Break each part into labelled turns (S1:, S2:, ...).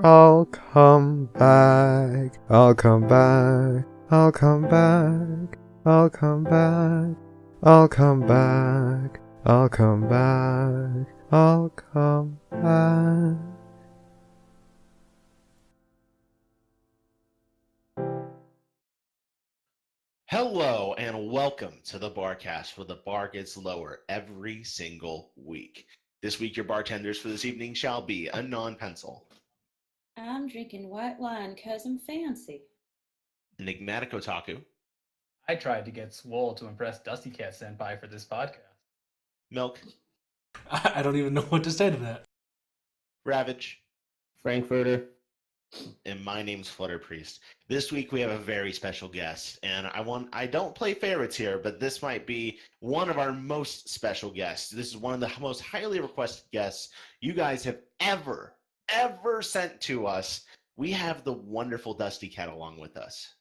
S1: I'll come back. I'll come back. I'll come back. I'll come back. I'll come back. I'll come back. I'll come back.
S2: Hello and welcome to the Barcast, where the bar gets lower every single week. This week, your bartenders for this evening shall be a non-pencil,
S3: I'm drinking white wine 'cause I'm fancy.
S2: enigmatic otaku,
S4: I tried to get swole to impress DustyKatt senpai for this podcast.
S2: milk,
S5: I don't even know what to say to that.
S2: ravage,
S6: Frankfurter.
S2: and my name's Flutter Priest. This week we have a very special guest, and I don't play favorites here, but this might be one of our most special guests. This is one of the most highly requested guests you guys have ever sent to us. We have the wonderful DustyKatt along with us.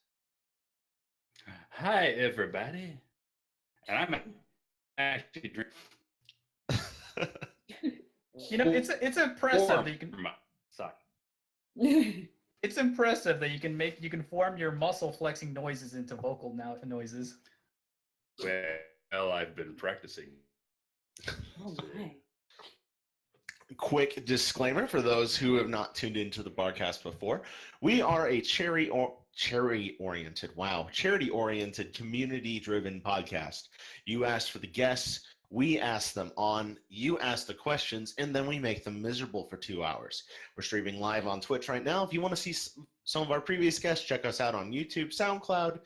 S6: Hi, everybody. And I'm actually drinking.
S4: You know, it's impressive that you can.
S6: Sorry.
S4: It's impressive that you can form your muscle flexing noises into vocal noises.
S6: Well, I've been practicing.
S3: Oh my.
S2: Quick disclaimer for those who have not tuned into the Barcast before. We are a charity-oriented, community-driven podcast. You ask for the guests, we ask them on, you ask the questions, and then we make them miserable for 2 hours. We're streaming live on Twitch right now. If you want to see some of our previous guests, check us out on YouTube, SoundCloud,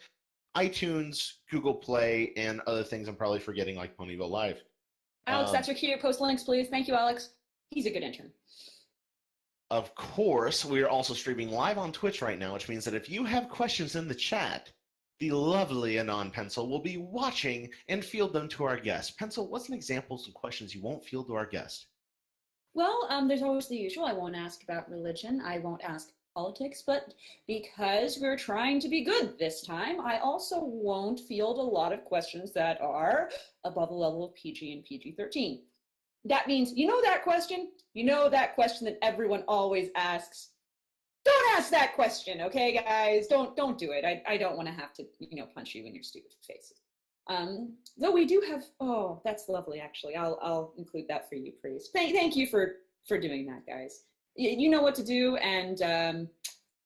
S2: iTunes, Google Play, and other things I'm probably forgetting like Ponyville Live.
S3: Alex, that's your cue. Post links, please. Thank you, Alex. He's a good intern.
S2: Of course, we are also streaming live on Twitch right now, which means that if you have questions in the chat, the lovely Anon Pencil will be watching and field them to our guest. Pencil, what's an example of some questions you won't field to our guest?
S3: Well, there's always the usual. I won't ask about religion. I won't ask politics, but because we're trying to be good this time, I also won't field a lot of questions that are above the level of PG and PG-13. That means, you know that question? You know that question that everyone always asks? Don't ask that question, okay, guys? Don't do it. I don't want to have to, punch you in your stupid faces. Though we do have, oh, that's lovely, actually. I'll include that for you, Priest. Thank you for doing that, guys. You know what to do, and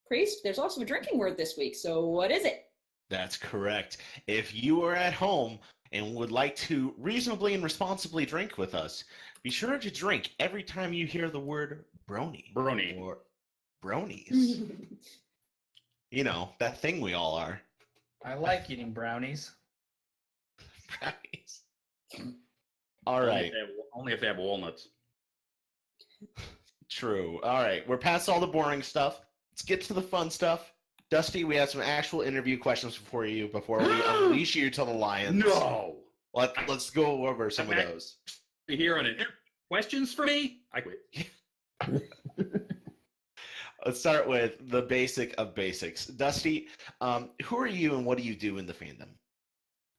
S3: Priest, there's also a drinking word this week, so what is it?
S2: That's correct. If you are at home and would like to reasonably and responsibly drink with us, be sure to drink every time you hear the word brony.
S6: Brony.
S2: Or bronies. You know, that thing we all are.
S4: I like eating brownies.
S2: Brownies. All right.
S6: Only if they have walnuts.
S2: True. All right. We're past all the boring stuff. Let's get to the fun stuff. Dusty, we have some actual interview questions for you before we unleash you to the lions.
S6: No!
S2: Let's go over some of those.
S6: Here on it. Questions for me? I quit.
S2: Let's start with the basic of basics. Dusty, who are you and what do you do in the fandom?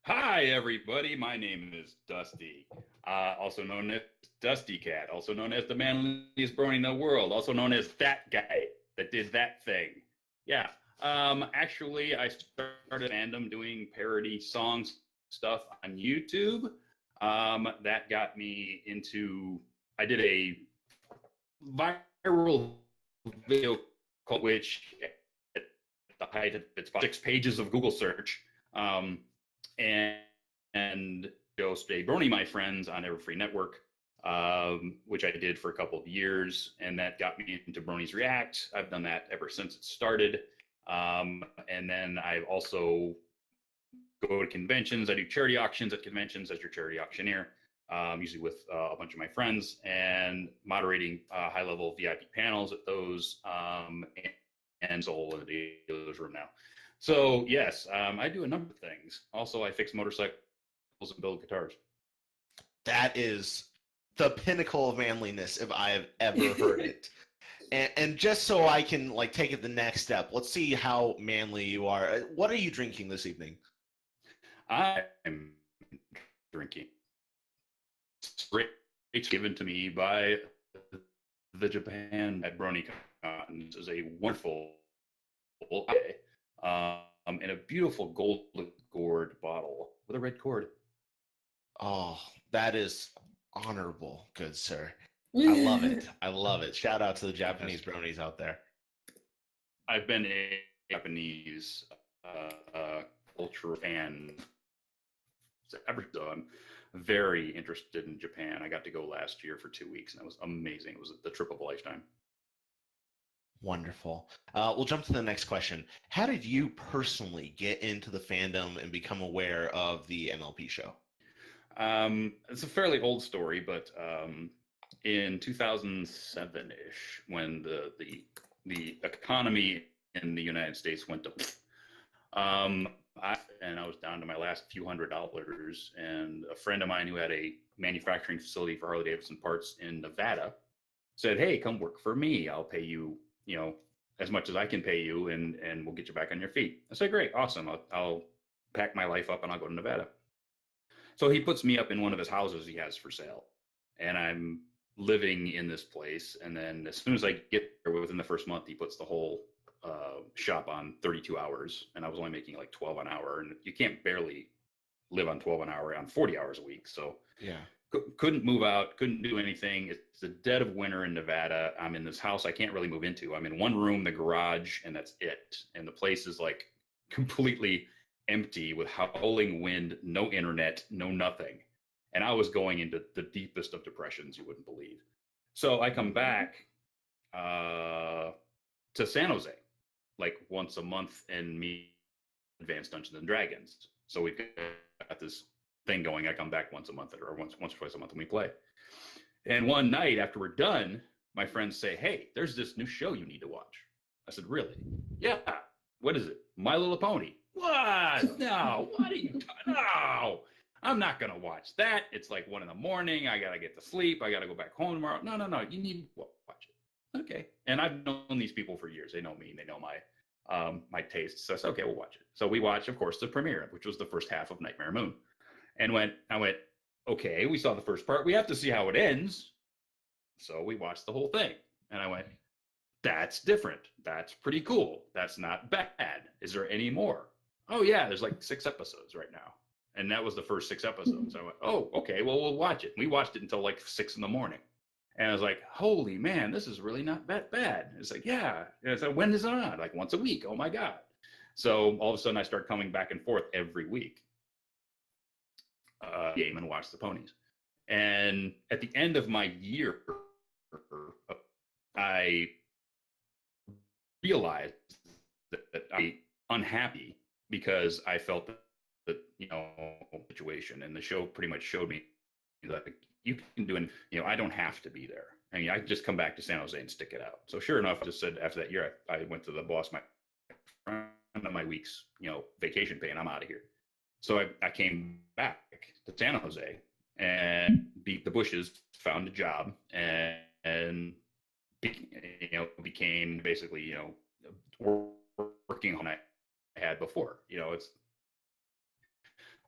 S6: Hi, everybody. My name is Dusty, also known as DustyKatt, also known as the manliest brony in the world, also known as that guy that did that thing. Yeah. Actually, I started fandom doing parody songs stuff on YouTube. That got me into, I did a viral video called, which at the height of it's about 6 pages of Google search, and just a Brony My Friends on Everfree Network, which I did for a couple of years, and that got me into Bronies React. I've done that ever since it started. And then I also go to conventions. I do charity auctions at conventions as your charity auctioneer, usually with a bunch of my friends, and moderating high-level VIP panels at those, and Soul in the dealer's room now. So yes, I do a number of things. Also, I fix motorcycles and build guitars.
S2: That is the pinnacle of manliness if I have ever heard it. And just so I can take it the next step, let's see how manly you are. What are you drinking this evening?
S6: I'm drinking straight given to me by the Japan at BronyCon. gotten. This is a wonderful in a beautiful gold gourd bottle with a red cord.
S2: Oh, that is honorable, good sir. I love it. I love it. Shout out to the Japanese bronies out there.
S6: I've been a Japanese culture fan ever, so I'm very interested in Japan. I got to go last year for 2 weeks, and it was amazing. It was the trip of a lifetime.
S2: Wonderful. We'll jump to the next question. How did you personally get into the fandom and become aware of the MLP show?
S6: It's a fairly old story, but in 2007-ish, when the economy in the United States went to, I was down to my last few $100s, and a friend of mine who had a manufacturing facility for Harley-Davidson parts in Nevada said, "Hey, come work for me. I'll pay you, as much as I can pay you, and we'll get you back on your feet." I said, "Great, awesome. I'll pack my life up and I'll go to Nevada." So he puts me up in one of his houses he has for sale, and I'm living in this place. And then as soon as I get there, within the first month, he puts the whole shop on 32 hours, and I was only making like 12 an hour, and you can't barely live on 12 an hour on 40 hours a week. So
S2: yeah,
S6: couldn't move out, couldn't do anything. It's the dead of winter in Nevada. I'm in this house I can't really move into. I'm in one room, the garage, and that's it. And the place is like completely empty with howling wind, no internet, no nothing. And I was going into the deepest of depressions you wouldn't believe. So I come back to San Jose like once a month and meet Advanced Dungeons and Dragons. So we've got this thing going. I come back once a month or once or twice a month and we play. And one night after we're done, my friends say, "Hey, there's this new show you need to watch." I said, "Really?" "Yeah." "What is it?" "My Little Pony." "What? No, what are you talking? No, I'm not going to watch that. It's like 1 a.m. I got to get to sleep. I got to go back home tomorrow. No, you need to watch it." "Okay." And I've known these people for years. They know me and they know my tastes. So I said, "Okay, we'll watch it." So we watched, of course, the premiere, which was the first half of Nightmare Moon. And I went, "Okay, we saw the first part. We have to see how it ends." So we watched the whole thing. And I went, "That's different. That's pretty cool. That's not bad. Is there any more?" "Oh, yeah, there's like 6 episodes right now." And that was the first 6 episodes. I went, "Oh, okay, well, we'll watch it." We watched it until like 6 in the morning. And I was like, "Holy man, this is really not that bad." It's like, "Yeah." And I said, "When is it on?" "Like once a week." "Oh my God." So all of a sudden I started coming back and forth every week. Game and watch the ponies. And at the end of my year, I realized that I'm unhappy because I felt that situation, and the show pretty much showed me that you can do it. I don't have to be there. I mean, I can just come back to San Jose and stick it out. So sure enough, I just said after that year, I went to the boss, my week's vacation pay, and I'm out of here. So I came back to San Jose and beat the bushes, found a job, and became basically working on it I had before. It's,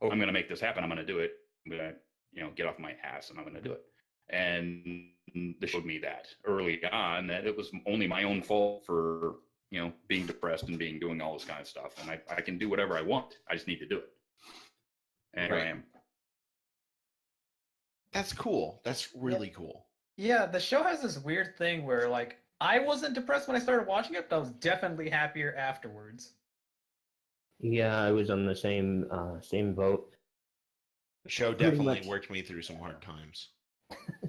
S6: I'm going to make this happen. I'm going to do it. I'm going to get off my ass and I'm going to do it. And they showed me that early on that it was only my own fault for being depressed and doing all this kind of stuff. And I can do whatever I want. I just need to do it. And here I am.
S2: That's cool. That's really cool.
S4: Yeah, the show has this weird thing where like I wasn't depressed when I started watching it, but I was definitely happier afterwards.
S7: Yeah, I was on the same boat.
S2: The show definitely worked me through some hard times.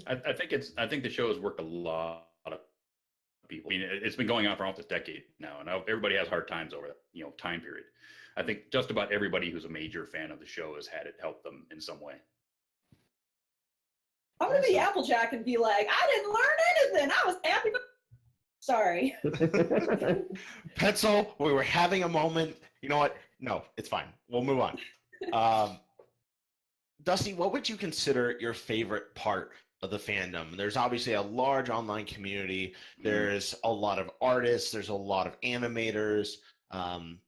S6: I think the show has worked a lot of people. I mean, it's been going on for almost a decade now, and everybody has hard times over that time period. I think just about everybody who's a major fan of the show has had it help them in some way.
S3: I'm gonna be Applejack and be like, I didn't learn anything. I was happy. Sorry.
S2: Pencil, we were having a moment. You know what? No, it's fine. We'll move on. Dusty, what would you consider your favorite part of the fandom? There's obviously a large online community. There's a lot of artists. There's a lot of animators.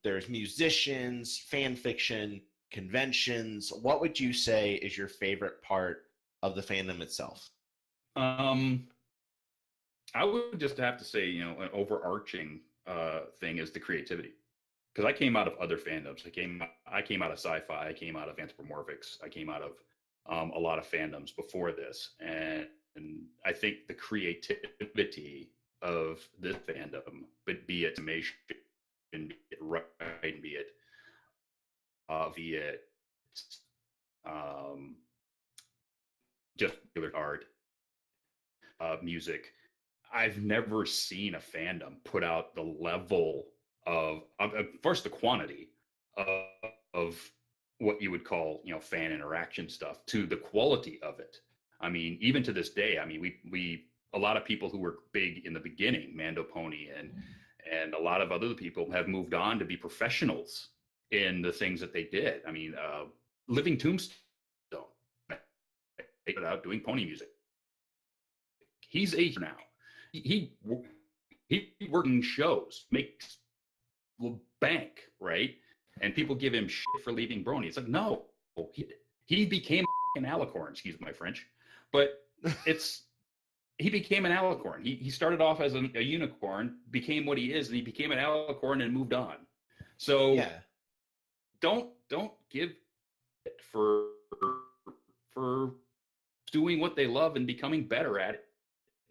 S2: There's musicians, fan fiction, conventions. What would you say is your favorite part of the fandom itself?
S6: I I would just have to say, an overarching thing is the creativity. Because I came out of other fandoms. I came out of sci-fi. I came out of anthropomorphics. I came out of a lot of fandoms before this, and I think the creativity of this fandom, but be it animation, be it writing, be it just regular art, music. I've never seen a fandom put out the level of first the quantity of what you would call fan interaction stuff to the quality of it. I mean, even to this day, I mean, we a lot of people who were big in the beginning, Mando Pony and a lot of other people have moved on to be professionals in the things that they did. I mean, Living Tombstone, out doing pony music. He's age now. He working shows, makes bank, right? And people give him shit for leaving Brony. It's like, no, he became a fucking alicorn. Excuse my French, but he became an alicorn. He started off as a unicorn, became what he is, and he became an alicorn and moved on. So yeah, don't give it for doing what they love and becoming better at it.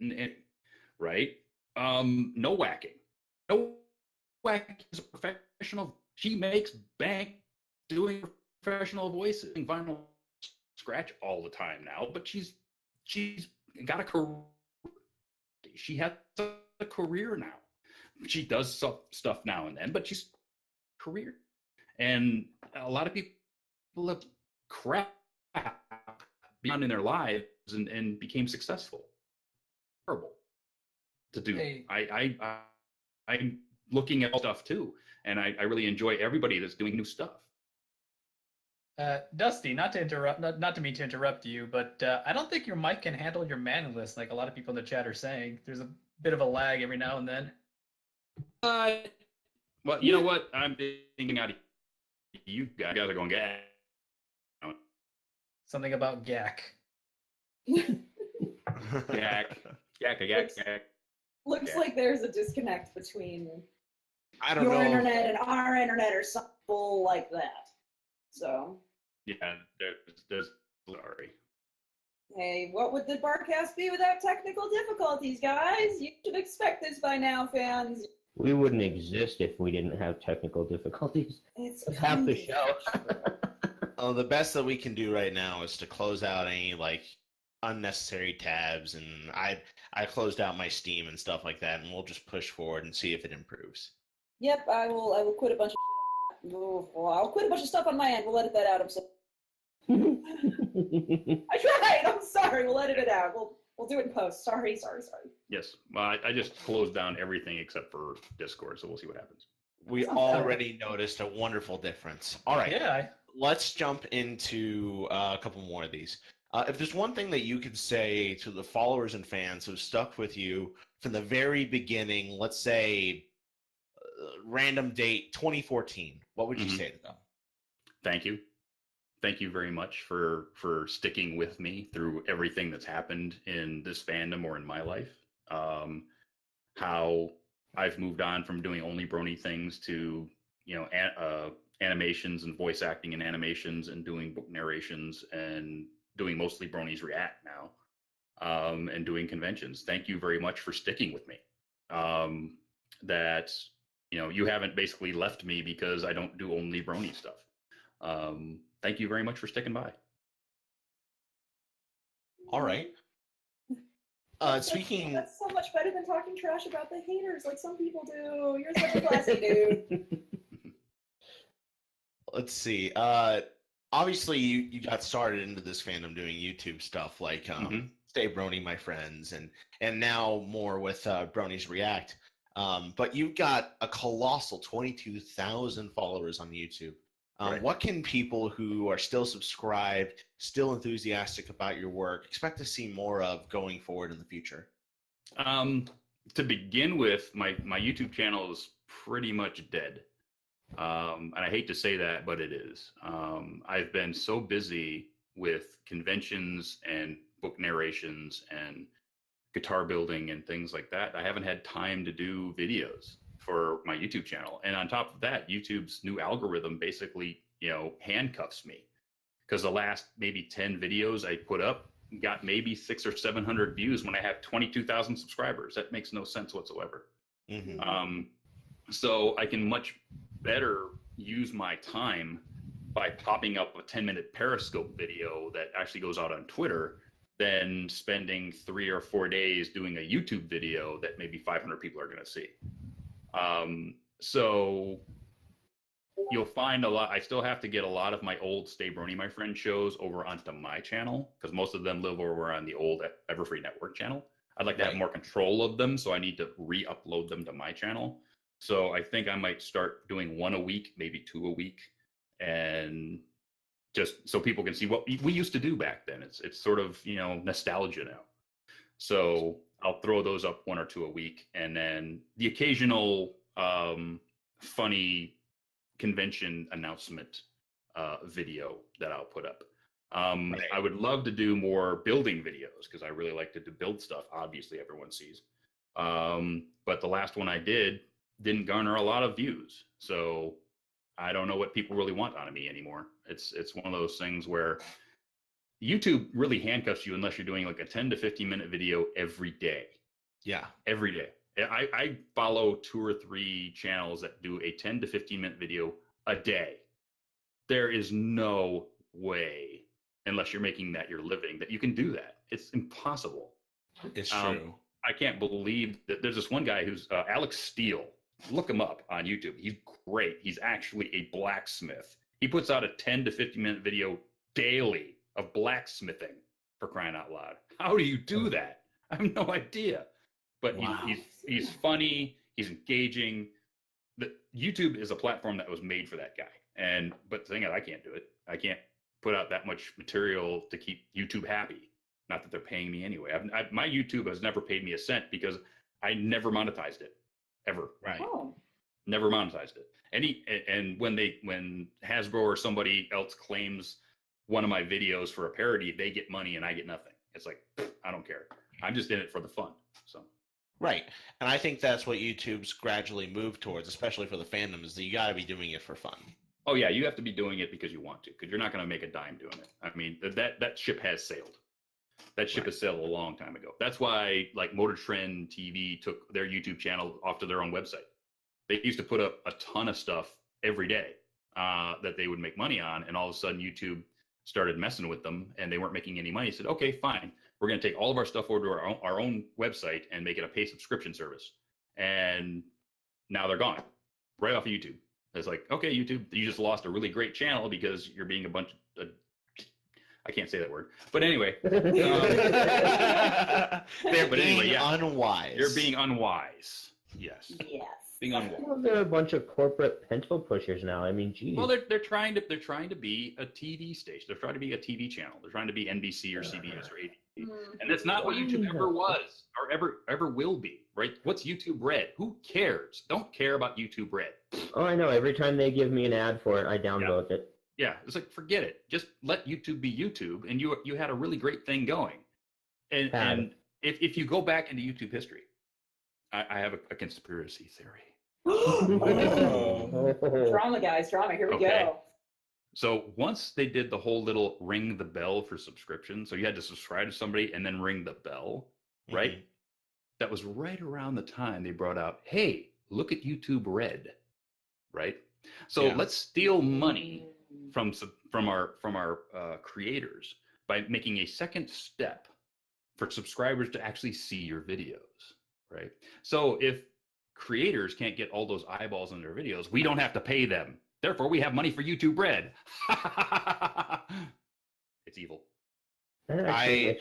S6: And right? No whacking. No whacking is a professional. She makes bank doing professional voices, vinyl scratch all the time now, but she's got a career. She has a career now. She does stuff now and then, but she's career. And a lot of people have crap beyond in their lives and became successful. Horrible to do. Hey. I'm looking at stuff too, and I really enjoy everybody that's doing new stuff.
S4: Dusty, not to mean to interrupt you, but I don't think your mic can handle your man list like a lot of people in the chat are saying. There's a bit of a lag every now and then.
S6: Well, you know what? I'm thinking out of you guys are going gack.
S4: Something about gack.
S6: Gack.
S3: Looks like there's a disconnect between
S2: your
S3: internet and our internet or something like that. So.
S6: Yeah, there's sorry.
S3: Hey, what would the Barcast be without technical difficulties, guys? You should expect this by now, fans.
S7: We wouldn't exist if we didn't have technical difficulties.
S3: It's
S7: half the show.
S2: Oh, the best that we can do right now is to close out any unnecessary tabs, and I closed out my Steam and stuff like that, and we'll just push forward and see if it improves.
S3: Yep, I will quit a bunch of I'll quit a bunch of stuff on my end. We'll edit that out. I'm sorry. I tried. I'm sorry. We'll edit it out. We'll do it in post. Sorry.
S6: Yes. Well, I just closed down everything except for Discord, so we'll see what happens.
S2: We already noticed a wonderful difference. All right.
S4: Yeah.
S2: Let's jump into a couple more of these. If there's one thing that you could say to the followers and fans who've stuck with you from the very beginning, let's say random date 2014, what would you say to them?
S6: Thank you. Thank you very much for sticking with me through everything that's happened in this fandom or in my life. How I've moved on from doing only Brony things to, animations and voice acting and animations and doing book narrations and doing mostly Bronies React now, and doing conventions. Thank you very much for sticking with me. That, you haven't basically left me because I don't do only Brony stuff. Thank you very much for sticking by.
S2: All right. Speaking...
S3: That's so much better than talking trash about the haters like some people do. You're such a classy dude.
S2: Let's see. Obviously, you got started into this fandom doing YouTube stuff like Stay Brony, My Friends, and now more with Bronies React. But you've got a colossal 22,000 followers on YouTube. Right. What can people who are still subscribed, still enthusiastic about your work, expect to see more of going forward in the future?
S6: To begin with, my YouTube channel is pretty much dead. And I hate to say that, but it is. I've been so busy with conventions and book narrations and guitar building and things like that. I haven't had time to do videos for my YouTube channel. And on top of that, YouTube's new algorithm basically, handcuffs me, because the last maybe 10 videos I put up got maybe 600 or 700 views when I have 22,000 subscribers. That makes no sense whatsoever.
S2: Mm-hmm.
S6: So I can much better use my time by popping up a 10-minute Periscope video that actually goes out on Twitter than spending 3 or 4 days doing a YouTube video that maybe 500 people are going to see. So you'll find I still have to get a lot of my old Stay Brony My Friend shows over onto my channel, because most of them live over on the old Everfree Network channel. I'd like to have more control of them, so I need to re-upload them to my channel. So I think I might start doing 1 a week, maybe 2 a week, and just so people can see what we used to do back then. It's sort of, nostalgia now. So I'll throw those up 1 or 2 a week, and then the occasional funny convention announcement video that I'll put up. I would love to do more building videos, because I really like to build stuff. Obviously, everyone sees. But the last one I didn't garner a lot of views. So I don't know what people really want out of me anymore. It's one of those things where YouTube really handcuffs you unless you're doing like a 10 to 15 minute video every day.
S2: Yeah.
S6: Every day. I follow 2 or 3 channels that do a 10 to 15 minute video a day. There is no way, unless you're making that your living, that you can do that. It's impossible.
S2: It's true.
S6: I can't believe that there's this one guy who's Alex Steele. Look him up on YouTube. He's great. He's actually a blacksmith. He puts out a 10 to 15 minute video daily of blacksmithing, for crying out loud. How do you do that? I have no idea. But he's funny. He's engaging. YouTube is a platform that was made for that guy. But the thing is, I can't do it. I can't put out that much material to keep YouTube happy. Not that they're paying me anyway. My YouTube has never paid me a cent because I never monetized it, ever.
S2: Right.
S3: Oh.
S6: Never monetized it. And when Hasbro or somebody else claims one of my videos for a parody, they get money and I get nothing. It's like, I don't care. I'm just in it for the fun. So.
S2: Right. And I think that's what YouTube's gradually moved towards, especially for the fandom, is that you got to be doing it for fun.
S6: Oh, yeah, you have to be doing it because you want to, because you're not going to make a dime doing it. I mean, that ship has sailed. That ship has sailed a long time ago. That's why, like, Motor Trend TV took their YouTube channel off to their own website. They used to put up a ton of stuff every day that they would make money on, and all of a sudden YouTube started messing with them, and they weren't making any money. They said, okay, fine. We're going to take all of our stuff over to our own website and make it a paid subscription service. And now they're gone, right off of YouTube. It's like, okay, YouTube, you just lost a really great channel because you're being a bunch of, I can't say that word. But anyway.
S2: Unwise.
S6: You're being unwise. Yes.
S3: Yes.
S6: Being unwise.
S7: Well, they're a bunch of corporate pencil pushers now. I mean, geez.
S6: Well, they're trying to be a TV station. They're trying to be a TV channel. They're trying to be NBC or CBS or ABC. And that's not what YouTube ever was or ever will be, right? What's YouTube Red? Who cares? Don't care about YouTube Red.
S7: Oh, I know. Every time they give me an ad for it, I downvote it.
S6: Yeah, it's like, forget it. Just let YouTube be YouTube, and you had a really great thing going. And if you go back into YouTube history, I have a conspiracy theory.
S3: Drama, guys, drama. Here we go.
S6: So once they did the whole little ring the bell for subscription, so you had to subscribe to somebody and then ring the bell, right? Mm-hmm. That was right around the time they brought out, hey, look at YouTube Red, right? So let's steal money from our creators by making a second step for subscribers to actually see your videos, right? So if creators can't get all those eyeballs on their videos, we don't have to pay them. Therefore, we have money for YouTube Red. It's evil.
S2: I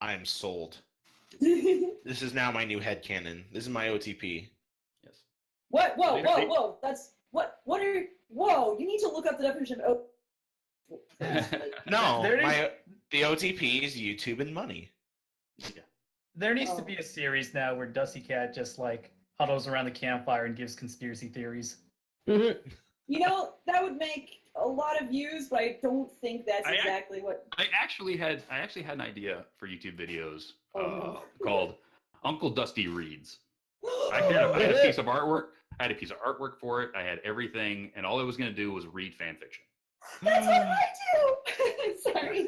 S2: am sold. This is now my new headcanon. This is my OTP.
S6: Yes.
S3: What? Whoa. That's what are you? Whoa, you need to look up the definition of
S2: No, the OTP is YouTube and money.
S6: Yeah.
S4: There needs to be a series now where DustyKatt just like huddles around the campfire and gives conspiracy theories.
S3: Yeah, You know, that would make a lot of views, but I don't think that's exactly what.
S6: I actually had an idea for YouTube videos
S3: Oh, no.
S6: called Uncle Dusty Reads. I had a piece of artwork. I had a piece of artwork for it. I had everything, and all I was going to do was read fan fiction.
S3: That's what I do. Sorry.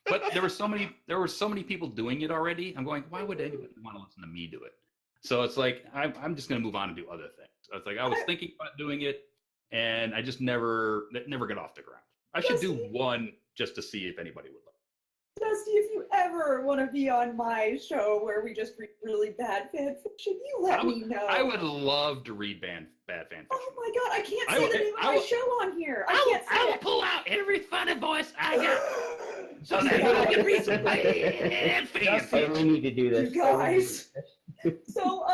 S6: But there were so many people doing it already. I'm going, why would anybody want to listen to me do it? So it's like I'm just going to move on and do other things. So it's like I was thinking about doing it, and I just never got off the ground. I should do one just to see if anybody would love it.
S3: Dusty, if you ever want to be on my show where we just read really bad fan fiction, you let me know.
S6: I would love to read bad fan fiction.
S3: Oh my god, I can't say the name of my show on here.
S6: I will pull out every funny voice I got so that I can read some bad fan fiction.
S7: We need to do this.
S3: You guys. So,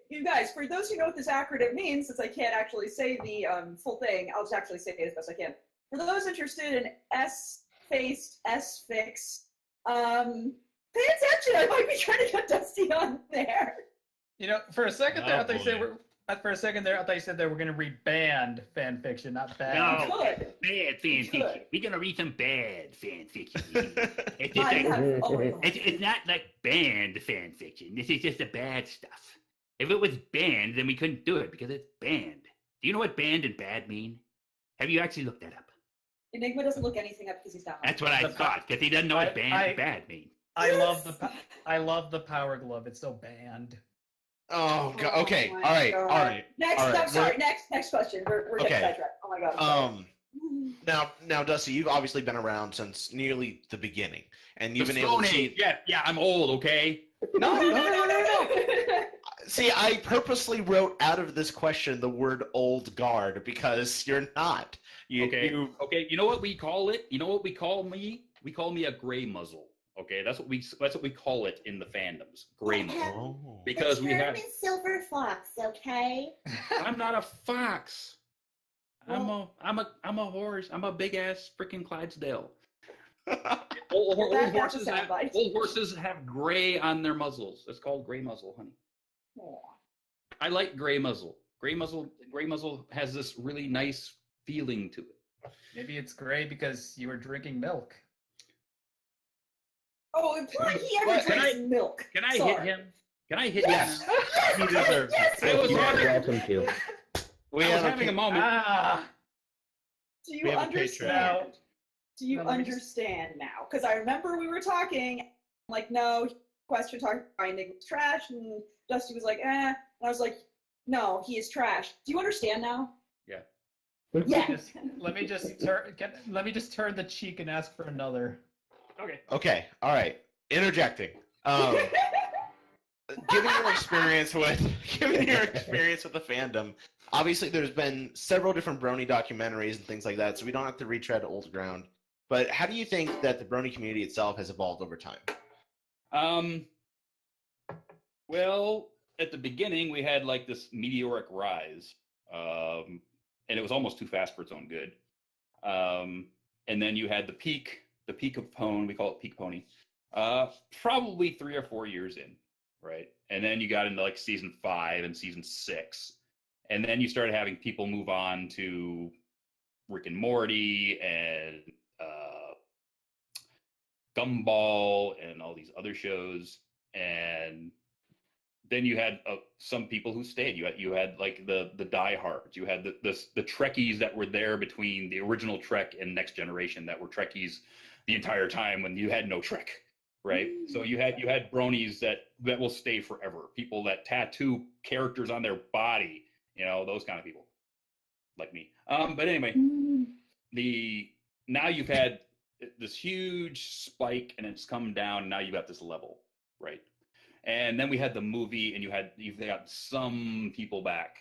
S3: you guys, for those who know what this acronym means, since I can't actually say the full thing, I'll just actually say it as best I can. For those interested in S-faced, S-fix, pay attention. I might be trying to get Dusty on there.
S4: You know, for a second there, I thought you said they were going to read banned fan fiction, not bad.
S6: No,
S3: Good.
S6: bad fan fiction.
S3: Good.
S6: We're gonna read some bad fan fiction.
S3: Oh,
S6: It's not like banned fan fiction. This is just the bad stuff. If it was banned, then we couldn't do it because it's banned. Do you know what banned and bad mean? Have you actually looked that up?
S3: Enigma doesn't look anything up because he's not.
S6: That's what I thought, because he doesn't know what banned and bad mean.
S4: I love the Power Glove. It's so banned.
S2: Oh, God. Okay.
S3: my
S2: All right.
S3: God.
S2: All right.
S3: Next,
S2: all right.
S3: I'm sorry. Next question. We're getting
S2: Okay.
S3: sidetracked. Oh my god. I'm sorry.
S2: Now, Dusty, you've obviously been around since nearly the beginning, and you've
S6: The
S2: been able to
S6: Stone
S2: see.
S6: Age. Yeah, I'm old, okay?
S2: No. See, I purposely wrote out of this question the word "old guard" because you're not.
S6: Okay. You know what we call it? You know what we call me? We call me a gray muzzle. Okay, that's what we call it in the fandoms. Gray muzzle.
S2: Oh.
S6: Because we have.
S8: Silver Fox, okay?
S6: I'm not a fox. I'm a horse. I'm a big ass freaking Clydesdale. Old horses have gray on their muzzles. It's called gray muzzle, honey. I like gray muzzle. Gray muzzle has this really nice feeling to it.
S4: Maybe it's gray because you were drinking milk.
S3: Oh, implying he ever drinks milk.
S6: Can I hit him? Can I hit
S3: Yes.
S6: him?
S2: He deserves it.
S6: I was
S7: Welcome to.
S2: We
S6: I was
S2: have
S6: having a moment.
S3: Do
S2: We
S3: you
S2: have a
S3: understand? Do you
S4: No, let me just-
S3: understand now? Because I remember we were talking, like, no, question talking about Enigma's trash, and Dusty was like, eh. And I was like, no, he is trash. Do you understand now?
S6: Yeah.
S3: Yeah.
S4: Let me just turn the cheek and ask for another.
S6: Okay.
S2: Okay. All right. Interjecting. Given your experience with the fandom, obviously there's been several different Brony documentaries and things like that, so we don't have to retread old ground. But how do you think that the Brony community itself has evolved over time?
S6: Well, at the beginning we had like this meteoric rise, and it was almost too fast for its own good. And then you had the peak of Pwn. We call it peak pony. Probably 3 or 4 years in, right? And then you got into like season 5 and season 6, and then you started having people move on to Rick and Morty and Gumball and all these other shows, and then you had some people who stayed. You had like the diehards. You had the Trekkies that were there between the original Trek and Next Generation that were Trekkies the entire time when you had no Trek, right? So you had bronies that will stay forever. People that tattoo characters on their body, those kind of people, like me. But anyway, now you've had this huge spike and it's come down. And now you've got this level, right? And then we had the movie, and you've got some people back,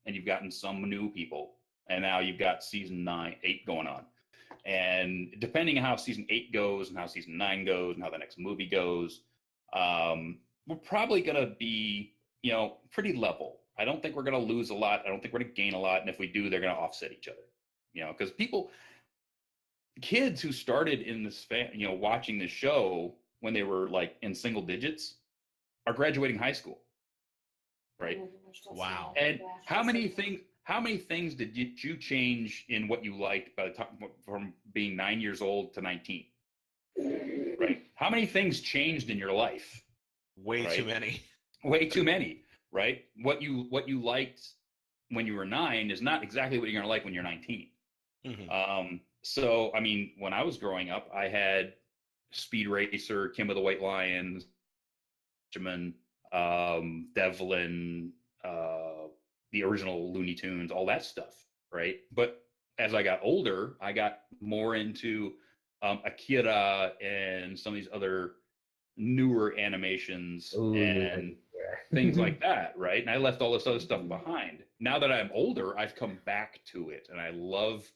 S6: and you've gotten some new people, and now you've got season 8 going on. And depending on how season 8 goes, and how season 9 goes, and how the next movie goes, we're probably gonna be, pretty level. I don't think we're gonna lose a lot. I don't think we're gonna gain a lot, and if we do, they're gonna offset each other. Because kids who started in this, watching this show when they were like in single digits, are graduating high school, right?
S2: Wow.
S6: And how many things how many things did you change in what you liked by the time from being 9 years old to 19? Right? How many things changed in your life?
S2: Way too many.
S6: Way too many, right? What you liked when you were 9 is not exactly what you're going to like when you're 19. So, I mean, when I was growing up, I had Speed Racer, Kim of the White Lions, Devlin, the original Looney Tunes, all that stuff, right? But as I got older, I got more into Akira and some of these other newer animations and things like that, right? And I left all this other stuff behind. Now that I'm older, I've come back to it, and I love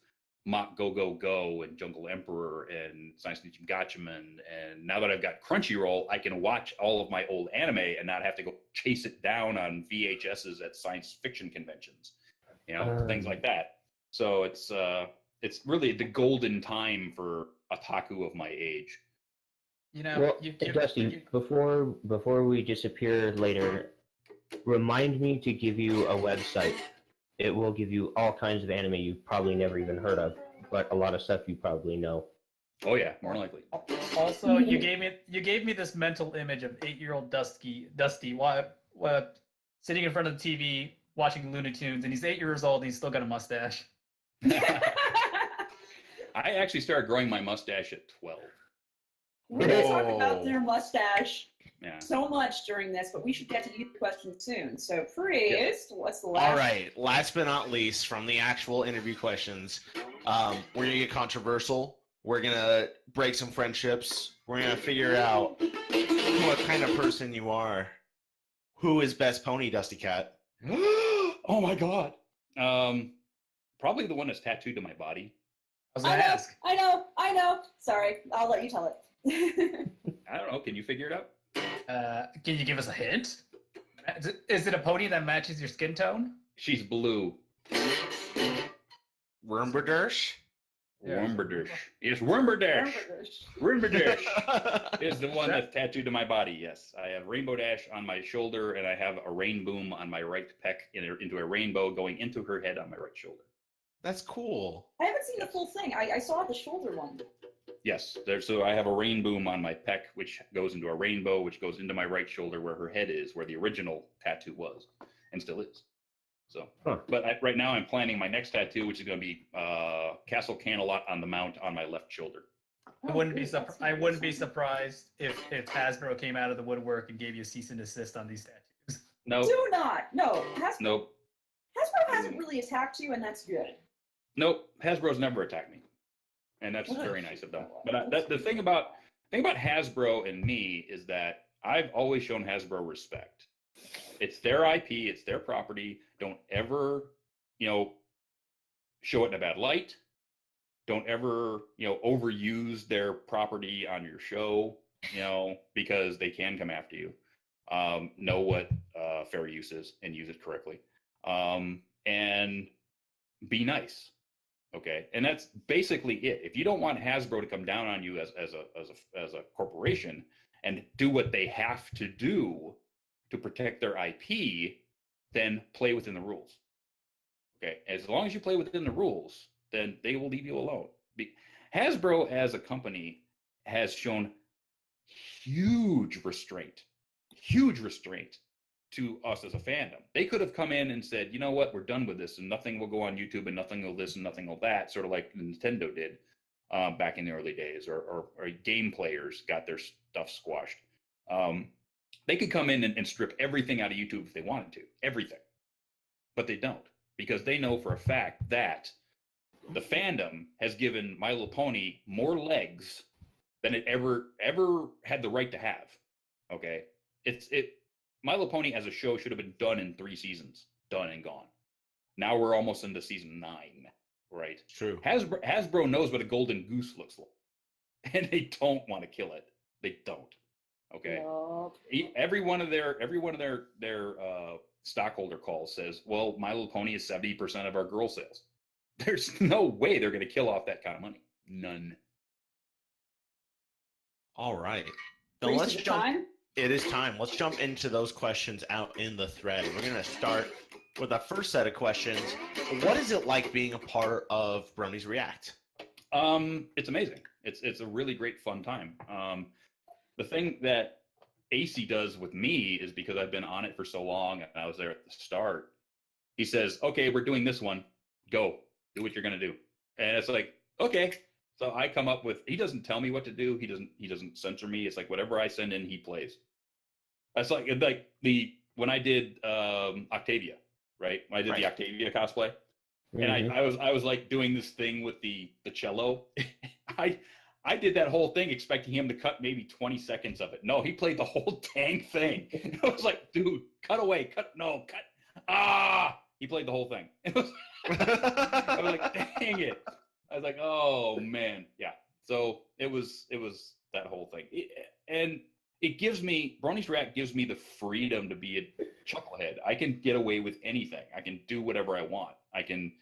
S6: Mach Go Go Go and Jungle Emperor and Science Teaching Gatchaman. And now that I've got Crunchyroll, I can watch all of my old anime and not have to go chase it down on VHSs at science fiction conventions, things like that. So it's really the golden time for otaku of my age.
S7: Dusty, before we disappear later, remind me to give you a website. It will give you all kinds of anime you've probably never even heard of, but a lot of stuff you probably know.
S6: Oh yeah, more than likely.
S4: Also, you gave me this mental image of 8-year-old Dusty sitting in front of the TV watching Looney Tunes, and he's 8 years old and he's still got a mustache.
S6: I actually started growing my mustache at 12.
S3: We're going to talk about their mustache
S6: Yeah.
S3: so much during this, but we should get to these questions soon. So, Priest, what's the last?
S2: All right. Last but not least, from the actual interview questions, we're going to get controversial. We're going to break some friendships. We're going to figure out what kind of person you are. Who is best pony, DustyKatt?
S6: Oh my God. Probably the one that's tattooed to my body.
S4: I was going to ask.
S3: I know. Sorry, I'll let you tell it.
S6: I don't know. Can you figure it out?
S4: Can you give us a hint? Is it a pony that matches your skin tone?
S6: She's blue.
S2: Wormberdersh?
S6: Wormberdersh. Yes, Wormberdash. Wormberdash is the one that's tattooed to my body, yes. I have Rainbow Dash on my shoulder, and I have a rainboom on my right pec into a rainbow going into her head on my right shoulder.
S2: That's cool.
S3: I haven't seen the full thing. I saw the shoulder one.
S6: Yes, so I have a rainboom on my pec, which goes into a rainbow, which goes into my right shoulder where her head is, where the original tattoo was, and still is. So, but right now I'm planning my next tattoo, which is going to be Castle Canterlot on the Mount on my left shoulder.
S4: I wouldn't be surprised if Hasbro came out of the woodwork and gave you a cease and desist on these tattoos.
S6: No.
S3: Do not. No.
S6: Nope.
S3: Hasbro hasn't really attacked you, and that's good.
S6: Nope. Hasbro's never attacked me, and that's very nice of them. But the thing about Hasbro and me is that I've always shown Hasbro respect. It's their IP, it's their property. Don't ever, show it in a bad light. Don't ever, overuse their property on your show, because they can come after you. Know what fair use is and use it correctly. And be nice. Okay. And that's basically it. If you don't want Hasbro to come down on you as a corporation and do what they have to do to protect their IP, then play within the rules. Okay, as long as you play within the rules, then they will leave you alone. Hasbro as a company has shown huge restraint to us as a fandom. They could have come in and said, you know what, we're done with this, and nothing will go on YouTube, and nothing will this, and nothing will that, sort of like Nintendo did back in the early days, or game players got their stuff squashed. They could come in and strip everything out of YouTube if they wanted to, everything. But they don't, because they know for a fact that the fandom has given My Little Pony more legs than it ever had the right to have. Okay? My Little Pony as a show should have been done in 3 seasons, done and gone. Now we're almost into season 9, right?
S2: True.
S6: Hasbro knows what a golden goose looks like, and they don't want to kill it. They don't. Okay.
S3: Nope.
S6: Every one of their stockholder calls says, "Well, My Little Pony is 70% of our girl sales." There's no way they're going to kill off that kind of money. None.
S2: All right. Now
S3: Priest,
S2: let's
S3: is it
S2: jump.
S3: time?
S2: It is time. Let's jump into those questions out in the thread. We're going to start with our first set of questions. What is it like being a part of Bronies React?
S6: It's amazing. It's a really great fun time. The thing that AC does with me is because I've been on it for so long and I was there at the start. He says, "Okay, we're doing this one. Go. Do what you're gonna do." And it's like, okay. So I come up with. He doesn't tell me what to do. He doesn't censor me. It's like whatever I send in, he plays. That's like when I did Octavia, right? When I did the Octavia cosplay, and I was like doing this thing with the cello. I did that whole thing expecting him to cut maybe 20 seconds of it. No, he played the whole dang thing. I was like, dude, cut away, cut. He played the whole thing. I was like, dang it. I was like, oh man, yeah. So it was that whole thing, and it gives me Bronies React gives me the freedom to be a chucklehead. I can get away with anything. I can do whatever I want. I can,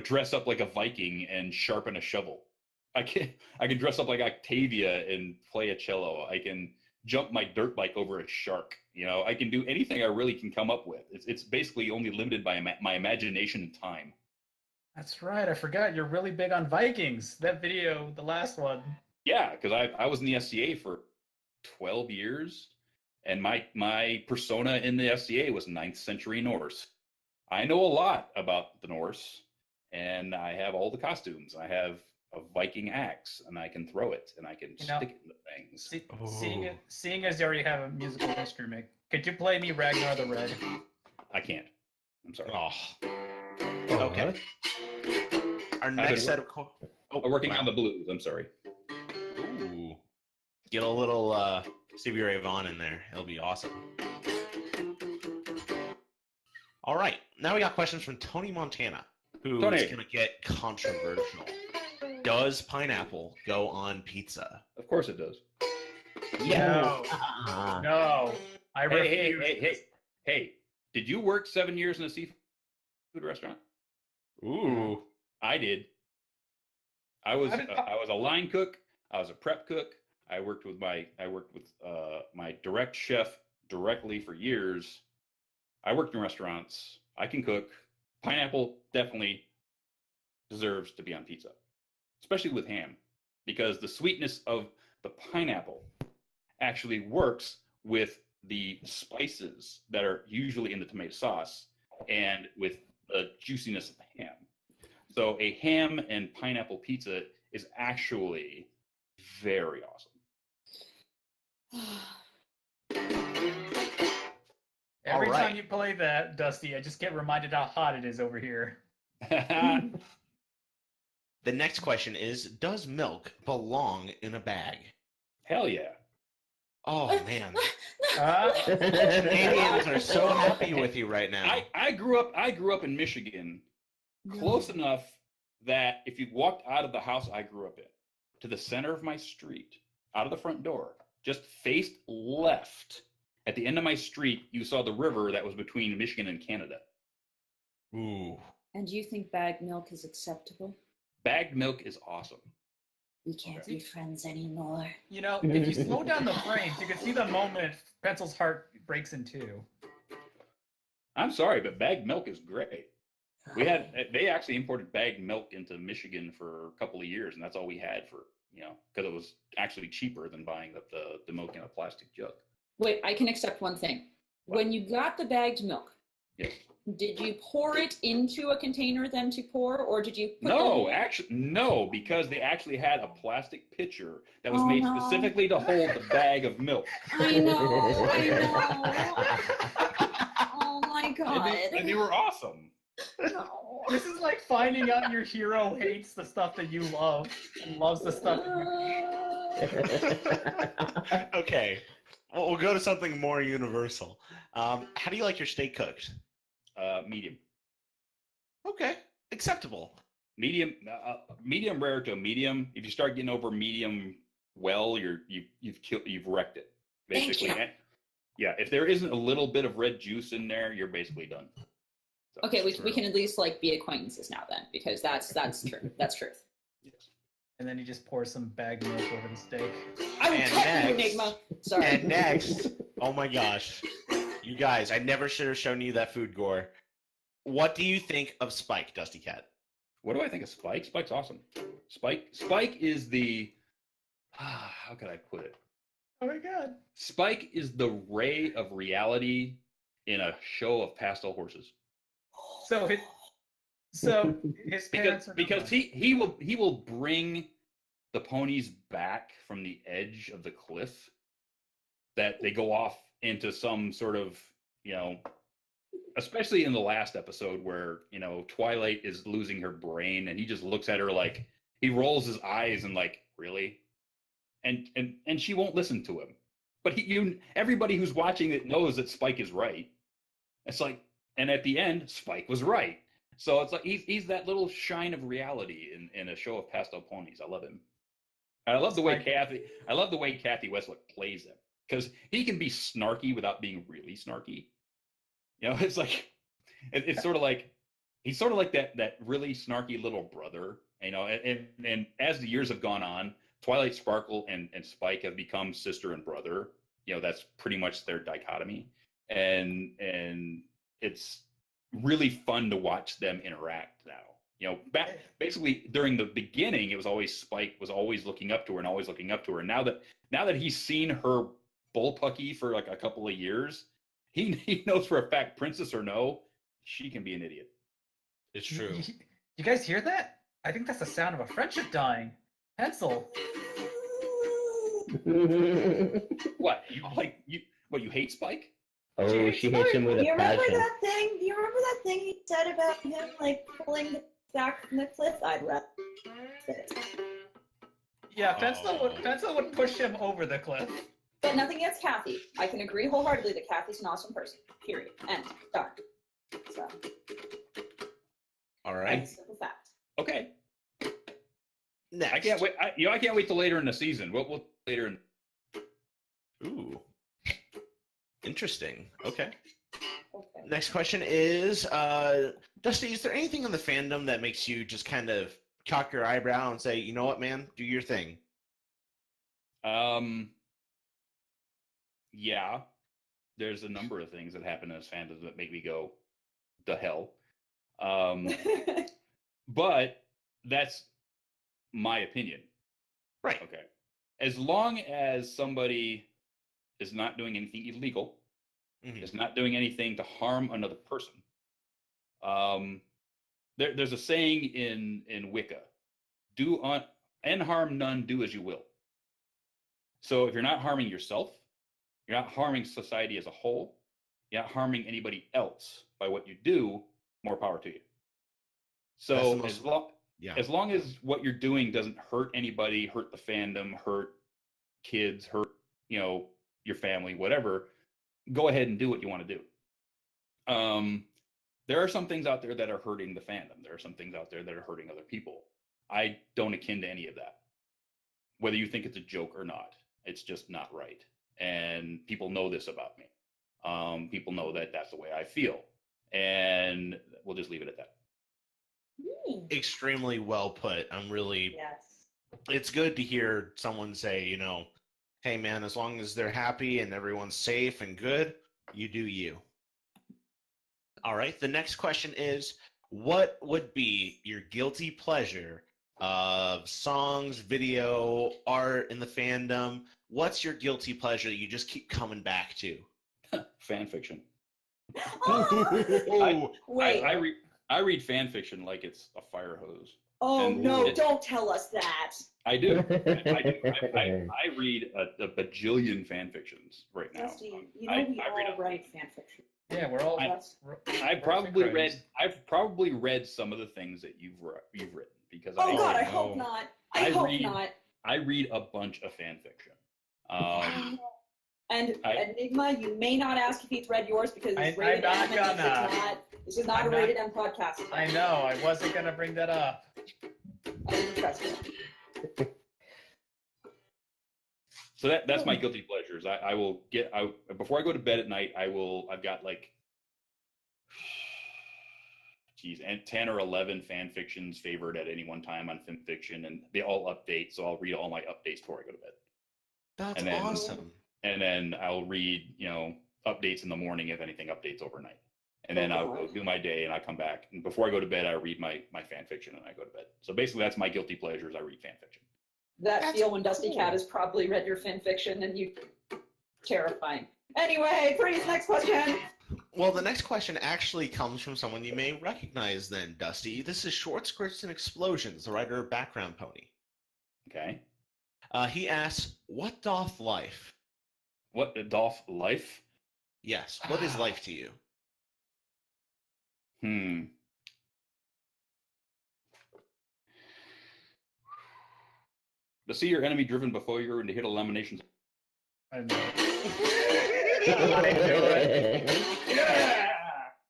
S6: dress up like a Viking and sharpen a shovel. I can dress up like Octavia and play a cello. I can jump my dirt bike over a shark. I can do anything I really can come up with. It's basically only limited by my imagination and time.
S4: That's right. I forgot you're really big on Vikings. That video, the last one.
S6: Yeah, because I was in the SCA for 12 years, and my persona in the SCA was 9th century Norse. I know a lot about the Norse, and I have all the costumes. I have a Viking axe, and I can throw it, and I can stick it into things.
S4: Seeing as you already have a musical instrument, could you play me Ragnar the Red?
S6: I can't. I'm sorry.
S2: Okay. Our next set of
S6: working on the blues. I'm sorry.
S2: Ooh. Get a little Stevie Ray Vaughan in there. It'll be awesome. All right. Now we got questions from Tony Montana, who's going to get controversial. Does pineapple go on pizza?
S6: Of course it does.
S4: Yeah. No. I refuse.
S6: Hey. Did you work 7 years in a seafood restaurant?
S2: Ooh.
S6: I did. I was a line cook. I was a prep cook. I worked with my direct chef directly for years. I worked in restaurants. I can cook. Pineapple definitely deserves to be on pizza, especially with ham, because the sweetness of the pineapple actually works with the spices that are usually in the tomato sauce and with the juiciness of the ham. So a ham and pineapple pizza is actually very awesome.
S4: Every time you play that, Dusty, I just get reminded how hot it is over here.
S2: The next question is, does milk belong in a bag?
S6: Hell yeah.
S2: Oh, man. Canadians are so happy with you right now.
S6: I grew up in Michigan, close enough that if you walked out of the house I grew up in, to the center of my street, out of the front door, just faced left, at the end of my street, you saw the river that was between Michigan and Canada.
S2: Ooh.
S3: And do you think bagged milk is acceptable?
S6: Bagged milk is awesome.
S3: We can't be friends anymore.
S4: If you slow down the frames, you can see the moment Pencil's heart breaks in two.
S6: I'm sorry, but bagged milk is great. They actually imported bagged milk into Michigan for a couple of years, and that's all we had for, because it was actually cheaper than buying the milk in a plastic jug.
S3: Wait, I can accept one thing. When you got the bagged milk,
S6: yes,
S3: did you pour it into a container then to pour, or did you put
S6: No, because they actually had a plastic pitcher that was made specifically to hold the bag of milk.
S3: I know. Oh my god.
S6: And they were awesome.
S3: No.
S4: This is like finding out your hero hates the stuff that you love and loves the stuff that you
S2: Okay. Well, we'll go to something more universal. How do you like your steak cooked?
S6: Medium.
S2: Okay, acceptable.
S6: Medium rare to a medium. If you start getting over medium well, you've wrecked it. Basically.
S3: Thank you.
S6: Yeah, if there isn't a little bit of red juice in there, you're basically done. So,
S3: okay, we can at least be acquaintances now then, because that's true. That's truth.
S6: Yes.
S4: And then you just pour some bagged milk over the steak.
S3: Enigma. Sorry.
S2: And next, oh my gosh, you guys, I never should have shown you that food gore. What do you think of Spike, DustyKatt?
S6: What do I think of Spike? Spike's awesome. Spike is the how could I put it?
S4: Oh my god.
S6: Spike is the ray of reality in a show of pastel horses.
S4: So his parents
S6: Because he will bring the ponies back from the edge of the cliff that they go off into some sort of, especially in the last episode where, Twilight is losing her brain and he just looks at her like, he rolls his eyes and like, really? And she won't listen to him. But everybody who's watching it knows that Spike is right. It's like, and at the end, Spike was right. So it's like he's that little shine of reality in a show of pastel ponies. I love him. I love the way Kathy Westlick plays him, because he can be snarky without being really snarky. It's like it's sort of like he's sort of like that really snarky little brother. And as the years have gone on, Twilight Sparkle and Spike have become sister and brother. That's pretty much their dichotomy, and it's really fun to watch them interact now. Basically during the beginning, it was always Spike was always looking up to her and always looking up to her. Now that he's seen her bullpucky for like a couple of years, he knows for a fact, princess or no, she can be an idiot.
S2: It's true.
S4: You guys hear that? I think that's the sound of a friendship dying. Pencil.
S6: What? You hate Spike?
S7: Oh, she hits him with
S8: Do you
S7: a
S8: remember
S7: passion.
S8: that thing? Do you remember that thing he said about him, like, pulling the back from the cliff? I'd rather it.
S4: Yeah, Pencil would push him over the cliff.
S3: But nothing against Kathy. I can agree wholeheartedly that Kathy's an awesome person. Period. End. Done. So,
S2: All right.
S3: that's a simple fact.
S6: Okay.
S2: Next.
S6: I can't wait. I can't wait till later in the season. We'll later in.
S2: Ooh. Interesting. Okay.
S3: Okay.
S2: Next question is, Dusty, is there anything in the fandom that makes you just kind of cock your eyebrow and say, you know what, man, do your thing?
S6: Yeah, there's a number of things that happen in this fandom that make me go, the hell. But that's my opinion.
S2: Right.
S6: Okay. As long as somebody is not doing anything illegal, is not doing anything to harm another person. There's a saying in Wicca: "Do and harm none, do as you will." So if you're not harming yourself, you're not harming society as a whole, you're not harming anybody else by what you do, more power to you. So as long as what you're doing doesn't hurt anybody, hurt the fandom, hurt kids, hurt your family, whatever, go ahead and do what you want to do. There are some things out there that are hurting the fandom. There are some things out there that are hurting other people. I don't akin to any of that. Whether you think it's a joke or not, it's just not right. And people know this about me. People know that that's the way I feel. And we'll just leave it at that.
S2: Extremely well put.
S8: Yes.
S2: It's good to hear someone say, hey, man, as long as they're happy and everyone's safe and good, you do you. All right. The next question is, what would be your guilty pleasure of songs, video, art in the fandom? What's your guilty pleasure that you just keep coming back to?
S6: Fan fiction.
S3: Wait.
S6: I read fan fiction like it's a fire hose.
S3: Oh, no, don't tell us that.
S6: I do. I read a bajillion fan fictions right now.
S3: Dusty, we all write fan fiction.
S4: Yeah, we're all.
S6: I've probably read some of the things that you've written because.
S3: Oh God, I hope not. I hope not.
S6: I read a bunch of fan fiction.
S3: And Enigma, you may not ask if he's read yours because it's
S4: I'm
S3: rated
S4: not
S3: M.
S4: gonna.
S3: This is not a rated M podcast.
S4: I know. I wasn't gonna bring that up.
S3: I didn't trust you.
S6: So that's my guilty pleasures. I will get out before I go to bed at night. I've got like, and 10 or 11 fan fictions favored at any one time on FimFiction, and they all update. So I'll read all my updates before I go to bed.
S2: That's awesome.
S6: And then I'll read, updates in the morning if anything updates overnight. And then I'll go do my day, and I come back. And before I go to bed, I read my fan fiction, and I go to bed. So basically, that's my guilty pleasures. I read fan fiction.
S3: That feel when DustyKatt has probably read your fan fiction and you terrifying. Anyway, Priest, next question.
S2: Well, the next question actually comes from someone you may recognize then, Dusty. This is Short Skirts and Explosions, the writer of Background Pony.
S6: Okay.
S2: He asks, what doth life?
S6: What doth life?
S2: Yes, what is life to you?
S6: To see your enemy driven before you and to hit eliminations.
S4: I know. I knew it. Yeah!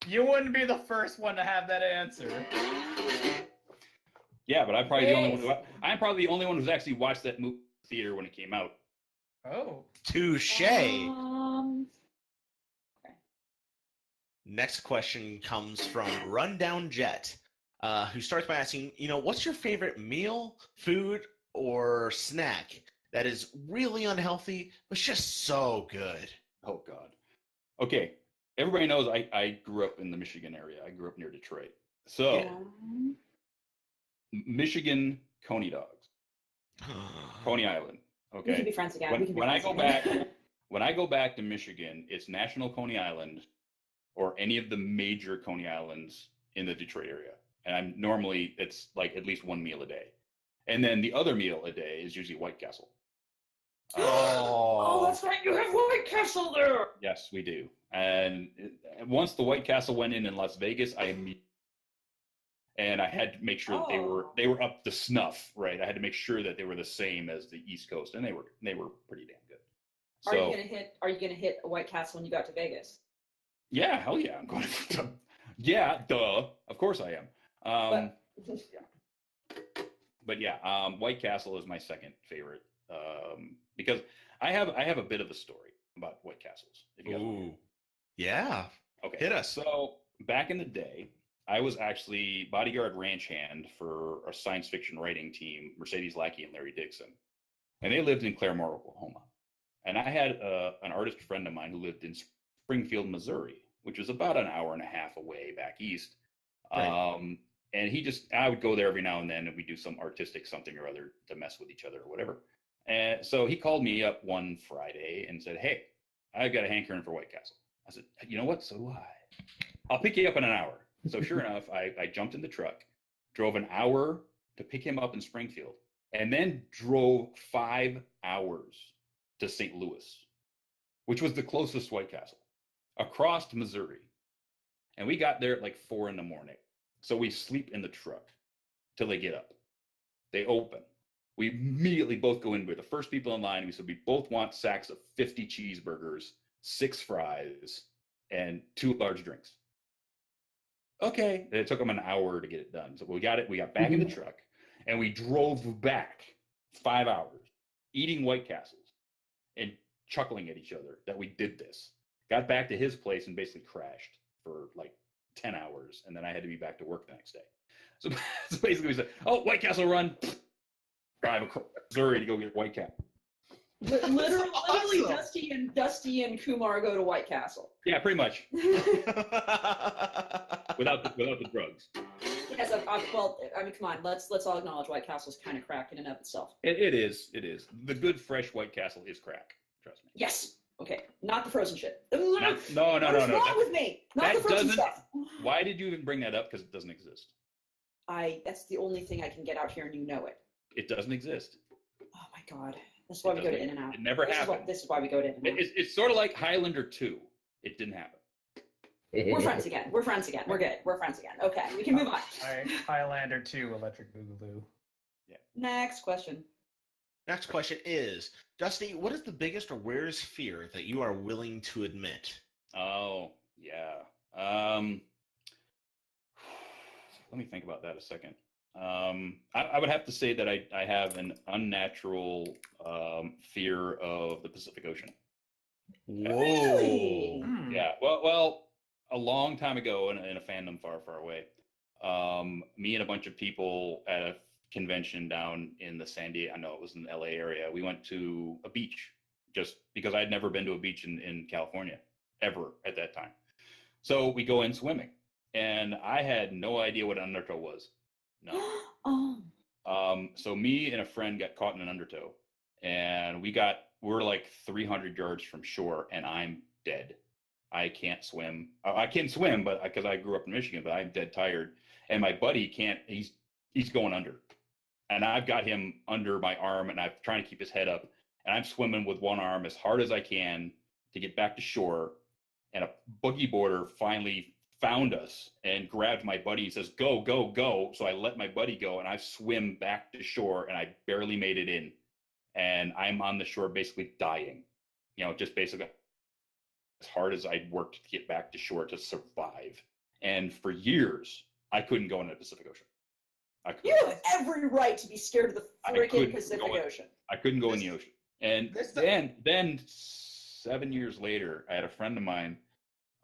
S4: You wouldn't be the first one to have that answer.
S6: Yeah, but I'm probably the only one who's actually watched that movie in the theater when it came out.
S4: Oh.
S2: Touche.
S3: Okay.
S2: Next question comes from Rundown Jet, who starts by asking, what's your favorite meal, food, or snack that is really unhealthy, but just so good?
S6: Oh, God. Okay. Everybody knows I grew up in the Michigan area. I grew up near Detroit. So, Michigan Coney dogs. Coney Island. Okay.
S3: We can be friends again.
S6: When I go back to Michigan, it's National Coney Island or any of the major Coney Islands in the Detroit area. And it's like at least one meal a day. And then the other meal a day is usually White Castle.
S3: Oh, that's right. You have White Castle there.
S6: Yes, we do. And once the White Castle went in Las Vegas, I had to make sure that they were up to snuff, right? I had to make sure that they were the same as the East Coast, and they were pretty damn good. So,
S3: are you gonna hit a White Castle when you got to Vegas?
S6: Yeah, hell yeah, I'm going to. Yeah, duh. Of course I am. But yeah, White Castle is my second favorite because I have a bit of a story about White Castles. If you guys want to hear.
S2: Yeah.
S6: Okay.
S2: Hit us.
S6: So back in the day, I was actually bodyguard ranch hand for a science fiction writing team, Mercedes Lackey and Larry Dixon, and they lived in Claremore, Oklahoma. And I had an artist friend of mine who lived in Springfield, Missouri, which was about an hour and a half away back east. Right. And I would go there every now and then, and we'd do some artistic something or other to mess with each other or whatever. And so he called me up one Friday and said, "Hey, I've got a hankering for White Castle." I said, "You know what? So do I. I'll pick you up in an hour." So sure enough, I jumped in the truck, drove an hour to pick him up in Springfield, and then drove 5 hours to St. Louis, which was the closest White Castle, across to Missouri. And we got there at like 4 a.m. So we sleep in the truck till they get up. They open. We immediately both go in. We're the first people in line. We said we both want sacks of 50 cheeseburgers, 6 fries, and 2 large drinks. Okay. It took them an hour to get it done. So we got it. We got back in the truck, and we drove back 5 hours, eating White Castles and chuckling at each other that we did this. Got back to his place and basically crashed for like 10 hours, and then I had to be back to work the next day. So basically we said, "Oh, White Castle run." Drive across Missouri to go get White Castle.
S3: Literally,
S2: Awesome.
S3: Dusty and Kumar go to White Castle.
S6: Yeah, pretty much. without the drugs.
S3: Yes, well, I mean, come on, let's all acknowledge White Castle's kind of crack in and of itself.
S6: It is. The good fresh White Castle is crack. Trust me.
S3: Yes. Okay, not the frozen shit.
S6: No.
S3: What's wrong with me? Not the frozen stuff.
S6: Why did you even bring that up? Because it doesn't exist.
S3: That's the only thing I can get out here, and you know it.
S6: It doesn't exist.
S3: Oh my God. That's why we go to In-N-Out.
S6: It never happened.
S3: This is why we go to In-N-Out.
S6: It's sort of like Highlander 2. It didn't happen.
S3: We're friends again. We're friends again. We're good. We're friends again. Okay, we can move on.
S4: All right, Highlander 2, Electric Boogaloo.
S6: Yeah.
S3: Next question.
S2: Next question is, Dusty, what is the biggest or weirdest fear that you are willing to admit?
S6: Oh, yeah. Let me think about that a second. I would have to say that I have an unnatural fear of the Pacific Ocean.
S2: Whoa.
S3: Really?
S6: Yeah. Well, a long time ago in a fandom far, far away, me and a bunch of people at a convention down in the it was in the LA area. We went to a beach just because I'd never been to a beach in California ever at that time. So we go in swimming, and I had no idea what an undertow was. No.
S3: Oh.
S6: So me and a friend got caught in an undertow, and we're like 300 yards from shore, and I'm dead. I can't swim. I can swim, but because I grew up in Michigan, but I'm dead tired. And my buddy can't. He's going under, and I've got him under my arm, and I'm trying to keep his head up, and I'm swimming with one arm as hard as I can to get back to shore. And a boogie boarder finally found us and grabbed my buddy and says, "Go, go, go!" So I let my buddy go, and I swim back to shore, and I barely made it in, and I'm on the shore basically dying. Just basically as hard as I'd worked to get back to shore to survive. And for years, I couldn't go in the Pacific Ocean.
S3: You have every right to be scared of the freaking Pacific Ocean.
S6: I couldn't go in the ocean. And then 7 years later, I had a friend of mine,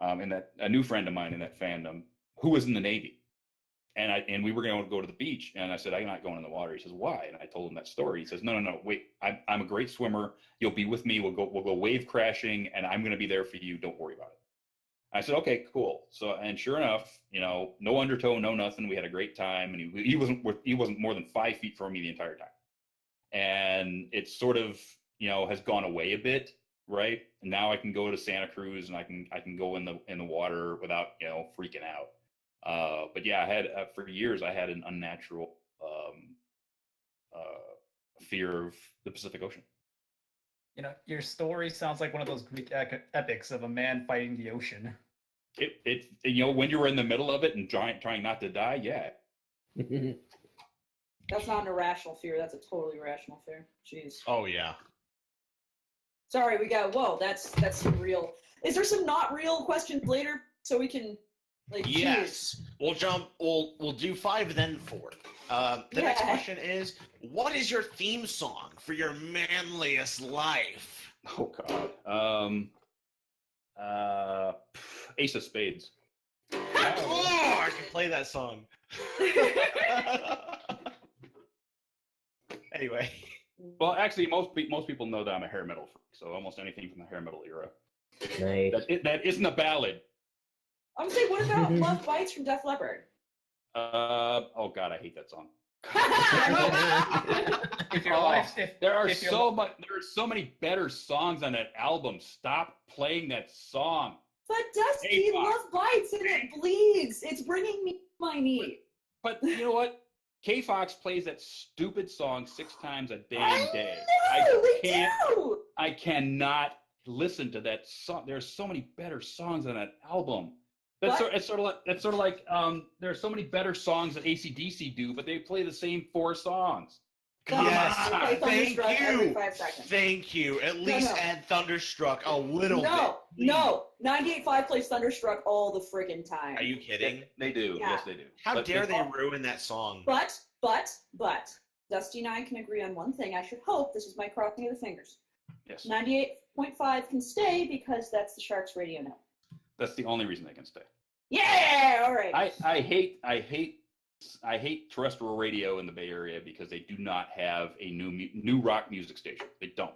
S6: a new friend of mine in that fandom, who was in the Navy. And we were going to go to the beach, and I said, "I'm not going in the water." He says, "Why?" And I told him that story. He says, No, wait, I'm a great swimmer. You'll be with me. We'll go wave crashing, and I'm going to be there for you. Don't worry about it. I said, "Okay, cool." So, and sure enough, no undertow, no nothing. We had a great time, and he wasn't more than 5 feet from me the entire time. And it sort of has gone away a bit, right? And now I can go to Santa Cruz, and I can go in the water without freaking out. But yeah, I had for years I had an unnatural fear of the Pacific Ocean.
S4: Your story sounds like one of those Greek epics of a man fighting the ocean.
S6: It when you're in the middle of it and trying not to die, yeah.
S3: That's not an irrational fear. That's a totally rational fear. Jeez.
S2: Oh yeah.
S3: Sorry, that's some real. Is there some not real questions later so we can
S2: Yes.
S3: choose?
S2: We'll jump. We'll do 5, then 4. The next question is: what is your theme song for your manliest life?
S6: Oh God. Ace of Spades.
S2: Oh, I can play that song. Anyway.
S6: Well, actually, most people know that I'm a hair metal freak, so almost anything from the hair metal era.
S7: Nice.
S6: That isn't a ballad.
S3: I would say, what about Love Bites from Def Leppard?
S6: Oh God, I hate that song. There are so many better songs on that album. Stop playing that song.
S3: But Dusty, Love Bites and it bleeds. It's bringing me to my knee.
S6: But you know what? K-Fox plays that stupid song 6 times a damn day. I cannot listen to that song. There's so many better songs on that album. It's sort of like there are so many better songs that AC/DC do, but they play the same 4 songs.
S2: Yes,
S3: thank you. Every 5 seconds.
S2: Thank you. At least add Thunderstruck a little bit.
S3: No. 98.5 plays Thunderstruck all the friggin' time.
S2: Are you kidding?
S6: They do.
S3: Yeah.
S6: Yes, they do.
S2: How dare they ruin that song?
S3: But, Dusty and I can agree on one thing. I should hope. This is my crossing of the fingers.
S6: Yes.
S3: 98.5 can stay because that's the Sharks radio note.
S6: That's the only reason they can stay.
S3: Yeah, all right.
S6: I hate terrestrial radio in the Bay Area because they do not have a new rock music station. They don't.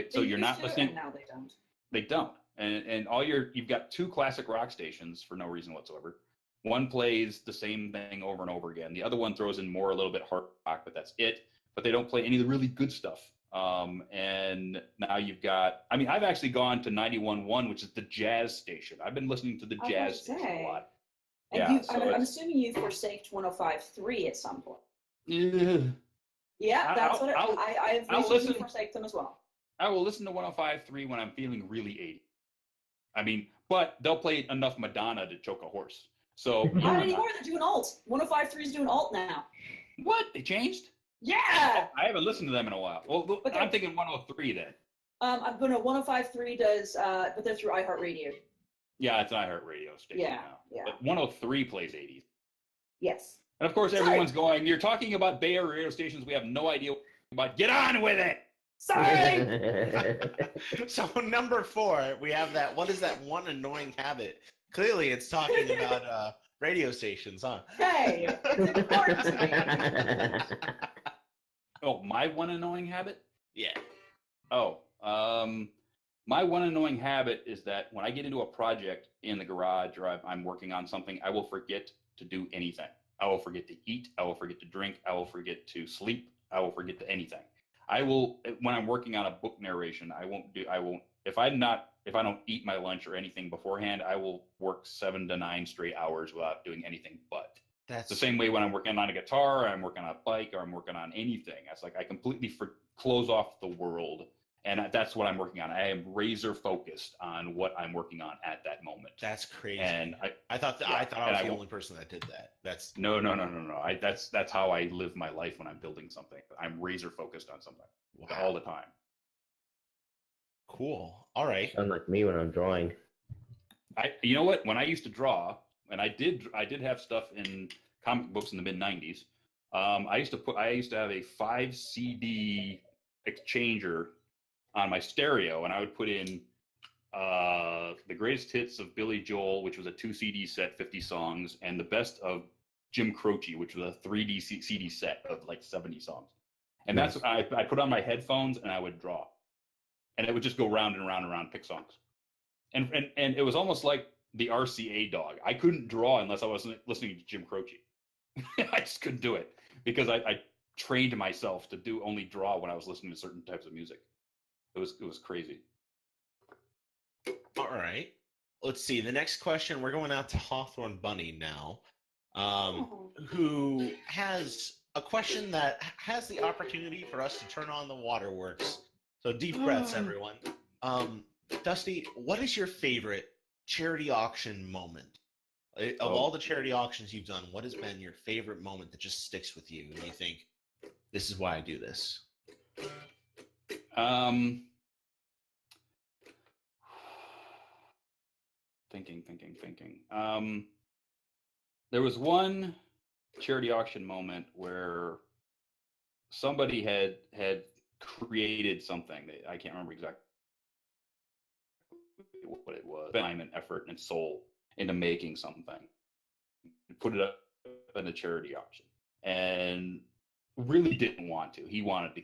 S6: So you're not listening.
S3: And now they don't.
S6: They don't. And you've got 2 classic rock stations for no reason whatsoever. One plays the same thing over and over again. The other one throws in a little bit hard rock, but that's it. But they don't play any of the really good stuff. And now you've got, I've actually gone to 91.1, which is the jazz station. I've been listening to the jazz station a lot.
S3: And I'm assuming you forsaked 105.3 at some point. Yeah, that's what I've recently forsaked them as well.
S6: I will listen to 105.3 when I'm feeling really 80. But they'll play enough Madonna to choke a horse. So
S3: not anymore. They're doing alt. 105.3 is doing alt now.
S6: What? They changed?
S3: Yeah.
S6: I haven't listened to them in a while. Well, I'm thinking 103 then.
S3: I'm going to 105.3 does, but they're through iHeartRadio.
S6: Yeah, it's an iHeartRadio station now.
S3: Yeah.
S6: But 103 plays 80s.
S3: Yes.
S6: And of course, everyone's going, "You're talking about Bay Area radio stations we have no idea about. Get on with it!"
S3: Sorry!
S2: So number 4, we have that. What is that one annoying habit? Clearly, it's talking about radio stations, huh?
S3: Hey, it's important to me.
S6: Oh, my one annoying habit?
S2: Yeah.
S6: Oh, My one annoying habit is that when I get into a project in the garage or I'm working on something, I will forget to do anything. I will forget to eat. I will forget to drink. I will forget to sleep. I will forget to anything. I will, when I'm working on a book narration, if I don't eat my lunch or anything beforehand, I will work 7 to 9 straight hours without doing anything but.
S2: That's
S6: the same way when I'm working on a guitar, or I'm working on a bike, or I'm working on anything. It's like I completely close off the world. And that's what I'm working on. I am razor focused on what I'm working on at that moment.
S2: That's crazy.
S6: And
S2: I thought I was the only person that did that. That's
S6: no. That's how I live my life when I'm building something. I'm razor focused on something all the time.
S2: Cool. All right.
S7: Sound like me when I'm drawing.
S6: You know what? When I used to draw, and I did have stuff in comic books in the mid '90s. I used to have a 5 CD exchanger on my stereo, and I would put in the greatest hits of Billy Joel, which was a 2 CD set, 50 songs, and the best of Jim Croce, which was a 3D CD set of like 70 songs. And that's what I put on my headphones and I would draw, and it would just go round and round and round, pick songs, and it was almost like the RCA dog. I couldn't draw unless I was listening to Jim Croce. I just couldn't do it because I trained myself to only draw when I was listening to certain types of music. It was crazy.
S2: All right. Let's see. The next question, we're going out to Hawthorne Bunny now, who has a question that has the opportunity for us to turn on the waterworks. So deep breaths, everyone. Dusty, what is your favorite charity auction moment? Of all the charity auctions you've done, what has been your favorite moment that just sticks with you and you think, this is why I do this?
S6: Thinking. There was one charity auction moment where somebody had created something that I can't remember exactly what it was. Time and effort and soul into making something. Put it up in a charity auction, and really didn't want to. He wanted to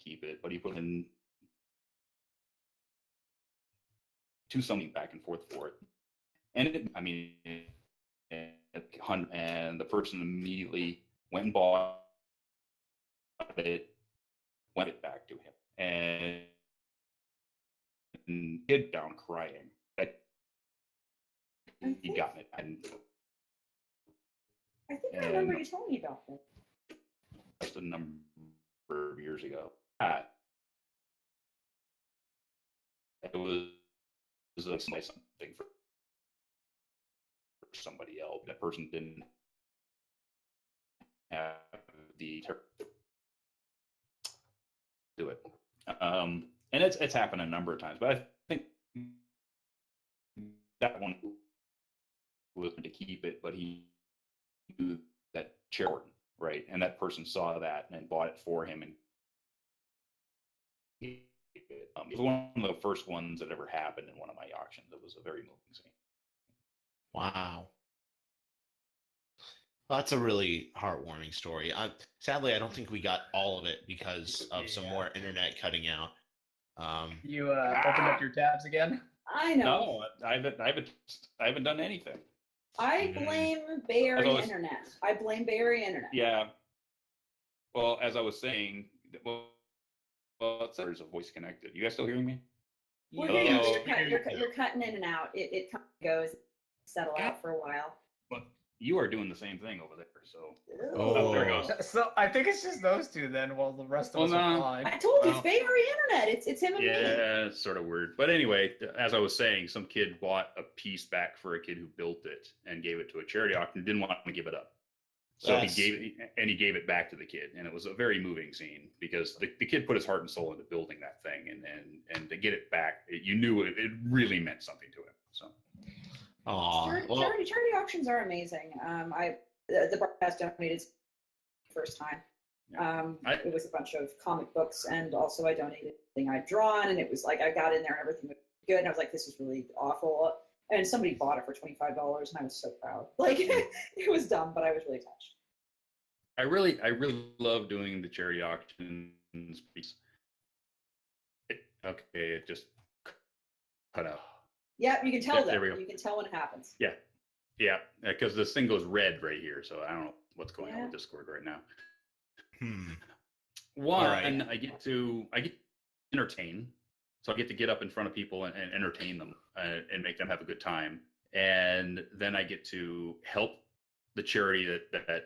S6: keep it, but he put in to something back and forth for it. And and the person immediately went and bought it, went it back to him, and kid down crying that he got it. And
S3: I think I remember you telling me about this.
S6: Just a number of years ago. It was something for somebody else. That person didn't have the do it. And it's happened a number of times, but I think that one was to keep it, but he knew that charity, right? And that person saw that and bought it for him, and it was one of the first ones that ever happened in one of my auctions. It was a very moving scene.
S2: Wow. Well, that's a really heartwarming story. Sadly, I don't think we got all of it because of some more internet cutting out.
S4: You opened up your tabs again?
S3: I know.
S6: No, I haven't done anything.
S3: I blame Bay Area Internet. I blame Bay Area Internet.
S6: Yeah. Well, as I was saying, there's a voice connected. You guys still hearing me?
S3: We're hearing you. You're cutting in and out. It kind of goes, settle out for a while.
S6: Well, you are doing the same thing over there, so.
S2: Oh,
S6: there it goes.
S4: So I think it's just those two then, while the rest of us are fine.
S3: I told you, it's Bay Area Internet. It's him and me.
S6: Yeah, it's sort of weird. But anyway, as I was saying, some kid bought a piece back for a kid who built it and gave it to a charity auction, didn't want to give it up. So he gave it back to the kid, and it was a very moving scene because the kid put his heart and soul into building that thing, and to get it back, you knew it really meant something to him. So,
S3: charity auctions are amazing. The Barcast donated first time. It was a bunch of comic books, and also I donated everything I'd drawn, and it was like I got in there and everything was good, and I was like, this is really awful. And somebody bought it for $25, and I was so proud. Like, it was dumb, but I was really touched.
S6: I really love doing the charity auctions. Okay, it just cut out.
S3: Yep, you can tell
S6: There
S3: them.
S6: we go.
S3: You can tell when it happens.
S6: Yeah, because this thing goes red right here, so I don't know what's going on
S3: Yeah.
S6: with Discord right now.
S2: All right.
S6: I get to entertain, so I get to get up in front of people and entertain them and make them have a good time, and then I get to help the charity that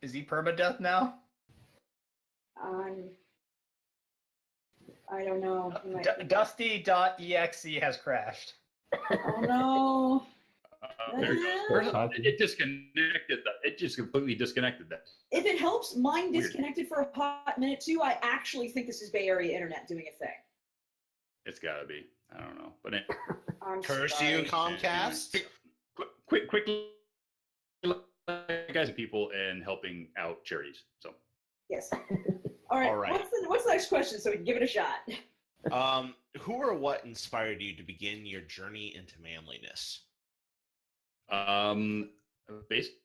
S4: Is he permadeath now?
S3: I don't know. He might be-
S4: Dusty.exe has crashed.
S3: Oh no.
S6: it disconnected. It just completely disconnected that.
S3: If it helps, mine
S6: Weird.
S3: disconnected for a hot minute too. I actually think this is Bay Area internet doing a thing.
S6: It's got to be. I don't know, but
S3: I'm
S2: Curse
S3: sorry.
S2: you, Comcast.
S6: quickly, guys and people and helping out charities. So
S3: Yes. All right.
S2: All right.
S3: What's the next question so we can give it a shot?
S2: Who or what inspired you to begin your journey into manliness?
S6: Basically,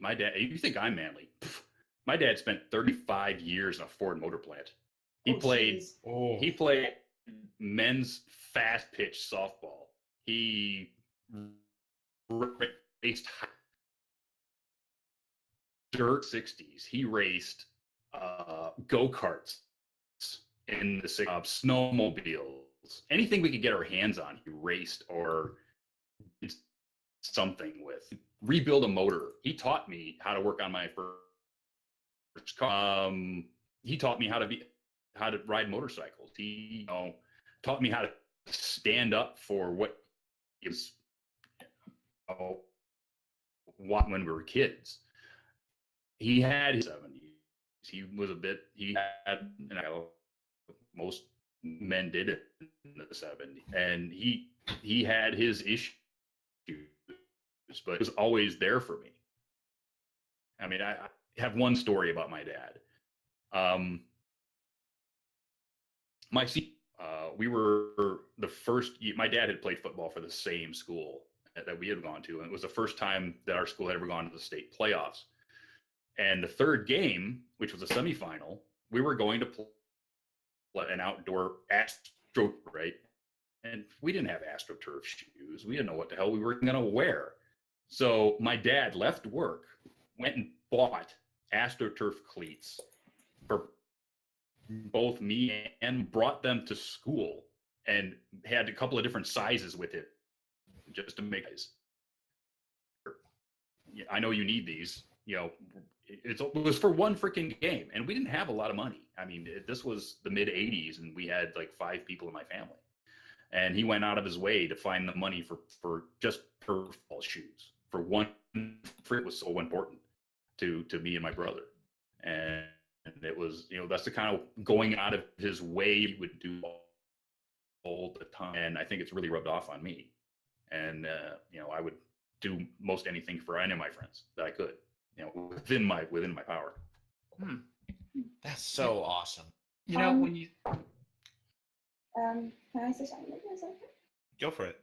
S6: my dad. You think I'm manly? My dad spent 35 years in a Ford motor plant. He
S3: Oh,
S6: played.
S3: jeez.
S6: He played men's fast pitch softball. He raced dirt 60s. He raced go-karts in the snowmobiles. Anything we could get our hands on, he raced or did something with. Rebuild a motor. He taught me how to work on my first car. He taught me how to ride motorcycles. He taught me how to stand up for what is when we were kids. He had his 70s. He was he had, and most men did it in the 70s. And he had his issues, but it was always there for me. I mean, I have one story about my dad. We were the first. My dad had played football for the same school that we had gone to, and it was the first time that our school had ever gone to the state playoffs. And the third game, which was a semifinal, we were going to play an outdoor astro, right? And we didn't have AstroTurf shoes. We didn't know what the hell we were going to wear. So my dad left work, went and bought AstroTurf cleats for both me and brought them to school and had a couple of different sizes with it just to make these. I know you need these, it was for one freaking game, and we didn't have a lot of money. I mean, this was the mid 80s and we had like 5 people in my family, and he went out of his way to find the money for just football shoes for one. It was so important to me and my brother. And it was, that's the kind of going out of his way he would do all the time. And I think it's really rubbed off on me. And, I would do most anything for any of my friends that I could, within my power.
S2: That's so awesome.
S4: When you
S3: Can I say something?
S2: Go for it.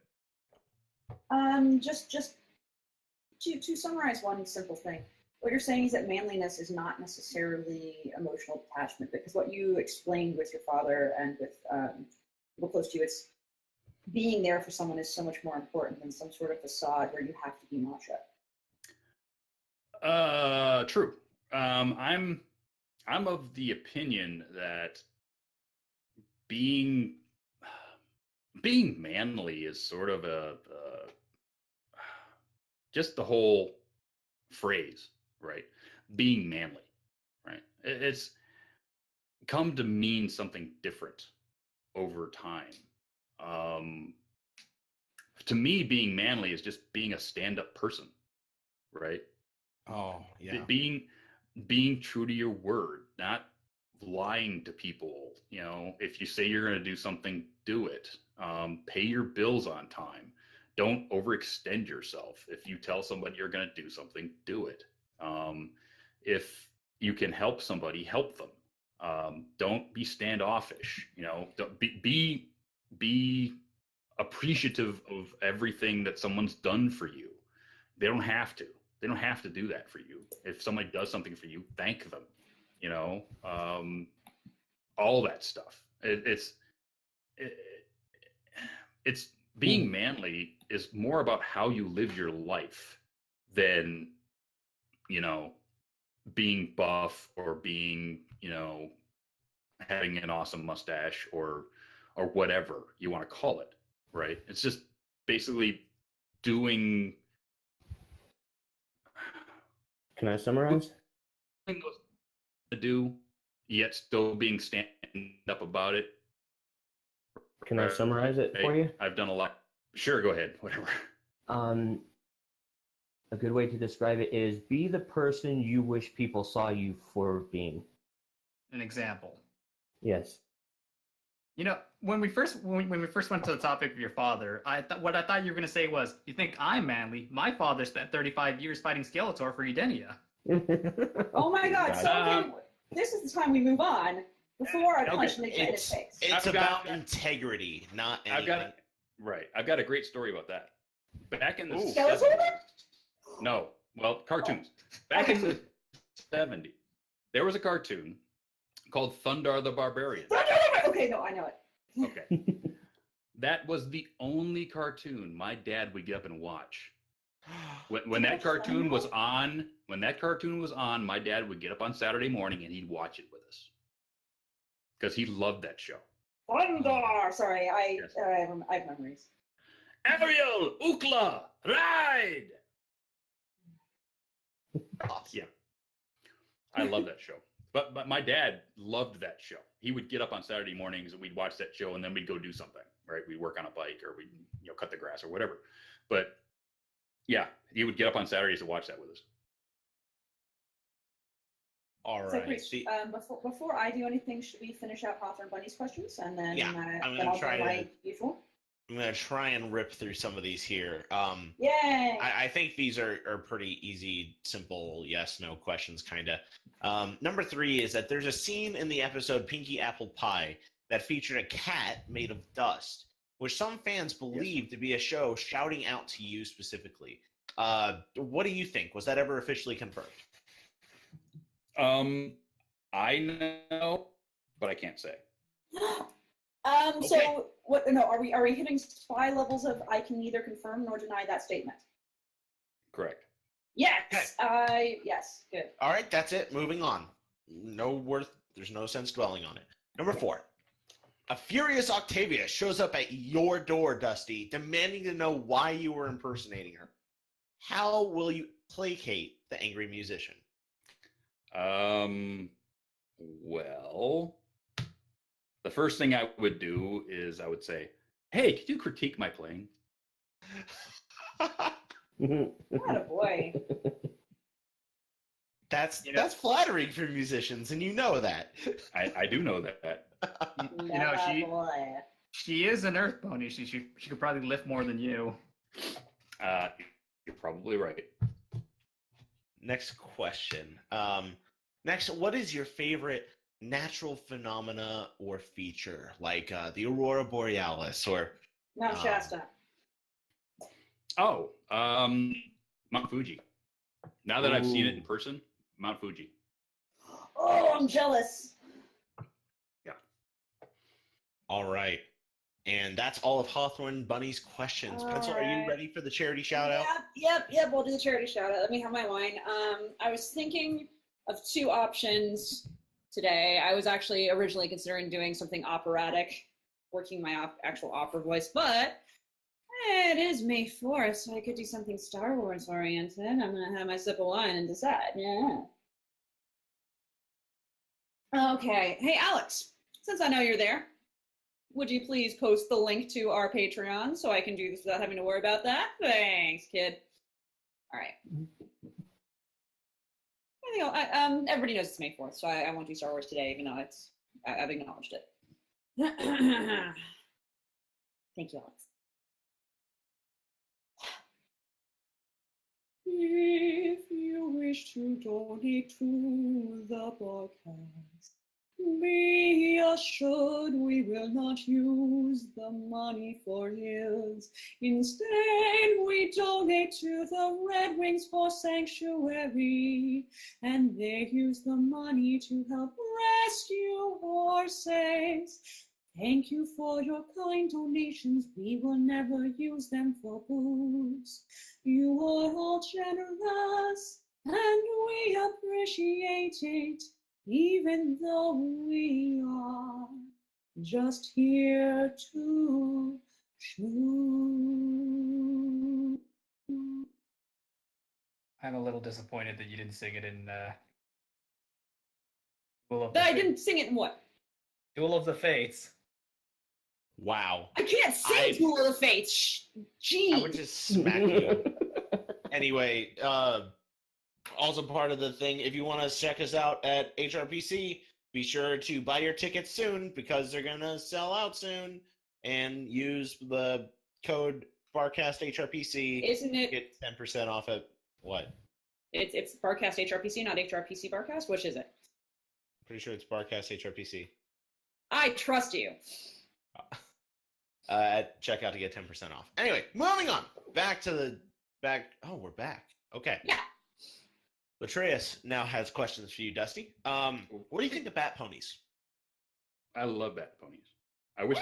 S3: Just to summarize one simple thing. What you're saying is that manliness is not necessarily emotional attachment, because what you explained with your father and with people close to you, it's being there for someone is so much more important than some sort of facade where you have to be macho.
S6: True. I'm of the opinion that being manly is sort of just the whole phrase, right? Being manly, right? It's come to mean something different over time. To me, being manly is just being a stand-up person, right?
S2: Oh, yeah.
S6: Being true to your word, not lying to people. If you say you're going to do something, do it. Pay your bills on time. Don't overextend yourself. If you tell somebody you're going to do something, do it. If you can help somebody, help them. Don't be standoffish. Don't be appreciative of everything that someone's done for you. They don't have to. They don't have to do that for you. If somebody does something for you, thank them. You know, all that stuff. It's being manly is more about how you live your life than, you know, being buff or being, you know, having an awesome mustache or whatever you want to call it, right? It's just basically doing.
S7: Can I summarize?
S6: To do, yet still being stand up about it.
S7: Can I summarize it for you?
S6: I've done a lot. Sure, go ahead. Whatever.
S7: A good way to describe it is be the person you wish people saw you for being.
S4: An example.
S7: Yes.
S4: You know, when we first went to the topic of your father, what I thought you were going to say was, "You think I'm manly? My father spent 35 years fighting Skeletor for Edenia."
S3: Oh my God! So okay, this is the time we move on before I punch Nick in his face.
S2: It's about integrity, not anything.
S6: I've got a great story about that. Back in the
S3: Skeletor?
S6: 70s, no, well, cartoons. Back in the 70s, there was a cartoon called Thundar the Barbarian.
S3: Okay, no, I know it.
S6: Okay. That was the only cartoon my dad would get up and watch. When that cartoon was on, my dad would get up on Saturday morning and he'd watch it with us. Because he loved that show.
S3: Thundar! Sorry, I have memories.
S6: Ariel, Ukla, ride! Yeah. I love that show. But my dad loved that show. He would get up on Saturday mornings and we'd watch that show and then we'd go do something, right? We'd work on a bike or we'd cut the grass or whatever. But yeah, he would get up on Saturdays to watch that with us.
S2: All
S3: So,
S2: right.
S3: Priest, before I do anything, should we finish out Hawthorne Bunny's questions and then
S2: I'm
S3: then
S2: gonna
S3: I'll
S2: try
S3: do
S2: to.
S3: my usual?
S2: I'm gonna try and rip through some of these here.
S3: Yay!
S2: I think these are pretty easy, simple yes/no questions, kind of. Number 3 is that there's a scene in the episode Pinky Apple Pie that featured a cat made of dust, which some fans believe to be a show shouting out to you specifically. What do you think? Was that ever officially confirmed?
S6: I know, but I can't say.
S2: Okay.
S3: So what? No, are we hitting spy levels of I can neither confirm nor deny that statement?
S6: Correct.
S3: Yes. Yes. Good.
S2: All right, that's it. Moving on. There's no sense dwelling on it. Number 4. A furious Octavia shows up at your door, Dusty, demanding to know why you were impersonating her. How will you placate the angry musician?
S6: Well, the first thing I would do is I would say, "Hey, could you critique my playing?"
S3: What a boy.
S2: That's flattering for musicians, and you know that.
S6: I do know that.
S4: You know, she is an earth pony. She could probably lift more than you.
S6: You're probably right.
S2: Next question. What is your favorite natural phenomena or feature, like the aurora borealis or
S3: Mount Shasta.
S6: Oh, Mount Fuji. Now that I've seen it in person, Mount Fuji.
S3: Oh, I'm jealous.
S6: Yeah.
S2: All right. And that's all of Hawthorne Bunny's questions. Pencil, are you ready for the charity shout out?
S3: Yep. We'll do the charity shout out. Let me have my wine. I was thinking of 2 options today. I was actually originally considering doing something operatic, working my actual opera voice, but it is May 4th, so I could do something Star Wars oriented. I'm going to have my sip of wine and decide. Yeah. Okay. Hey, Alex, since I know you're there, would you please post the link to our Patreon so I can do this without having to worry about that? Thanks, kid. All right. Everybody knows it's May 4th, so I won't do Star Wars today, even though I've acknowledged it. Thank you, Alex. If you wish to donate to the podcast, Be assured we will not use the money for hills. Instead, we donate to the Red Wings for sanctuary, and they use the money to help rescue horses. Thank you for your kind donations. We will never use them for booze. You are all generous, and we appreciate it, even though we are just here to shoot.
S4: I'm a little disappointed that you didn't sing it in Duel of the
S3: That I
S4: Fates.
S3: didn't sing it in what?
S4: Duel of the Fates.
S2: Wow.
S3: I can't sing Duel of the Fates. Gee.
S2: I would just smack you. Anyway, also part of the thing, if you want to check us out at HRPC, be sure to buy your tickets soon because they're going to sell out soon, and use the code Barcast HRPC.
S3: Isn't it?
S2: Get 10% off at what?
S3: It's Barcast HRPC, not HRPC Barcast. Which is it?
S2: Pretty sure it's Barcast HRPC.
S3: I trust you.
S2: At checkout to get 10% off. Anyway, moving on. Oh, we're back. Okay.
S3: Yeah.
S2: Latreus now has questions for you, Dusty. What do you think of bat ponies?
S6: I love bat ponies. I wish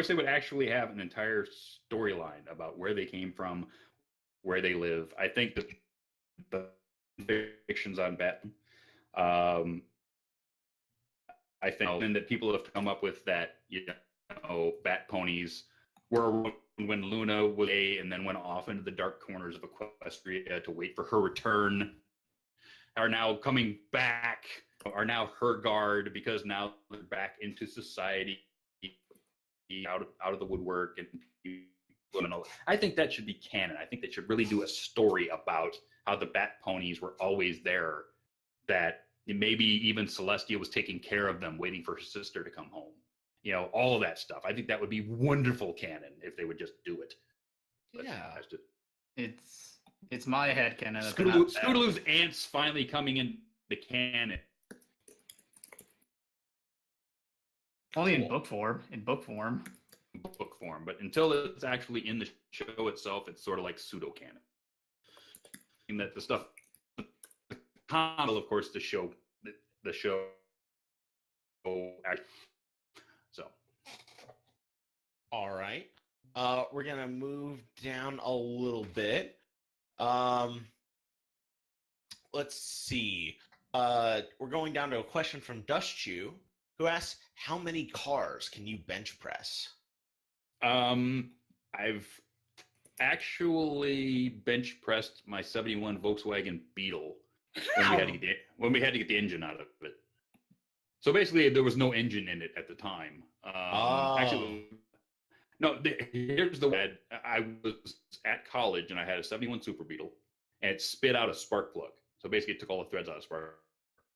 S6: they would actually have an entire storyline about where they came from, where they live. I think that the fictions on bat, I think that people have come up with that, bat ponies were when Luna was away and then went off into the dark corners of Equestria to wait for her return, are now coming back, are now her guard because now they're back into society, out of the woodwork, and I think that should be canon. I think they should really do a story about how the bat ponies were always there, that maybe even Celestia was taking care of them, waiting for her sister to come home. All of that stuff. I think that would be wonderful canon if they would just do it. But
S2: Yeah.
S4: It's my headcanon.
S6: Scootaloo's ants finally coming in the canon.
S4: Only in book form. But
S6: until it's actually in the show itself, it's sort of like pseudo canon. In that the stuff, of course, the show. So,
S2: all right. We're gonna move down a little bit. Let's see. We're going down to a question from DustChew, who asks, "How many cars can you bench press?"
S6: I've actually bench pressed my '71 Volkswagen Beetle when we had to get the engine out of it. So basically, there was no engine in it at the time. Actually, no. Here's the way. I was at college and I had a '71 Super Beetle, and it spit out a spark plug. So basically, it took all the threads out of the spark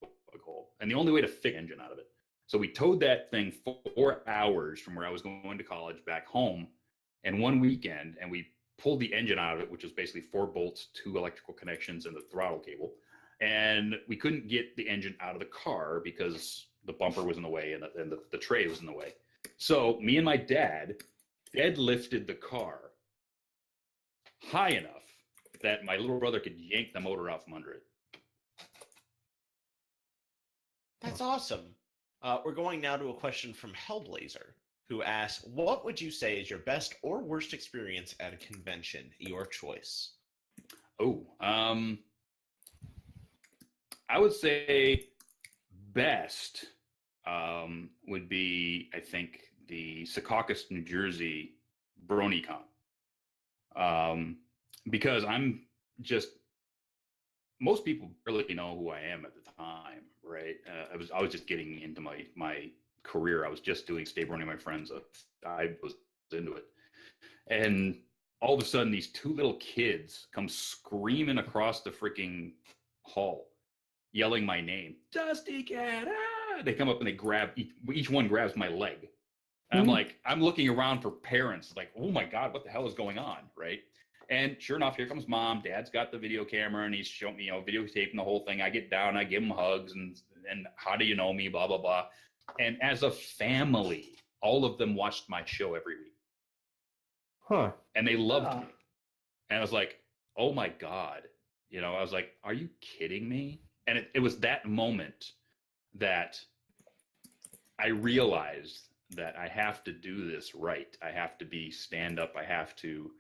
S6: plug hole, and the only way to fix the engine out of it. So we towed that thing 4 hours from where I was going to college back home, and one weekend, and we pulled the engine out of it, which was basically 4 bolts, 2 electrical connections, and the throttle cable. And we couldn't get the engine out of the car because the bumper was in the way and the tray was in the way. So me and my dad deadlifted the car high enough that my little brother could yank the motor out from under it.
S2: That's awesome. We're going now to a question from Hellblazer, who asks, "What would you say is your best or worst experience at a convention? Your choice."
S6: I would say best would be, I think, the Secaucus, New Jersey BronyCon. Because most people really know who I am at the time, right? I was just getting into my career. I was just doing Stay Brony My Friends. I was into it. And all of a sudden, these 2 little kids come screaming across the freaking hall, yelling my name, DustyKatt! Ah! They come up and they grab, each one grabs my leg. And I'm like, I'm looking around for parents, like, oh my God, what the hell is going on, right? And sure enough, here comes Mom. Dad's got the video camera, and he's showing me, videotaping the whole thing. I get down, I give him hugs, and how do you know me, blah, blah, blah. And as a family, all of them watched my show every week.
S7: Huh.
S6: And they loved
S4: Huh.
S6: me. And I was like, oh my God. You know, I was like, are you kidding me? And it was that moment that I realized that I have to do this right. I have to be stand up. I have to,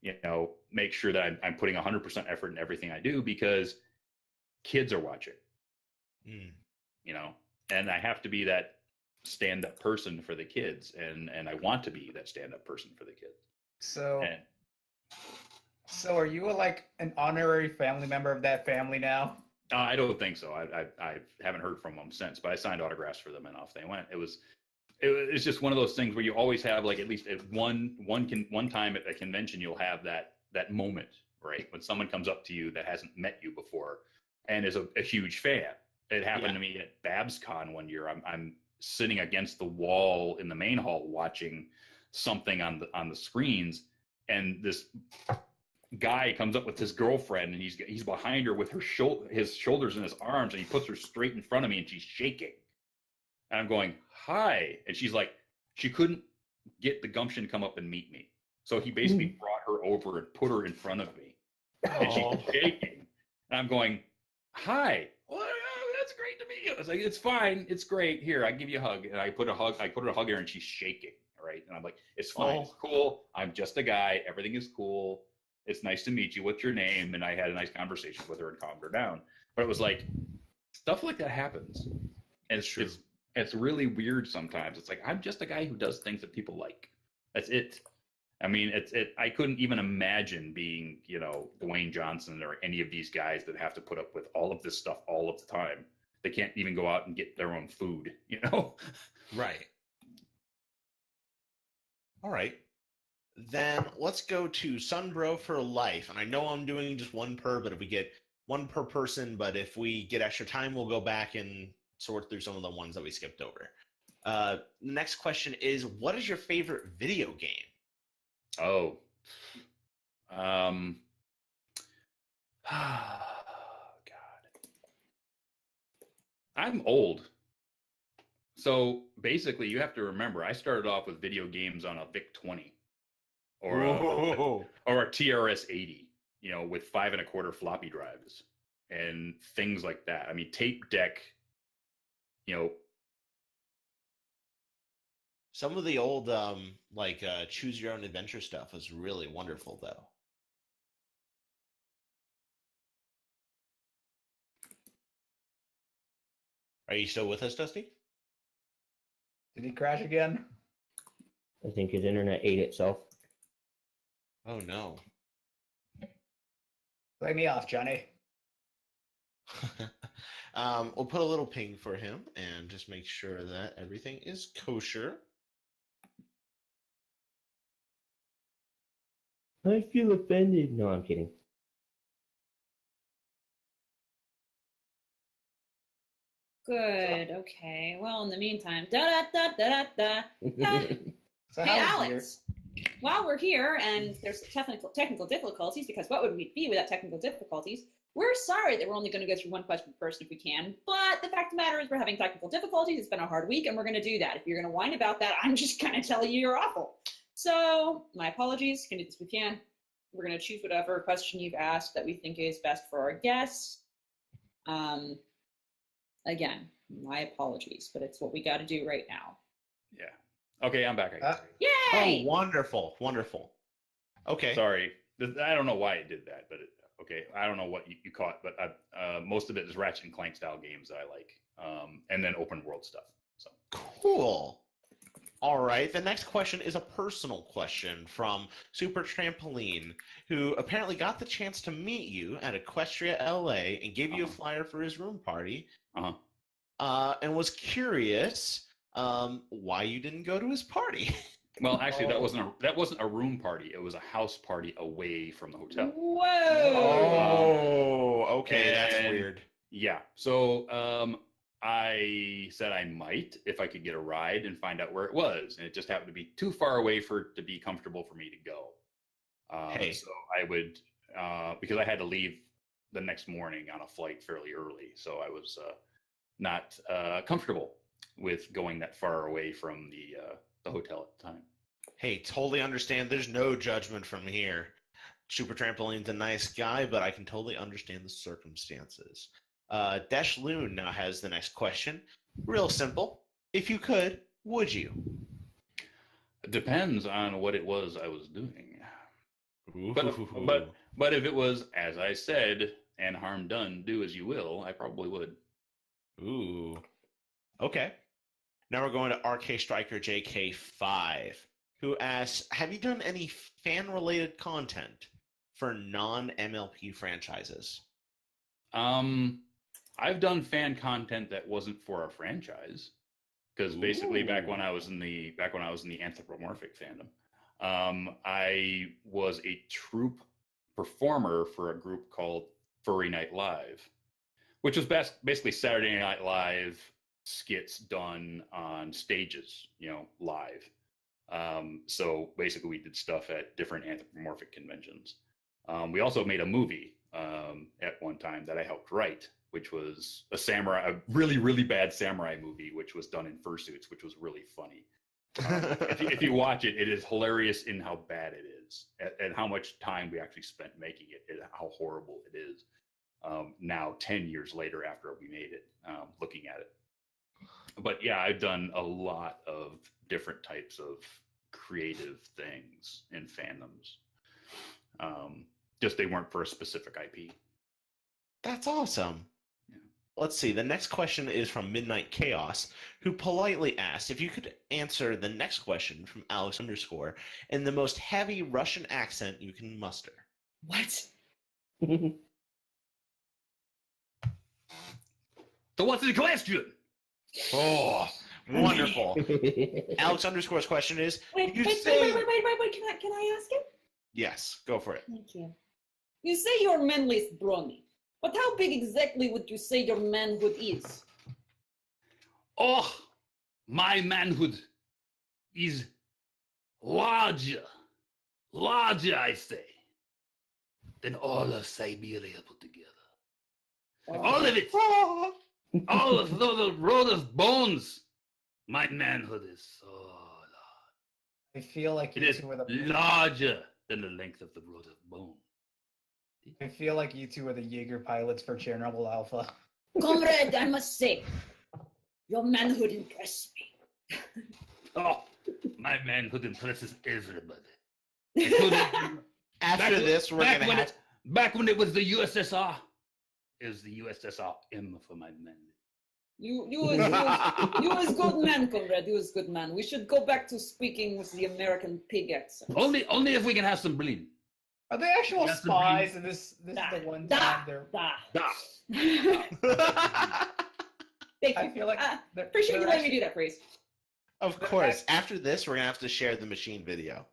S6: you know, make sure that I'm putting 100% effort in everything I do because kids are watching, you know, and I have to be that stand up person for the kids. And I want to be that stand up person for the kids.
S4: So,
S6: And
S4: so are you like an honorary family member of that family now?
S6: I don't think so. I haven't heard from them since, but I signed autographs for them and off they went. It's just one of those things where you always have like at least at one time at a convention you'll have that moment, right? When someone comes up to you that hasn't met you before and is a huge fan. It happened to me at BabsCon one year. I'm sitting against the wall in the main hall watching something on the screens, and this guy comes up with his girlfriend, and he's behind her with his shoulders in his arms, and he puts her straight in front of me, and she's shaking. And I'm going, hi. And she's like, she couldn't get the gumption to come up and meet me. So he basically brought her over and put her in front of me. And she's shaking. And I'm going, hi. Well, that's great to meet you. I was like, it's fine. It's great. Here, I give you a hug. And I put her a hug here, and she's shaking. Right. And I'm like, it's fine. It's cool. I'm just a guy. Everything is cool. It's nice to meet you. What's your name? And I had a nice conversation with her and calmed her down. But it was like, stuff like that happens. And it's really weird sometimes. It's like, I'm just a guy who does things that people like. That's it. I mean, I couldn't even imagine being, you know, Dwayne Johnson or any of these guys that have to put up with all of this stuff all of the time. They can't even go out and get their own food, you know?
S2: Right. All right. Then let's go to Sunbro for life. And I know I'm doing just one per, but if we get one per person, but if we get extra time, we'll go back and sort through some of the ones that we skipped over. Next question is, what is your favorite video game?
S6: Oh. God. I'm old. So basically, you have to remember, I started off with video games on a VIC-20 or a TRS-80, you know, with 5 1/4 floppy drives and things like that. I mean, tape deck, you know.
S2: Some of the old, choose your own adventure stuff was really wonderful, though. Are you still with us, Dusty?
S4: Did he crash again?
S7: I think his internet ate itself.
S2: Oh, no.
S4: Play me off, Johnny.
S2: We'll put a little ping for him and just make sure that everything is kosher.
S7: I feel offended. No, I'm kidding.
S3: Good. Okay. Well, in the meantime, da da da da da.
S4: So
S3: Hey,
S4: how was
S3: Alex. While we're here and there's technical difficulties, because what would we be without technical difficulties? We're sorry that we're only going to go through one question per person if we can, but the fact of the matter is we're having technical difficulties. It's been a hard week, and we're going to do that. If you're going to whine about that, I'm just going to tell you you're awful. So my apologies. Can do this if we can. We're going to choose whatever question you've asked that we think is best for our guests. Again, my apologies, but it's what we got to do right now.
S6: Yeah. Okay, I'm back.
S3: Yay!
S2: Oh, wonderful, wonderful. Okay.
S6: Sorry. I don't know why it did that, but okay. I don't know what you caught, but most of it is Ratchet and Clank style games that I like, and then open world stuff. So
S2: Cool. All right. The next question is a personal question from Super Trampoline, who apparently got the chance to meet you at Equestria LA and gave you a flyer for his room party, and was curious why you didn't go to his party.
S6: Well, actually, that wasn't a room party. It was a house party away from the hotel.
S3: Whoa!
S2: Oh, okay, that's
S6: And-
S2: weird.
S6: Yeah. So I said I might if I could get a ride and find out where it was, and it just happened to be too far away for it to be comfortable for me to go. So I would because I had to leave the next morning on a flight fairly early, so I was not comfortable. with going that far away from the hotel at the time.
S2: Hey, totally understand. There's no judgment from here. Super Trampoline's a nice guy, but I can totally understand the circumstances. Dash Loon now has the next question. Real simple. If you could, would you?
S6: It depends on what it was I was doing.
S2: Ooh.
S6: But if it was, as I said, and harm done, do as you will, I probably would.
S2: Ooh. Okay. Now we're going to RK Striker JK5, who asks, have you done any fan-related content for non-MLP franchises?
S6: I've done fan content that wasn't for a franchise, because basically back when I was in the anthropomorphic fandom, I was a troupe performer for a group called Furry Night Live, which was basically Saturday Night Live skits done on stages, live. So basically we did stuff at different anthropomorphic conventions. We also made a movie at one time that I helped write, which was a really, really bad samurai movie, which was done in fursuits, which was really funny. If you watch it, it is hilarious in how bad it is and how much time we actually spent making it and how horrible it is. Now, 10 years later after we made it, looking at it. But yeah, I've done a lot of different types of creative things in fandoms. Just they weren't for a specific IP.
S2: That's awesome.
S6: Yeah.
S2: Let's see. The next question is from Midnight Chaos, who politely asked if you could answer the next question from Alex _ in the most heavy Russian accent you can muster.
S3: What?
S6: So what's the question?
S2: Oh, wonderful. Alex _ question is,
S8: Wait,
S2: you
S8: wait,
S2: say...
S8: wait. Can I ask it?
S2: Yes, go for it.
S8: Thank you.
S3: You say you're manly, Brony, but how big exactly would you say your manhood is?
S6: Oh, my manhood is larger, I say, than all of Siberia put together. All of it. All of those rows of bones. My manhood is so large.
S4: I feel like
S6: It
S4: you
S6: is
S4: two are the
S6: larger than the length of the road of bone.
S4: I feel like you two are the Jaeger pilots for Chernobyl Alpha.
S3: Comrade, I must say, your manhood impressed me.
S6: Oh, my manhood impresses everybody. Including
S2: After this, we're going to have...
S6: back when it was the USSR, it was the USSR M for my manhood.
S3: You was good man, comrade. You was good man. We should go back to speaking with the American pig accent.
S6: Only if we can have some bleed.
S4: Are they actual
S6: That's the
S4: spies? And this is the one time they're.
S3: Thank
S4: I
S3: you.
S4: feel like they're,
S3: Appreciate you
S4: they're
S3: letting me do that, Freeze.
S2: Of course. After this, we're going to have to share the machine video.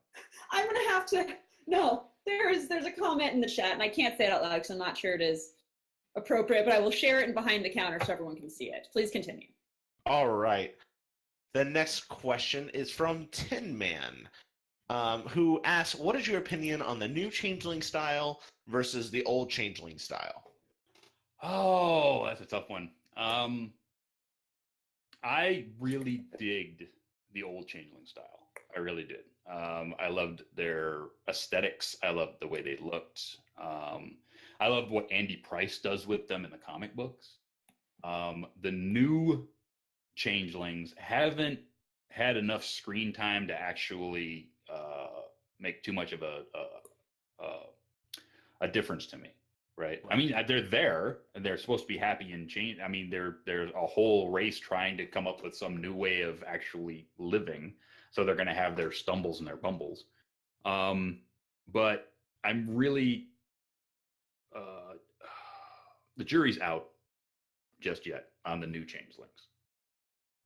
S3: I'm gonna have to. No, there's a comment in the chat, and I can't say it out loud because I'm not sure it is appropriate, but I will share it in behind the counter so everyone can see it. Please continue.
S2: All right. The next question is from Tin Man, who asks, what is your opinion on the new Changeling style versus the old Changeling style?
S6: Oh, that's a tough one. I really digged the old Changeling style. I really did. I loved their aesthetics. I loved the way they looked. I loved what Andy Price does with them in the comic books. The new Changelings haven't had enough screen time to actually make too much of a difference to me. Right. I mean, they're there and they're supposed to be happy and change. I mean, there's a whole race trying to come up with some new way of actually living. So they're going to have their stumbles and their bumbles. But I'm really, the jury's out just yet on the new Changelings.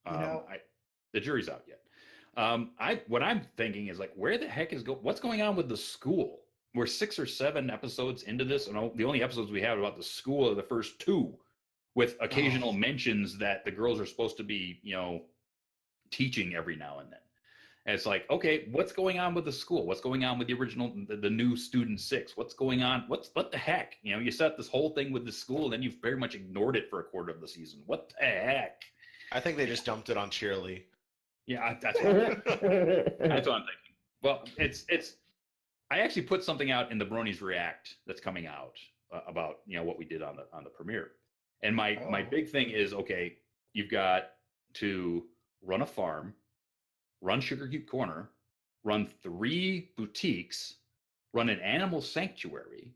S6: The jury's out yet. What I'm thinking is like, where the heck what's going on with the school? We're 6 or 7 episodes into this, and the only episodes we have about the school are the first 2, with occasional mentions that the girls are supposed to be, teaching every now and then. And it's like, okay, what's going on with the school? What's going on with the original, the new Student 6? What's going on? What the heck? You set this whole thing with the school, and then you've very much ignored it for a quarter of the season. What the heck?
S2: I think they just dumped it on Cheerly.
S6: Yeah, that's what I'm thinking. Well, it's. I actually put something out in the Bronies React that's coming out about what we did on the premiere, and my big thing is, okay, you've got to run a farm, run Sugar Cube Corner, run 3 boutiques, run an animal sanctuary,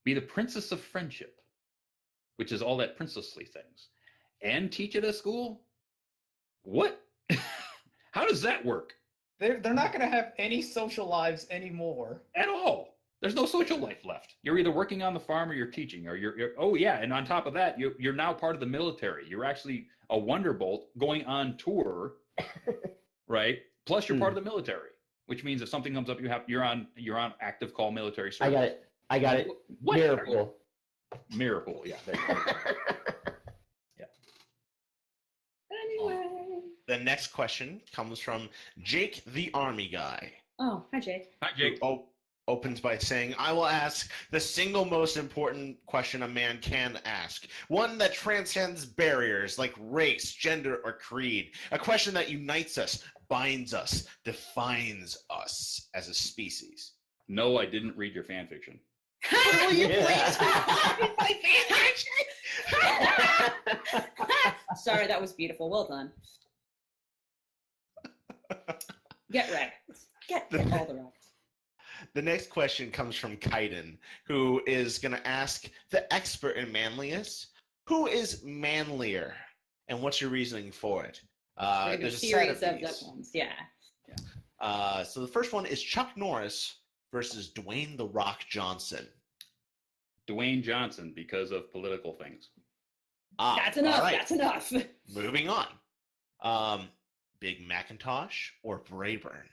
S6: be the princess of friendship, which is all that princessly things, and teach at a school. What? How does that work?
S4: They're not going to have any social lives anymore.
S6: At all. There's no social life left. You're either working on the farm or you're teaching, or you're oh yeah, and on top of that, you're now part of the military. You're actually a Wonderbolt going on tour, right? Plus you're part of the military, which means if something comes up, you're on active call military service.
S7: I got it.
S6: What?
S7: Miracle.
S6: Miracle, yeah. There you go. Yeah.
S3: Anyway.
S2: The next question comes from Jake the Army Guy.
S3: Oh, hi, Jake.
S6: Hi, Jake.
S2: Who opens by saying, I will ask the single most important question a man can ask. One that transcends barriers like race, gender, or creed. A question that unites us, binds us, defines us as a species.
S6: No, I didn't read your fan fiction.
S2: Will you please my
S3: Sorry, that was beautiful. Well done. Get wrecked. Get all the wrecked.
S2: The next question comes from Kaiden, who is going to ask the expert in manliness, who is manlier? And what's your reasoning for it? There's a
S3: series
S2: set
S3: of
S2: these.
S3: ones, yeah.
S2: So the first one is Chuck Norris versus Dwayne "The Rock" Johnson.
S6: Dwayne Johnson, because of political things.
S3: That's enough.
S2: All right.
S3: That's enough.
S2: Moving on. Big Macintosh or Brayburn?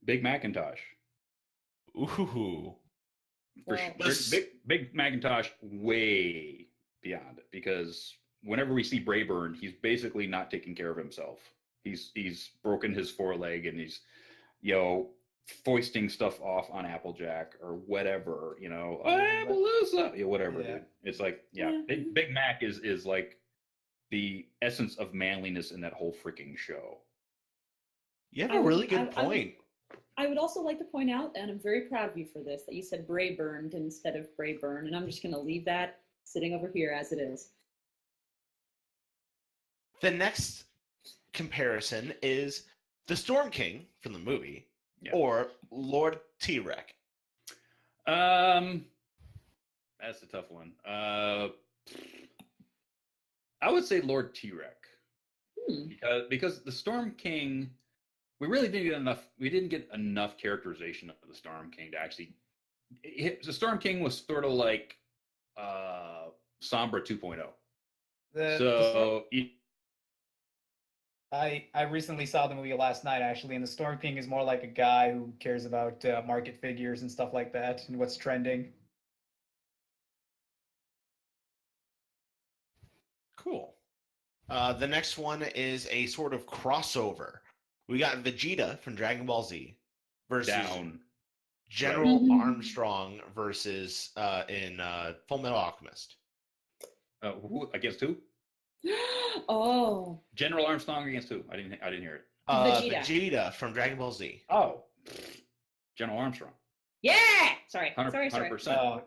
S6: Big Macintosh.
S2: Ooh.
S6: For sure. Big Macintosh way beyond it, because whenever we see Brayburn, he's basically not taking care of himself. He's broken his foreleg and he's foisting stuff off on Applejack or whatever, hey, Melissa, whatever,
S4: Yeah.
S6: dude. It's like, Big Mac is like the essence of manliness in that whole freaking show.
S2: You have a really good point.
S3: I would also like to point out, and I'm very proud of you for this, that you said Brayburned instead of Brayburn, and I'm just going to leave that sitting over here as it is.
S2: The next comparison is the Storm King from the movie or Lord T-Rex.
S6: That's a tough one. I would say Lord T-Rex. Because the Storm King, we really didn't get enough. We didn't get enough characterization of the Storm King to actually. The Storm King was sort of like Sombra 2.0.
S4: I recently saw the movie last night, actually, and the Storm King is more like a guy who cares about market figures and stuff like that and what's trending.
S2: Cool. The next one is a sort of crossover. We got Vegeta from Dragon Ball Z versus General Armstrong versus in Full Metal Alchemist.
S6: Who against who?
S3: Oh.
S6: General Armstrong against who? I didn't hear it.
S2: Vegeta from Dragon Ball Z.
S6: Oh, General Armstrong.
S3: Yeah. Sorry.
S6: 100%.
S4: Oh,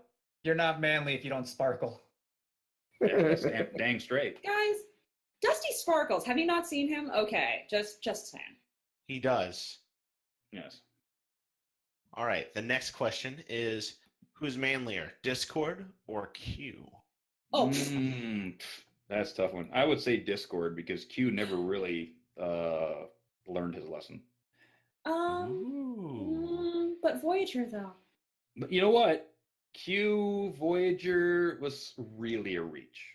S4: you're not manly if you don't sparkle.
S6: Yeah, that's dang straight.
S3: Guys, Dusty sparkles. Have you not seen him? Okay, just saying.
S2: He does.
S6: Yes.
S2: All right. The next question is, who's manlier, Discord or Q?
S3: Oh.
S6: That's a tough one. I would say Discord, because Q never really learned his lesson.
S3: But Voyager though.
S6: But you know what? Q Voyager was really a reach.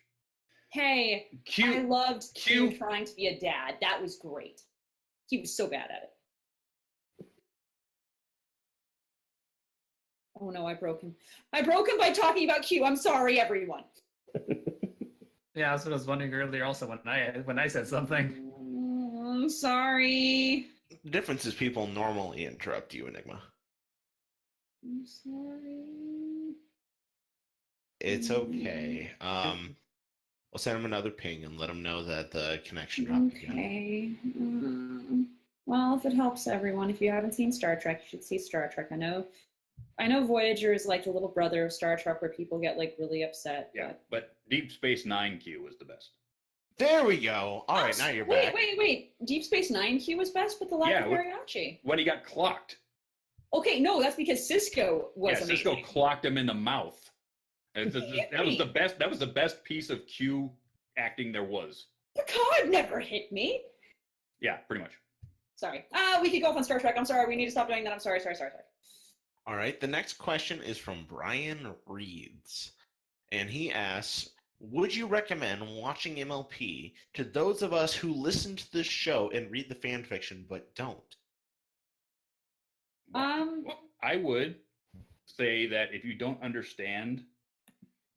S3: Hey, I loved Q trying to be a dad. That was great. He was so bad at it. Oh no, I broke him. I broke him by talking about Q. I'm sorry, everyone.
S4: Yeah, that's what I was wondering earlier also when I said something.
S3: I'm sorry.
S2: The difference is people normally interrupt you, Enigma.
S3: I'm sorry.
S2: It's okay. We'll send him another ping and let him know that the connection dropped again.
S3: Okay. Well, if it helps everyone, if you haven't seen Star Trek, you should see Star Trek. I know Voyager is like the little brother of Star Trek where people get like really upset.
S6: Yeah, but Deep Space Nine Q was the best.
S2: There we go. All right, now you're back.
S3: Wait. Deep Space Nine Q was best with the lack of mariachi.
S6: When he got clocked.
S3: Okay, no, that's because Cisco was amazing.
S6: Cisco clocked him in the mouth. That was the best. That was the best piece of Q acting there was.
S3: Picard never hit me.
S6: Yeah, pretty much.
S3: Sorry. We could go off on Star Trek. I'm sorry. We need to stop doing that. I'm sorry.
S2: All right. The next question is from Brian Reeds, and he asks, "Would you recommend watching MLP to those of us who listen to this show and read the fan fiction but don't?"
S6: I would say that if you don't understand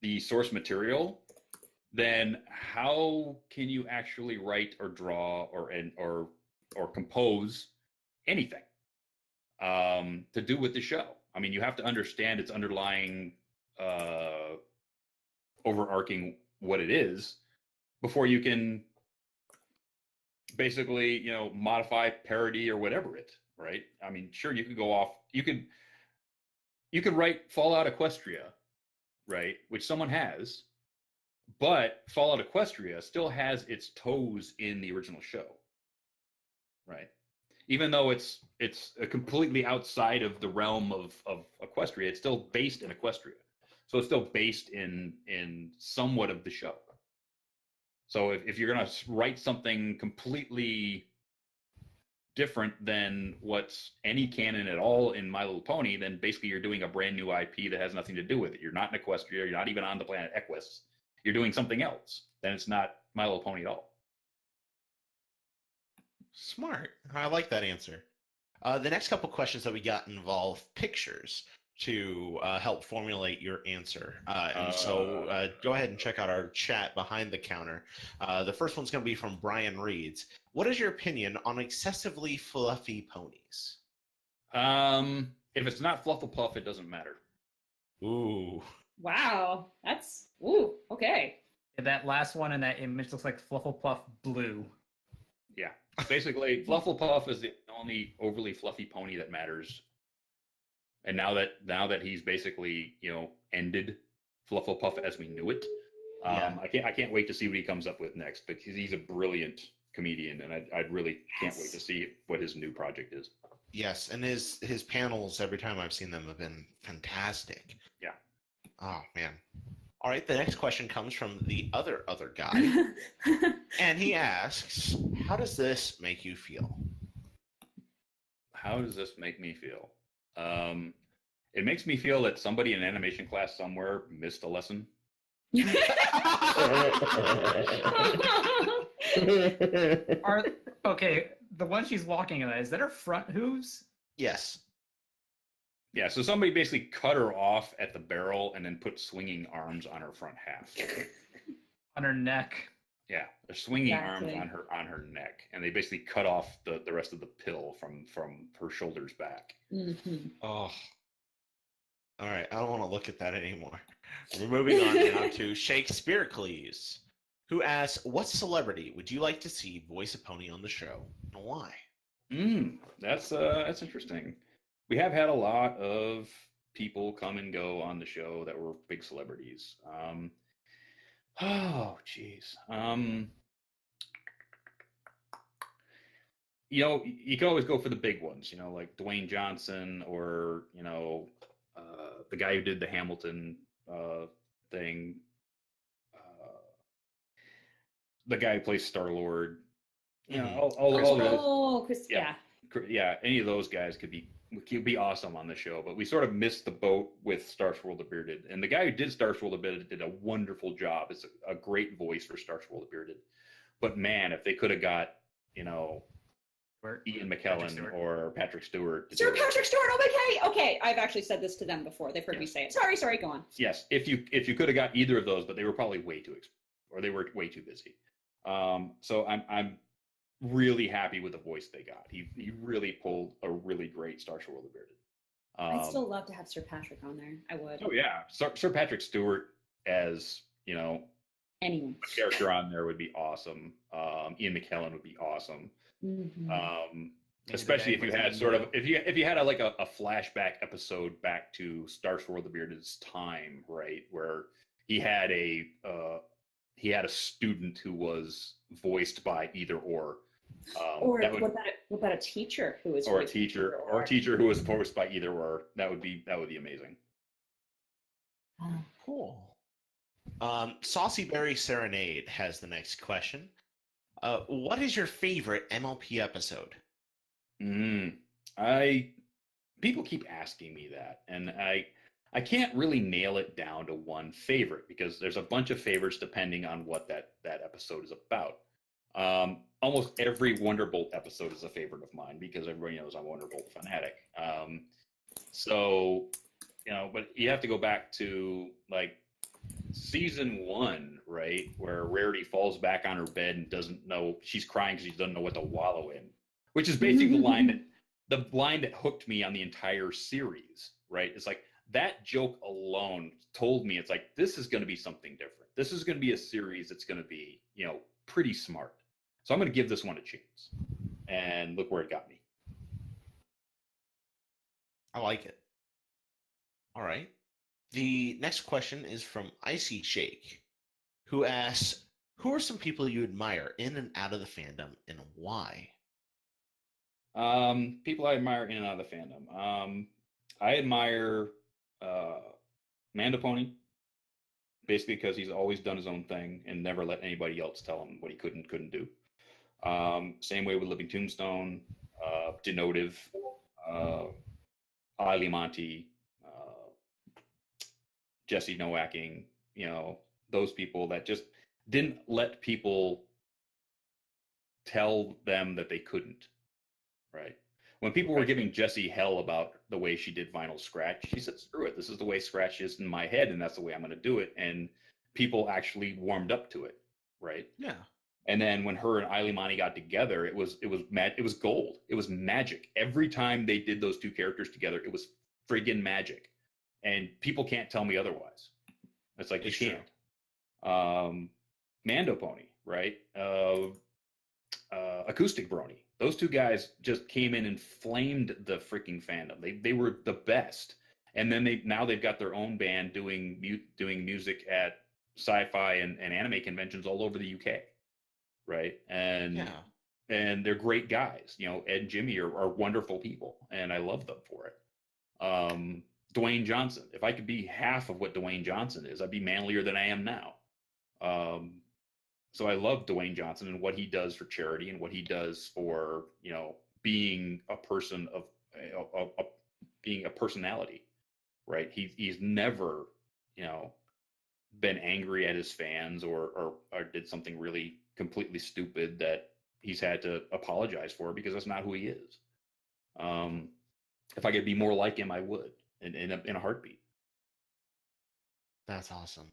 S6: the source material, then how can you actually write or draw or compose anything to do with the show? I mean, you have to understand its underlying overarching what it is before you can basically, modify, parody, or whatever it, right? I mean, sure, you could go off. You could write Fallout Equestria, right, which someone has, but Fallout Equestria still has its toes in the original show, right? Even though it's completely outside of the realm of Equestria, it's still based in Equestria, so it's still based in somewhat of the show. So if you're gonna write something completely different than what's any canon at all in My Little Pony, then basically you're doing a brand new IP that has nothing to do with it. You're not in Equestria. You're not even on the planet Equus. You're doing something else. Then it's not My Little Pony at all.
S2: Smart. I like that answer. The next couple questions that we got involve pictures to help formulate your answer. So go ahead and check out our chat behind the counter. The first one's going to be from Brian Reeds. What is your opinion on excessively fluffy ponies?
S6: If it's not Flufflepuff, it doesn't matter.
S2: Ooh.
S3: Wow. Okay.
S4: That last one in that image looks like Flufflepuff blue.
S6: Yeah. Basically, Flufflepuff is the only overly fluffy pony that matters. And now that he's basically, ended Flufflepuff as we knew it, I can't wait to see what he comes up with next, because he's a brilliant comedian, and I really can't wait to see what his new project is.
S2: Yes, and his panels, every time I've seen them, have been fantastic.
S6: Yeah.
S2: Oh, man. All right, the next question comes from the other guy, and he asks, how does this make you feel?
S6: How does this make me feel? It makes me feel that somebody in animation class somewhere missed a lesson.
S4: Okay, the one she's walking on, is that her front hooves?
S2: Yes.
S6: Yeah, so somebody basically cut her off at the barrel and then put swinging arms on her front half.
S4: On her neck.
S6: Yeah, they're swinging arms on her neck, and they basically cut off the rest of the pill from her shoulders back.
S3: Mm-hmm.
S2: Oh. All right, I don't want to look at that anymore. We're moving on now to Shakespearecles, who asks, what celebrity would you like to see voice a pony on the show, and why?
S6: That's interesting. We have had a lot of people come and go on the show that were big celebrities. Oh, geez. You can always go for the big ones, like Dwayne Johnson, or, the guy who did the Hamilton thing, the guy who plays Star-Lord, all those. Yeah, any of those guys could be awesome on the show, but we sort of missed the boat with Star Swirl the Bearded. And the guy who did Star Swirl the Bearded did a wonderful job. It's a great voice for Star Swirl the Bearded. But man, if they could have got, Ian McKellen or Patrick Stewart.
S3: Sir Patrick Stewart, okay. I've actually said this to them before. They've heard me say it. Sorry, go on.
S6: Yes, if you could have got either of those, but they were probably way too or they were way too busy. So I'm really happy with the voice they got. He really pulled a really great Star Swirl the Bearded.
S3: I'd still love to have Sir Patrick on there. I would.
S6: Oh yeah, Sir Patrick Stewart as
S3: Anyone.
S6: A character on there would be awesome. Ian McKellen would be awesome.
S3: Mhm.
S6: Especially if you had sort of if you had a flashback episode back to Star Sword the Bearded's time, right, where he had a student who was voiced by either or.
S3: Or what about a teacher who is
S6: or a teacher who was voiced by either or? That would be amazing.
S2: Cool. Saucy Berry Serenade has the next question. What is your favorite MLP episode?
S6: People keep asking me that, and I can't really nail it down to one favorite because there's a bunch of favorites depending on what that episode is about. Almost every Wonderbolt episode is a favorite of mine because everybody knows I'm a Wonderbolt fanatic. So, but you have to go back to like season 1, right, where Rarity falls back on her bed and doesn't know, she's crying because she doesn't know what to wallow in, which is basically the line that hooked me on the entire series, right? It's like that joke alone told me, it's like, this is going to be something different. This is going to be a series that's going to be, pretty smart. So I'm going to give this one a chance. And look where it got me.
S2: I like it. All right. The next question is from Icy Shake, who asks, who are some people you admire in and out of the fandom and why?
S6: People I admire in and out of the fandom. I admire Mando Pony, basically because he's always done his own thing and never let anybody else tell him what he couldn't do. Same way with Living Tombstone, Denotive, Ali Monty, Jesse Nowacking, those people that just didn't let people tell them that they couldn't, right? When people were giving Jessie hell about the way she did Vinyl Scratch, she said, screw it, this is the way Scratch is in my head, and that's the way I'm going to do it. And people actually warmed up to it, right?
S2: Yeah.
S6: And then when her and Ilimani got together, it was gold. It was magic. Every time they did those two characters together, it was friggin' magic. And people can't tell me otherwise. It's like, you can't. Mando Pony, right? Acoustic Brony. Those two guys just came in and flamed the freaking fandom. They were the best. And then they've got their own band doing music at sci-fi and anime conventions all over the UK, right? And they're great guys. Ed and Jimmy are wonderful people, and I love them for it. Dwayne Johnson. If I could be half of what Dwayne Johnson is, I'd be manlier than I am now. So I love Dwayne Johnson and what he does for charity and what he does for, being a person of being a personality, right? He's never, been angry at his fans or did something really completely stupid that he's had to apologize for, because that's not who he is. If I could be more like him, I would in a heartbeat.
S2: That's awesome.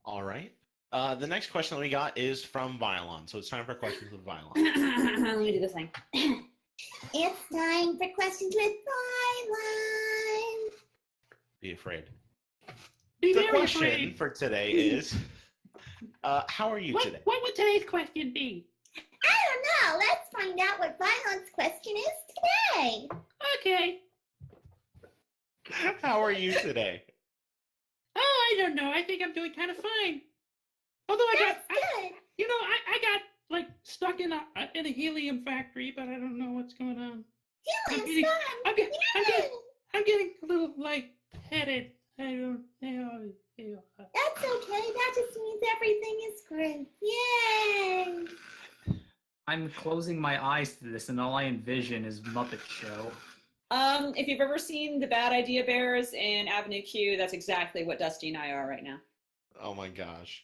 S2: All right. The next question that we got is from Violon. So it's time for questions with Violon.
S3: Let me do this thing.
S8: It's time for questions with Violon.
S2: Be afraid.
S9: Be
S2: The
S9: very
S2: question
S9: afraid.
S2: for today is, how are you today?
S9: What would today's question be?
S8: I don't know. Let's find out what Violon's question is today.
S9: Okay.
S2: How are you today?
S9: Oh, I don't know. I think I'm doing kind of fine. Although I got like stuck in a helium factory, but I don't know what's going on.
S8: Helium
S9: I'm getting a little lightheaded. I don't know.
S8: That's okay. That just means everything is great. Yay!
S4: I'm closing my eyes to this, and all I envision is Muppet Show.
S3: If you've ever seen the Bad Idea Bears in Avenue Q, that's exactly what Dusty and I are right now.
S2: Oh my gosh.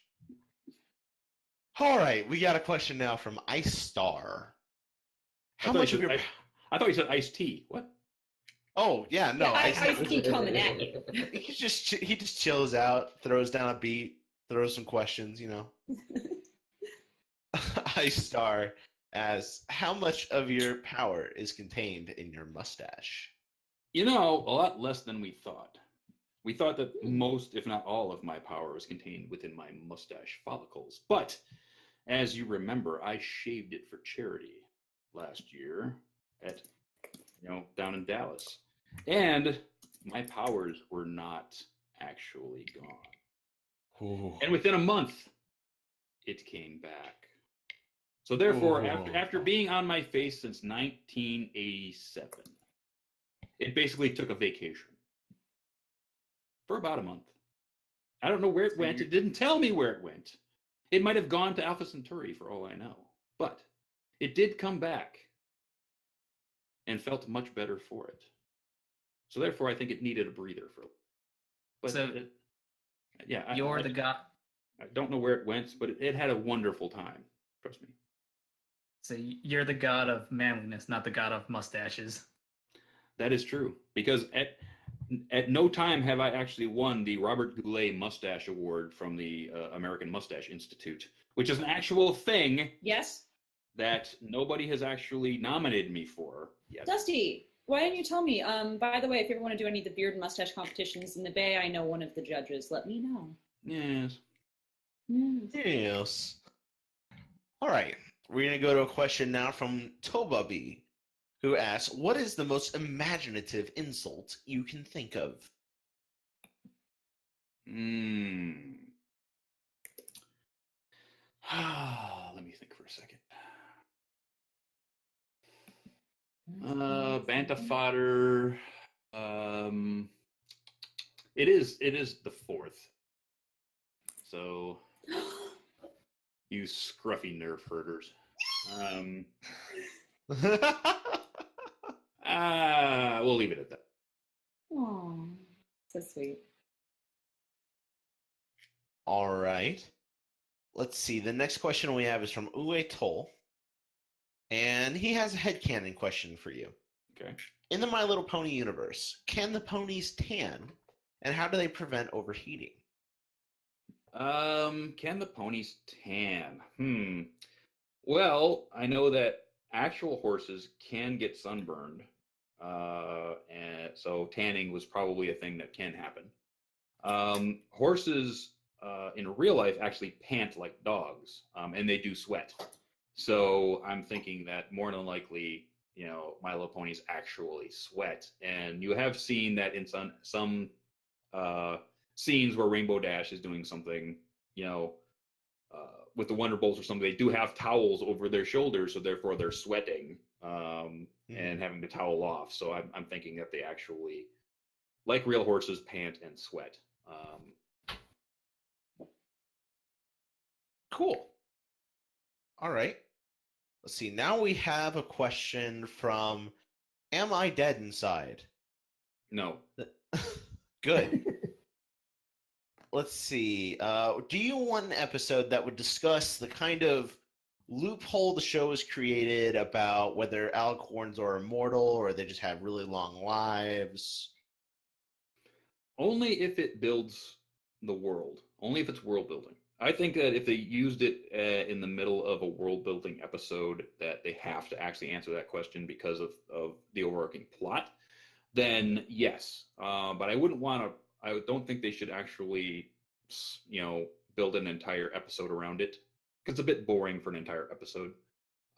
S2: All right, we got a question now from Ice Star. How much of your...
S6: I thought you said iced tea. What?
S2: Oh, yeah, no.
S3: Yeah, Ice Tea coming at you.
S2: He just chills out, throws down a beat, throws some questions, Ice Star asks, how much of your power is contained in your mustache?
S6: A lot less than we thought. We thought that most, if not all, of my power was contained within my mustache follicles. But as you remember, I shaved it for charity last year at, down in Dallas. And my powers were not actually gone.
S2: Ooh.
S6: And within a month, it came back. So therefore,
S2: Ooh.
S6: after being on my face since 1987, it basically took a vacation for about a month. I don't know where it went. It didn't tell me where it went. It might have gone to Alpha Centauri for all I know. But it did come back and felt much better for it. So therefore, I think it needed a breather for. But
S4: So,
S6: yeah,
S4: you're the god.
S6: I don't know where it went, but it had a wonderful time. Trust me.
S4: So you're the god of manliness, not the god of mustaches.
S6: That is true, because at no time have I actually won the Robert Goulet Mustache Award from the American Mustache Institute, which is an actual thing.
S3: Yes?
S6: That nobody has actually nominated me for yet.
S3: Dusty, why didn't you tell me? By the way, if you ever want to do any of the beard and mustache competitions in the Bay, I know one of the judges. Let me know.
S6: Yes.
S2: Yes. All right. We're going to go to a question now from Tobabi, who asks, what is the most imaginative insult you can think of?
S6: Let me think for a second. Banta fodder. It is the fourth. So you scruffy nerf herders. We'll leave it at that.
S3: Aww, so sweet.
S2: All right. Let's see. The next question we have is from Uwe Toll. And he has a headcanon question for you.
S6: Okay.
S2: In the My Little Pony universe, can the ponies tan? And how do they prevent overheating?
S6: Can the ponies tan? Well, I know that actual horses can get sunburned. And so tanning was probably a thing that can happen. Horses in real life actually pant like dogs, and they do sweat. So I'm thinking that more than likely, My Little Ponies actually sweat. And you have seen that in some scenes where Rainbow Dash is doing something, with the Wonder Bolts or something, they do have towels over their shoulders, so therefore they're sweating and having to towel off. So I'm thinking that they actually, like real horses, pant and sweat.
S2: Cool. All right. Let's see. Now we have a question from Am I Dead Inside?
S6: No.
S2: Good. Let's see. Do you want an episode that would discuss the kind of loophole the show has created about whether alicorns are immortal or they just have really long lives?
S6: Only if it builds the world. Only if it's world building. I think that if they used it in the middle of a world building episode, that they have to actually answer that question because of the overarching plot, then yes. But I wouldn't want to. I don't think they should actually, build an entire episode around it, because it's a bit boring for an entire episode.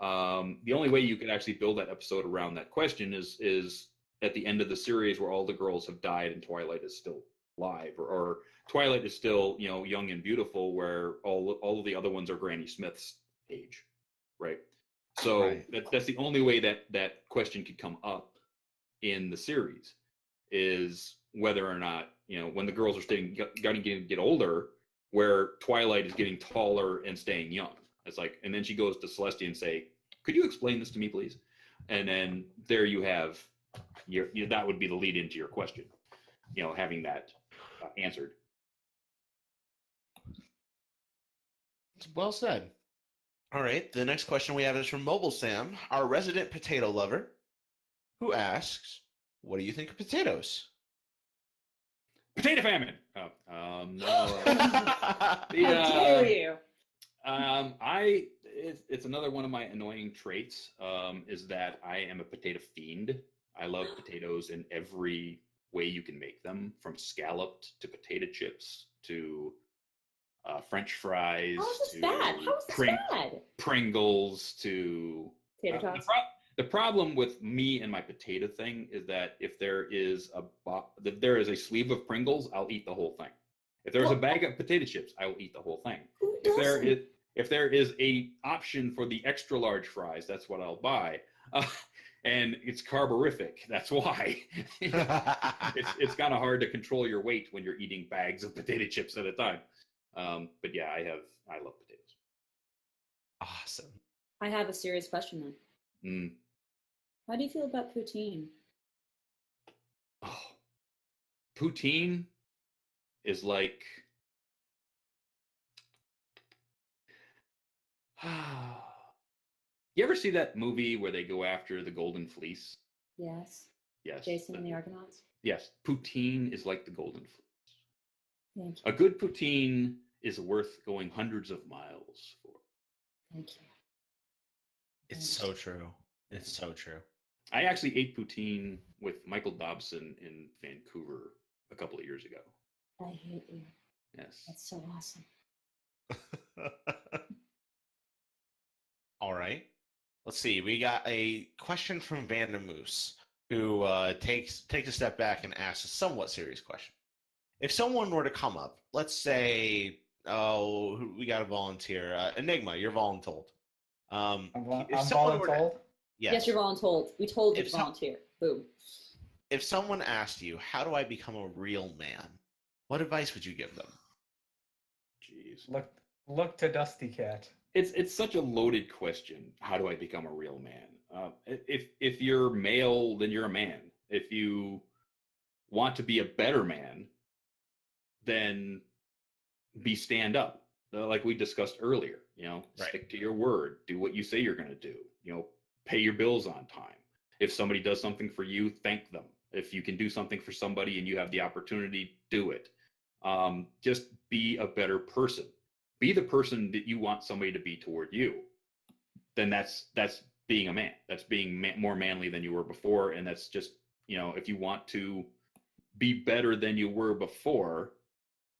S6: The only way you could actually build that episode around that question is at the end of the series where all the girls have died and Twilight is still alive, or Twilight is still, young and beautiful, where all of the other ones are Granny Smith's age, right? So
S2: Right.
S6: That's the only way that question could come up in the series, is whether or not, when the girls are getting get older, where Twilight is getting taller and staying young. It's like, and then she goes to Celestia and say, "Could you explain this to me, please?" And then there you have that would be the lead into your question, having that answered.
S2: Well said. All right. The next question we have is from Mobile Sam, our resident potato lover, who asks, what do you think of potatoes?
S6: Potato famine. No.
S3: How dare you?
S6: It's another one of my annoying traits, is that I am a potato fiend. I love potatoes in every way you can make them, from scalloped to potato chips to French fries.
S3: How is this
S6: to
S3: bad? How is this bad?
S6: Pringles to
S3: Tater tots.
S6: the problem with me and my potato thing is that if there is a sleeve of Pringles, I'll eat the whole thing. If there's a bag of potato chips, I will eat the whole thing.
S3: Who
S6: If there is a option for the extra large fries, that's what I'll buy. And it's carborific. That's why. It's kind of hard to control your weight when you're eating bags of potato chips at a time. But yeah, I love potatoes.
S2: Awesome.
S3: I have a serious question then. How do you feel about poutine?
S6: Oh, poutine is like you ever see that movie where they go after the golden fleece?
S3: Yes.
S6: Yes.
S3: Jason and the Argonauts?
S6: Yes. Poutine is like the golden fleece.
S3: Thank you.
S6: A good poutine is worth going hundreds of miles for.
S3: Thank you.
S2: It's so true. It's so true.
S6: I actually ate poutine with Michael Dobson in Vancouver a couple of years ago.
S3: I hate you.
S6: Yes.
S3: That's so awesome.
S2: All right. Let's see. We got a question from Vanda Moose, who takes a step back and asks a somewhat serious question. If someone were to come up, let's say, we got a volunteer. Enigma, you're voluntold.
S4: I'm
S2: if someone were to-
S4: voluntold.
S3: Yes, you're voluntold. We told you to volunteer. Boom.
S2: If someone asked you, how do I become a real man? What advice would you give them?
S6: Jeez.
S4: Look to DustyKatt.
S6: It's such a loaded question. How do I become a real man? If you're male, then you're a man. If you want to be a better man, then be stand up. Like we discussed earlier, stick to your word. Do what you say you're going to do. Pay your bills on time. If somebody does something for you, thank them. If you can do something for somebody and you have the opportunity, do it. Just be a better person. Be the person that you want somebody to be toward you. Then that's being a man. That's being more manly than you were before. And that's just, if you want to be better than you were before,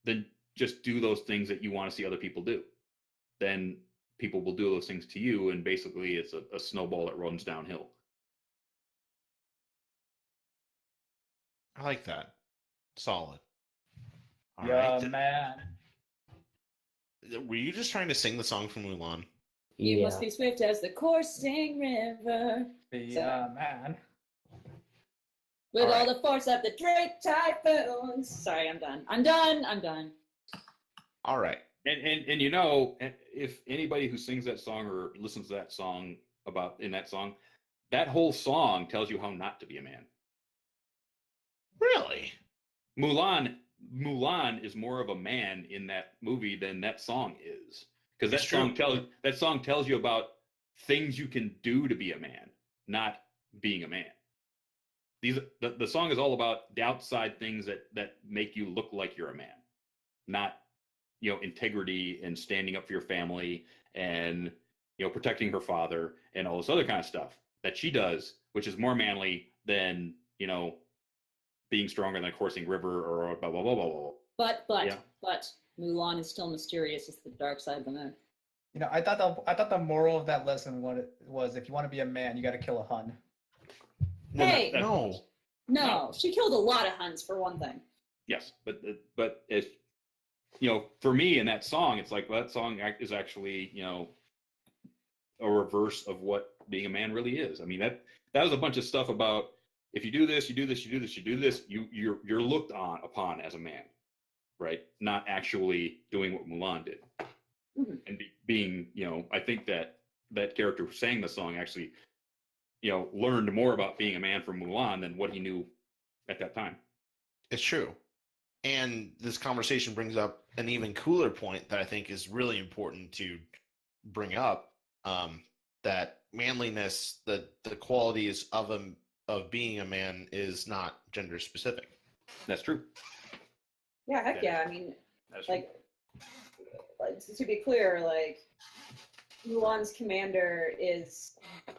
S6: then just do those things that you want to see other people do. Then people will do those things to you. And basically it's a snowball that runs downhill.
S2: I like that. Solid. All
S4: Yeah,
S2: right.
S4: man.
S2: Were you just trying to sing the song from Mulan?
S3: You must be swift as the coursing river.
S4: Yeah, man.
S3: With all the force of the great typhoons. Sorry, I'm done. I'm done.
S2: All right.
S6: And if anybody who sings that song or listens to that song in that song, that whole song tells you how not to be a man.
S2: Really?
S6: Mulan is more of a man in that movie than that song is, because that song tells you about things you can do to be a man, not being a man. The song is all about the outside things that make you look like you're a man, not integrity and standing up for your family and protecting her father and all this other kind of stuff that she does, which is more manly than being stronger than a coursing river or blah blah blah blah blah.
S3: But Mulan is still mysterious as the dark side of the moon.
S4: I thought the moral of that lesson was if you want to be a man, you got to kill a Hun.
S3: Hey,
S2: no,
S3: she killed a lot of Huns for one thing.
S6: Yes, but if for me in that song, it's like that song is actually a reverse of what being a man really is. I mean that was a bunch of stuff about if you do this, you do this, you do this, you do this, you're looked upon as a man, right? Not actually doing what Mulan did, and being I think that character who sang the song actually learned more about being a man from Mulan than what he knew at that time.
S2: It's true. And this conversation brings up an even cooler point that I think is really important to bring up, that manliness, the qualities of being a man is not gender specific.
S6: That's true.
S3: Yeah, heck yeah. I mean,
S6: That's
S3: like to be clear, like Mulan's commander is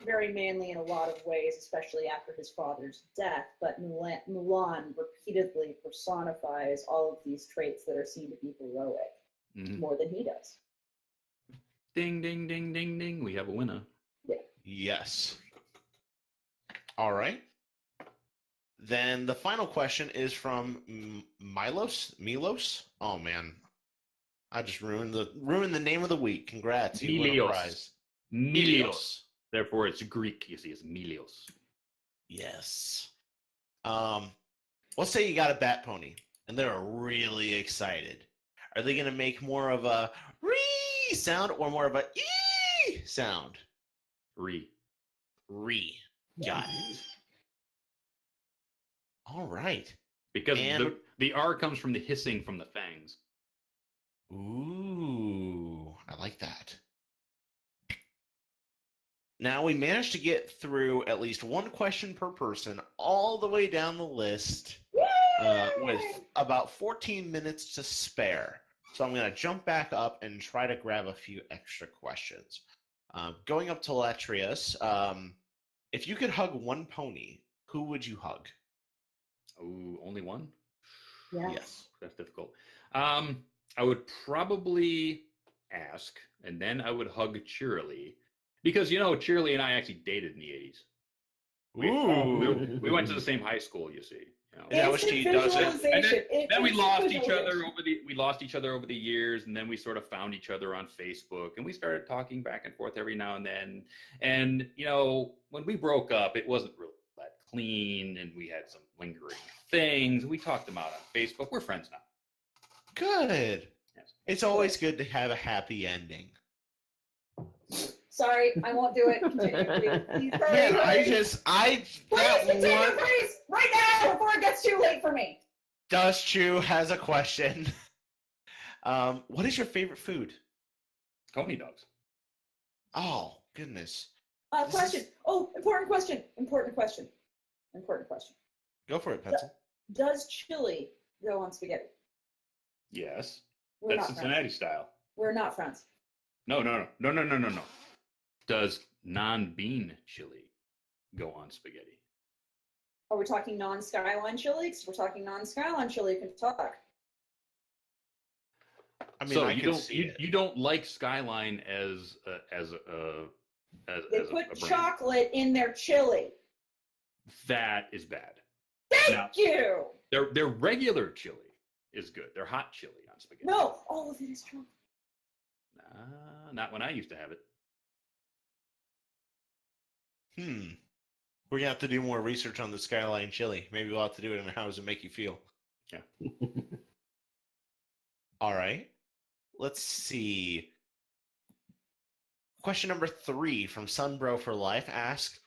S3: very manly in a lot of ways, especially after his father's death, but Mulan repeatedly personifies all of these traits that are seen to be heroic more than he does.
S6: Ding, ding, ding, ding, ding. We have a winner.
S3: Yeah.
S2: Yes. All right. Then the final question is from Milos. Oh man, I just ruined the name of the week. Congrats, you won a
S6: Milios.
S2: prize.
S6: Milios. Therefore, it's Greek. You see, it's Milios.
S2: Yes. Let's say you got a bat pony, and they're really excited. Are they going to make more of a ree sound or more of a ee sound?
S6: Re.
S2: Got it. All right.
S6: Because
S2: And-
S6: the R comes from the hissing from the fangs.
S2: Ooh, I like that. Now we managed to get through at least one question per person all the way down the list with about 14 minutes to spare. So I'm going to jump back up and try to grab a few extra questions. Going up to Latrius, if you could hug one pony, who would you hug?
S6: Ooh, only one?
S2: Yes.
S6: That's difficult. I would probably ask, and then I would hug Cheerilee. Because, Cheerilee and I actually dated in the 80s. We went to the same high school, you see.
S2: Is that what she does?
S6: And then we lost each other over the years, and then we sort of found each other on Facebook, and we started talking back and forth every now and then. And when we broke up, it wasn't really that clean, and we had some lingering things. We talked them out on Facebook. We're friends now.
S2: Good.
S6: Yes.
S2: It's always good to have a happy ending.
S3: Sorry, I won't do it. Continue, please. Hurry,
S2: Man,
S3: hurry. Please
S2: that
S3: continue,
S2: one.
S3: please! Right now, before it gets too late for me.
S2: Dust Chew has a question. What is your favorite food?
S6: Coney dogs.
S2: Oh, goodness.
S3: Question. Important question.
S2: Go for it, Pencil.
S3: Does chili go on spaghetti?
S6: Yes.
S3: We're
S6: That's
S3: not
S6: Cincinnati
S3: friends.
S6: style.
S3: We're not friends.
S6: No. Does non-bean chili go on spaghetti?
S3: Are we talking non-skyline chili? 'Cause if we're talking non-skyline chili, you can talk.
S2: I mean,
S6: So
S2: I
S6: you
S2: can
S6: don't
S2: see it.
S6: you don't like Skyline as
S3: They
S6: a
S3: put
S6: brand.
S3: chocolate in their chili.
S6: That is bad.
S3: Thank you.
S6: Their regular chili is good. Their hot chili on spaghetti.
S3: No, all of it is chocolate.
S6: Not when I used to have it.
S2: We're gonna have to do more research on the Skyline chili. Maybe we'll have to do it in How Does It Make You Feel?
S6: Yeah.
S2: All right. Let's see. Question number 3 from Sunbro for Life asks,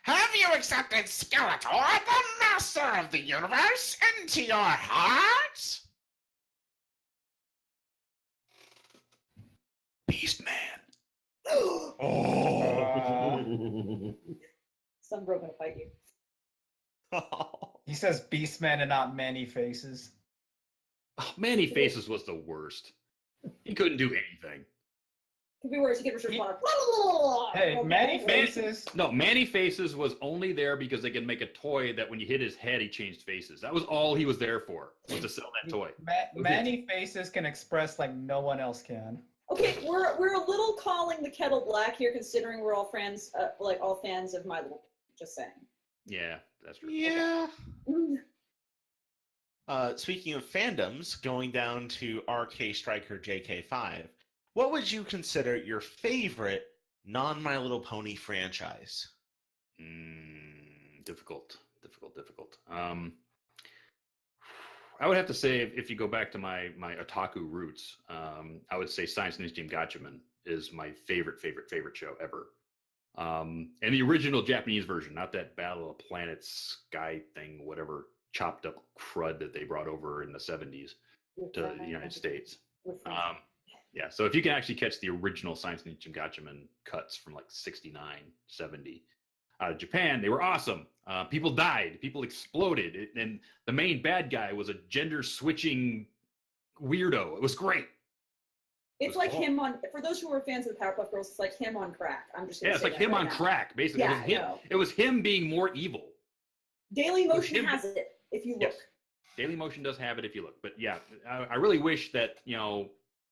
S2: have you accepted Skeletor, the master of the universe, into your heart?
S6: Beast Man.
S3: Sunbro gonna fight you.
S10: He says Beastman and not Many Faces.
S6: Oh, Manny Faces was the worst. He couldn't do anything.
S3: Could be worse. He could respond.
S10: Hey,
S3: Okay.
S10: Many Faces.
S6: No, Manny Faces was only there because they could make a toy that when you hit his head, he changed faces. That was all he was there for, was to sell that toy.
S10: Many Faces can express like no one else can.
S3: Okay, we're a little calling the kettle black here, considering we're all friends, all fans of My Little Pony. Just saying.
S6: Yeah, that's true.
S2: Yeah.
S3: Mm.
S2: Speaking of fandoms, going down to RK Striker JK5, what would you consider your favorite non-My Little Pony franchise?
S6: Difficult. I would have to say, if you go back to my otaku roots, I would say Science Ninja Team Gatchaman is my favorite show ever. And the original Japanese version, not that Battle of Planets Sky thing, whatever chopped up crud that they brought over in the 70s to the United States. Yeah, so if you can actually catch the original Science Ninja Team Gatchaman cuts from like 69, 70 out of Japan, they were awesome. People died, people exploded, and the main bad guy was a gender switching weirdo. It was great.
S3: It's like him on, for those who are fans of the Powerpuff Girls, it's like him on crack. I'm just gonna
S6: Yeah, it's
S3: say
S6: like
S3: that
S6: him
S3: right
S6: on
S3: now.
S6: crack, basically.
S3: Yeah,
S6: It was him being more evil.
S3: Daily Motion has it, if you look.
S6: Yes, Daily Motion does have it if you look. But yeah, I really wish that,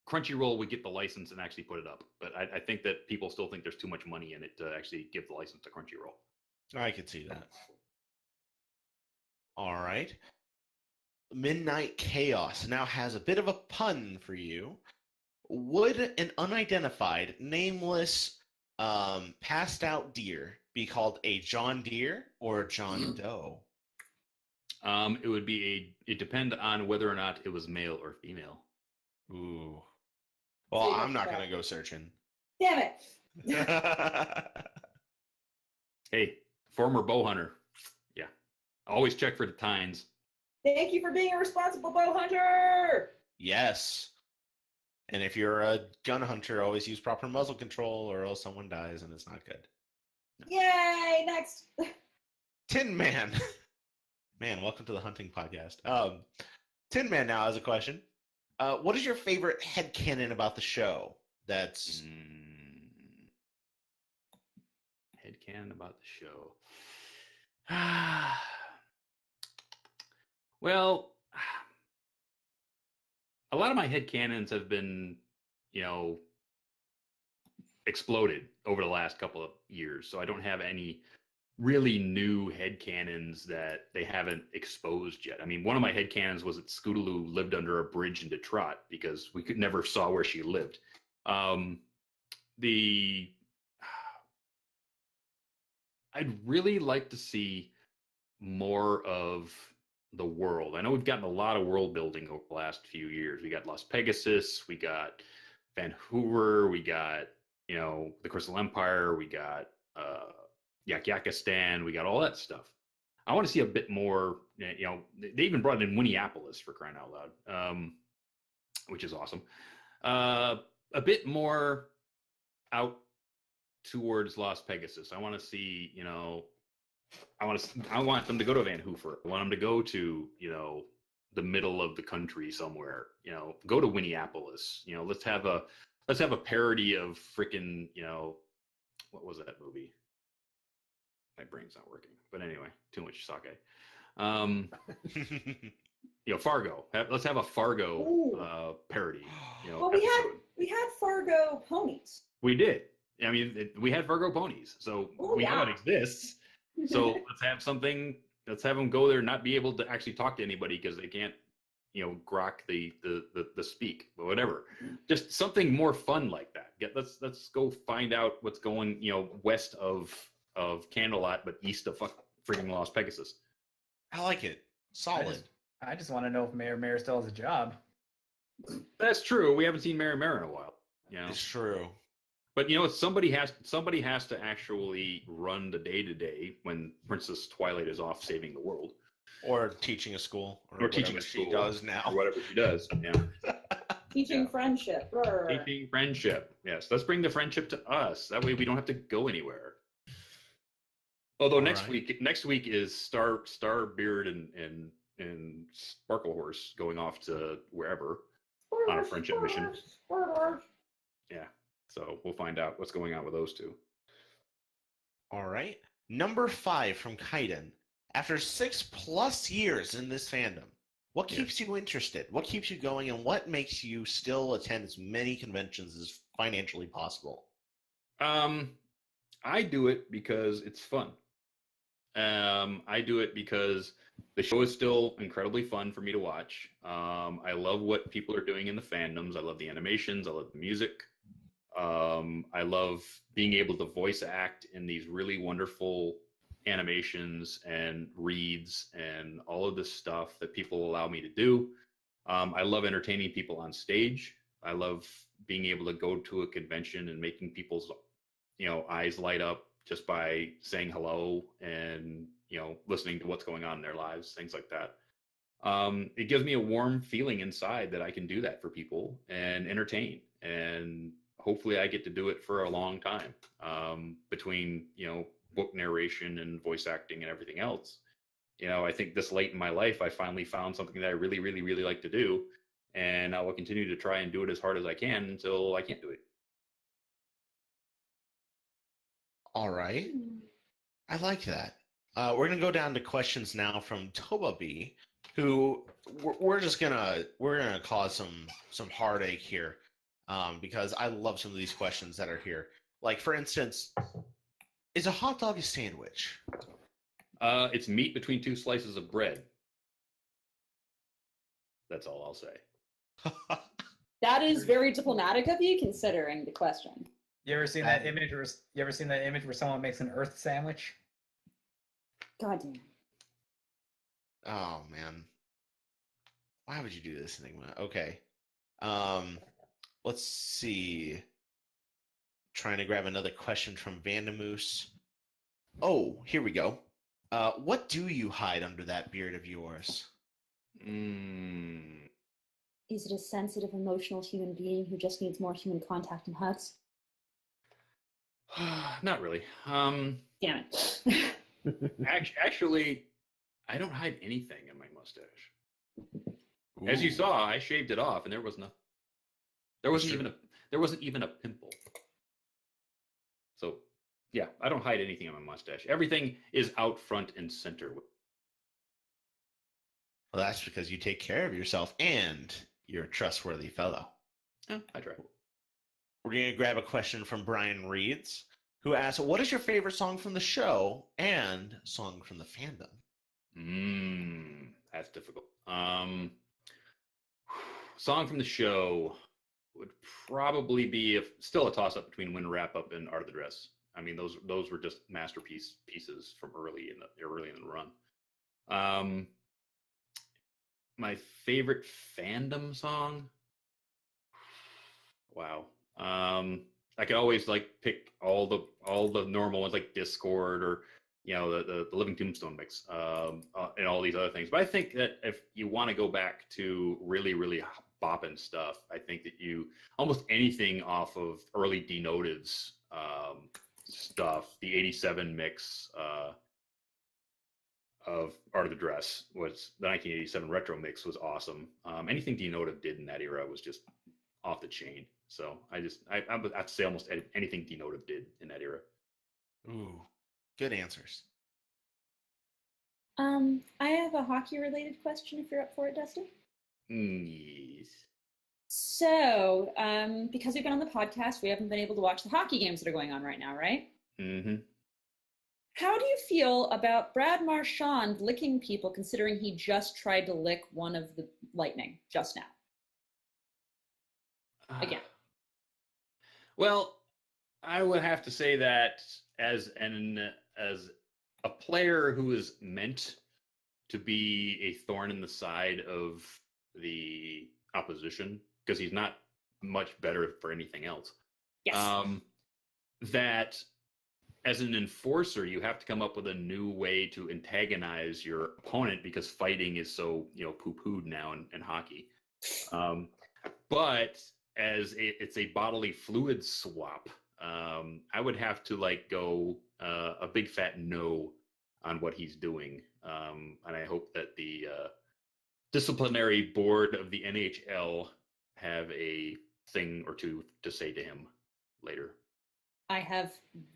S6: Crunchyroll would get the license and actually put it up. But I think that people still think there's too much money in it to actually give the license to Crunchyroll.
S2: I could see that. All right. Midnight Chaos now has a bit of a pun for you. Would an unidentified, nameless, passed out deer be called a John Deere or a John Doe?
S6: It would be it depend on whether or not it was male or female.
S2: Ooh. Well, I'm not going to go searching.
S3: Damn it!
S6: Hey, former bow hunter. Yeah. Always check for the tines.
S3: Thank you for being a responsible bow hunter!
S2: Yes. And if you're a gun hunter, always use proper muzzle control or else someone dies and it's not good.
S3: Yay! Next!
S2: Tin Man. Man, welcome to the hunting podcast. Tin Man now has a question. What is your favorite headcanon about the show? That's
S6: headcanon about the show. Well, a lot of my headcanons have been, exploded over the last couple of years. So I don't have any really new headcanons that they haven't exposed yet. I mean, one of my headcanons was that Scootaloo lived under a bridge in Detroit because we never saw where she lived. I'd really like to see more of the world. I know we've gotten a lot of world building over the last few years. We got Las Pegasus, we got Vancouver, we got, the Crystal Empire, we got Yakistan, we got all that stuff. I want to see a bit more, they even brought in Minneapolis for crying out loud, which is awesome. A bit more out towards Las Pegasus. I want to see, I want them to go to Vancouver. I want them to go to, the middle of the country somewhere, go to Minneapolis. Let's have a parody of freaking, what was that movie? My brain's not working. But anyway, too much sake. Fargo. Let's have a Fargo parody.
S3: Well, we had Fargo ponies.
S6: We did. I mean, we had Fargo ponies, so we know it exists. So let's have them go there and not be able to actually talk to anybody because they can't, grok the speak or whatever. Just something more fun like that. Let's go find out what's going, west of Candlelot, but east of freaking Las Pegasus.
S2: I like it. Solid.
S10: I just want to know if Mayor still has a job.
S6: That's true. We haven't seen Mary in a while.
S2: It's true.
S6: But somebody has to actually run the day-to-day when Princess Twilight is off saving the world,
S2: or teaching a school,
S6: or teaching a school,
S2: she does now,
S6: or whatever she does. Yeah.
S3: Teaching friendship.
S6: Teaching friendship. Yes, let's bring the friendship to us. That way we don't have to go anywhere. Although next week is Starbeard and Sparklehorse going off to wherever on a friendship mission. Yeah. So we'll find out what's going on with those two.
S2: All right. Number 5 from Kaiden. After 6+ years in this fandom, what keeps you interested? What keeps you going? And what makes you still attend as many conventions as financially possible?
S6: I do it because it's fun. I do it because the show is still incredibly fun for me to watch. I love what people are doing in the fandoms. I love the animations. I love the music. I love being able to voice act in these really wonderful animations and reads and all of this stuff that people allow me to do. I love entertaining people on stage. I love being able to go to a convention and making people's, eyes light up just by saying hello and, listening to what's going on in their lives, things like that. It gives me a warm feeling inside that I can do that for people and entertain, and hopefully I get to do it for a long time, between, book narration and voice acting and everything else. I think this late in my life, I finally found something that I really, really, really like to do. and I will continue to try and do it as hard as I can until I can't do it.
S2: All right. I like that. We're gonna go down to questions now from Toba B, who we're gonna cause some heartache here, because I love some of these questions that are here. Like, for instance, is a hot dog a sandwich?
S6: It's meat between two slices of bread. That's all I'll say.
S3: That is very diplomatic of you, considering the question.
S10: You ever seen that image? Where someone makes an Earth sandwich?
S3: God damn.
S2: Oh man, why would you do this, Enigma? Okay, let's see. Trying to grab another question from Vandamoose. Oh, here we go. What do you hide under that beard of yours?
S3: Is it a sensitive, emotional human being who just needs more human contact and hugs?
S6: Not really.
S3: Damn it.
S6: Actually, I don't hide anything in my mustache. As you saw, I shaved it off, and there was nothing. There wasn't even a pimple. So, yeah, I don't hide anything in my mustache. Everything is out front and center.
S2: Well, that's because you take care of yourself and you're a trustworthy fellow.
S6: Yeah, I try.
S2: We're going to grab a question from Brian Reeds, who asks, what is your favorite song from the show and song from the fandom?
S6: That's difficult. Song from the show would probably be still a toss-up between Wind Wrap Up and Art of the Dress. I mean, those were just pieces from early in the run. My favorite fandom song. Wow. I could always pick all the normal ones like Discord or the Living Tombstone mix and all these other things. But I think that if you want to go back to really bopping stuff, I think that almost anything off of early Denotive's stuff, the '87 mix of Art of the Dress was the 1987 retro mix was awesome. Anything Denotive did in that era was just off the chain. So I have to say almost anything Denotive did in that era.
S2: Ooh, good answers.
S3: I have a hockey-related question if you're up for it, Dusty.
S6: Yes.
S3: So, because we've been on the podcast, we haven't been able to watch the hockey games that are going on right now, right?
S6: Mm-hmm.
S3: How do you feel about Brad Marchand licking people, considering he just tried to lick one of the Lightning just now? Again.
S6: Well, I would have to say that as a player who is meant to be a thorn in the side of the opposition, because he's not much better for anything else.
S3: Yes.
S6: That as an enforcer, you have to come up with a new way to antagonize your opponent because fighting is so poo-pooed now in hockey. But it's a bodily fluid swap. I would have to go a big fat no on what he's doing, and I hope that the disciplinary board of the NHL have a thing or two to say to him later.
S3: I have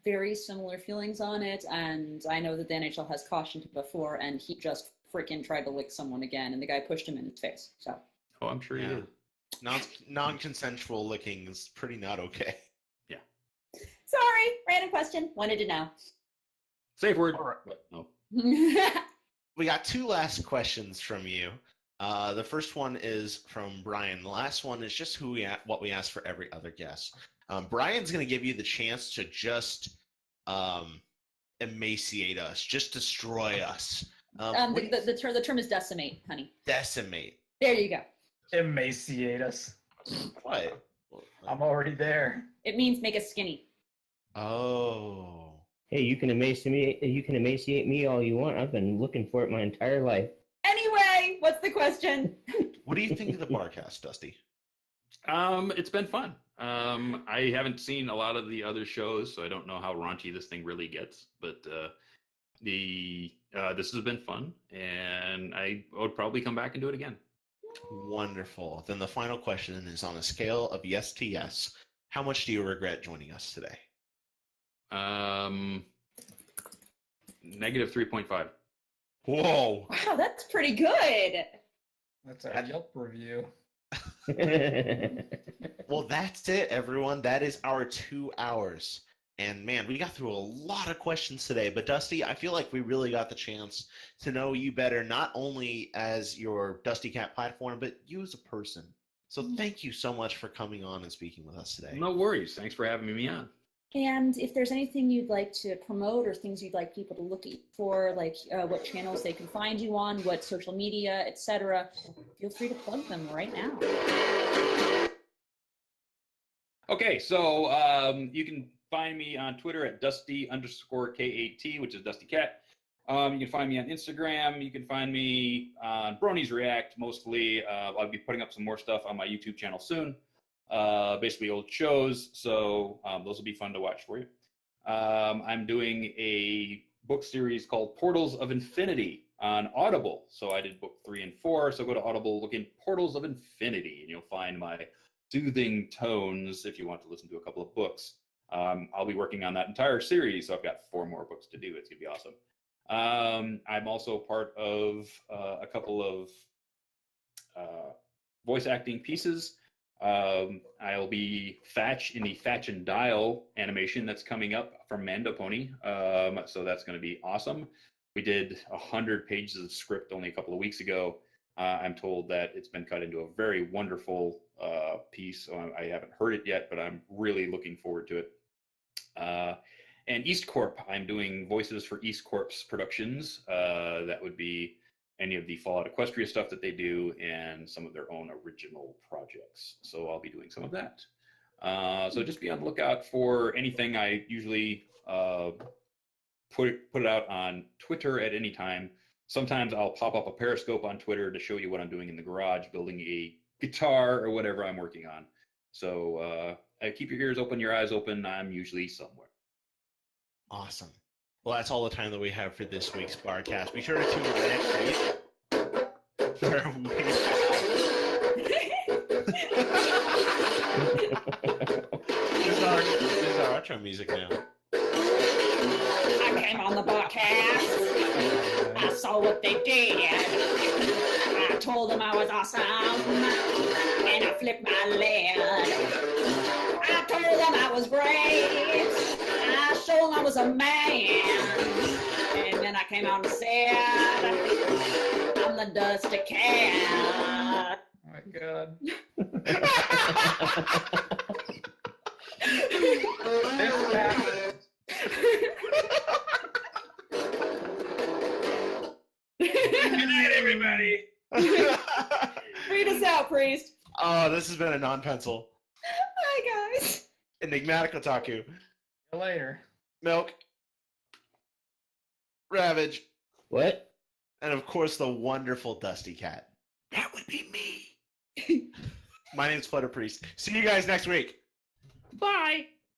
S3: very similar feelings on it, and I know that the NHL has cautioned him before, and he just freaking tried to lick someone again, and the guy pushed him in his face. So.
S6: Oh, I'm sure he did.
S2: Non-consensual licking is pretty not okay.
S6: Yeah.
S3: Sorry, random question. Wanted to know.
S6: Safe word.
S2: No. We got two last questions from you. The first one is from Brian. The last one is just what we ask for every other guest. Brian's going to give you the chance to just emaciate us, just destroy us.
S3: The term is decimate, honey.
S2: Decimate.
S3: There you go.
S10: Emaciate us.
S2: What?
S10: I'm already there.
S3: It means make us skinny.
S2: Oh.
S7: Hey, you can emaciate me all you want. I've been looking for it my entire life.
S3: Anyway, what's the question?
S2: What do you think of the Barcast, Dusty?
S6: It's been fun. I haven't seen a lot of the other shows, so I don't know how raunchy this thing really gets. But this has been fun, and I would probably come back and do it again.
S2: Wonderful. Then the final question is on a scale of yes to yes. How much do you regret joining us today?
S6: Negative 3.5.
S2: Whoa.
S3: Wow, that's pretty good.
S10: That's our Yelp review.
S2: Well, that's it, everyone. That is our 2 hours. And man, we got through a lot of questions today. But Dusty, I feel like we really got the chance to know you better, not only as your DustyKatt platform, but you as a person. So thank you so much for coming on and speaking with us today.
S6: No worries. Thanks for having me on.
S3: And if there's anything you'd like to promote or things you'd like people to look for, like what channels they can find you on, what social media, etc., feel free to plug them right now.
S6: Okay, so you can find me on Twitter at Dusty_KAT, which is DustyKatt. You can find me on Instagram. You can find me on Bronies React mostly. I'll be putting up some more stuff on my YouTube channel soon. Basically old shows, so those will be fun to watch for you. I'm doing a book series called Portals of Infinity on Audible. So I did book 3 and 4, so go to Audible, look in Portals of Infinity, and you'll find my soothing tones if you want to listen to a couple of books. I'll be working on that entire series, so I've got 4 more books to do. It's going to be awesome. I'm also part of a couple of voice acting pieces. I'll be Thatch in the Thatch and Dial animation that's coming up from Mando Pony. So that's going to be awesome. We did 100 pages of script only a couple of weeks ago. I'm told that it's been cut into a very wonderful piece. So I haven't heard it yet, but I'm really looking forward to it. And East Corp, I'm doing voices for East Corp's productions. That would be any of the Fallout Equestria stuff that they do and some of their own original projects. So I'll be doing some of that. So just be on the lookout for anything. I usually put it out on Twitter at any time. Sometimes I'll pop up a Periscope on Twitter to show you what I'm doing in the garage, building a guitar or whatever I'm working on. So keep your ears open, your eyes open. I'm usually somewhere.
S2: Awesome. Well, that's all the time that we have for this week's Barcast. Be sure to tune in next week. This is our outro music now.
S3: I came on the Barcast. I saw what they did. I told them I was awesome. And I flipped my lid. I told them I was great. I showed them I was a man. And then I came out and said, I'm the DustyKatt.
S10: Oh my god. This happened.
S6: Good night, everybody.
S3: Read us out, Priest.
S2: Oh, this has been a non-pencil.
S3: Hi, guys.
S2: Enigmatic Otaku.
S10: See you later.
S2: Milk. Ravage.
S7: What?
S2: And of course, the wonderful DustyKatt. That would be me. My name's Flutter Priest. See you guys next week.
S9: Bye.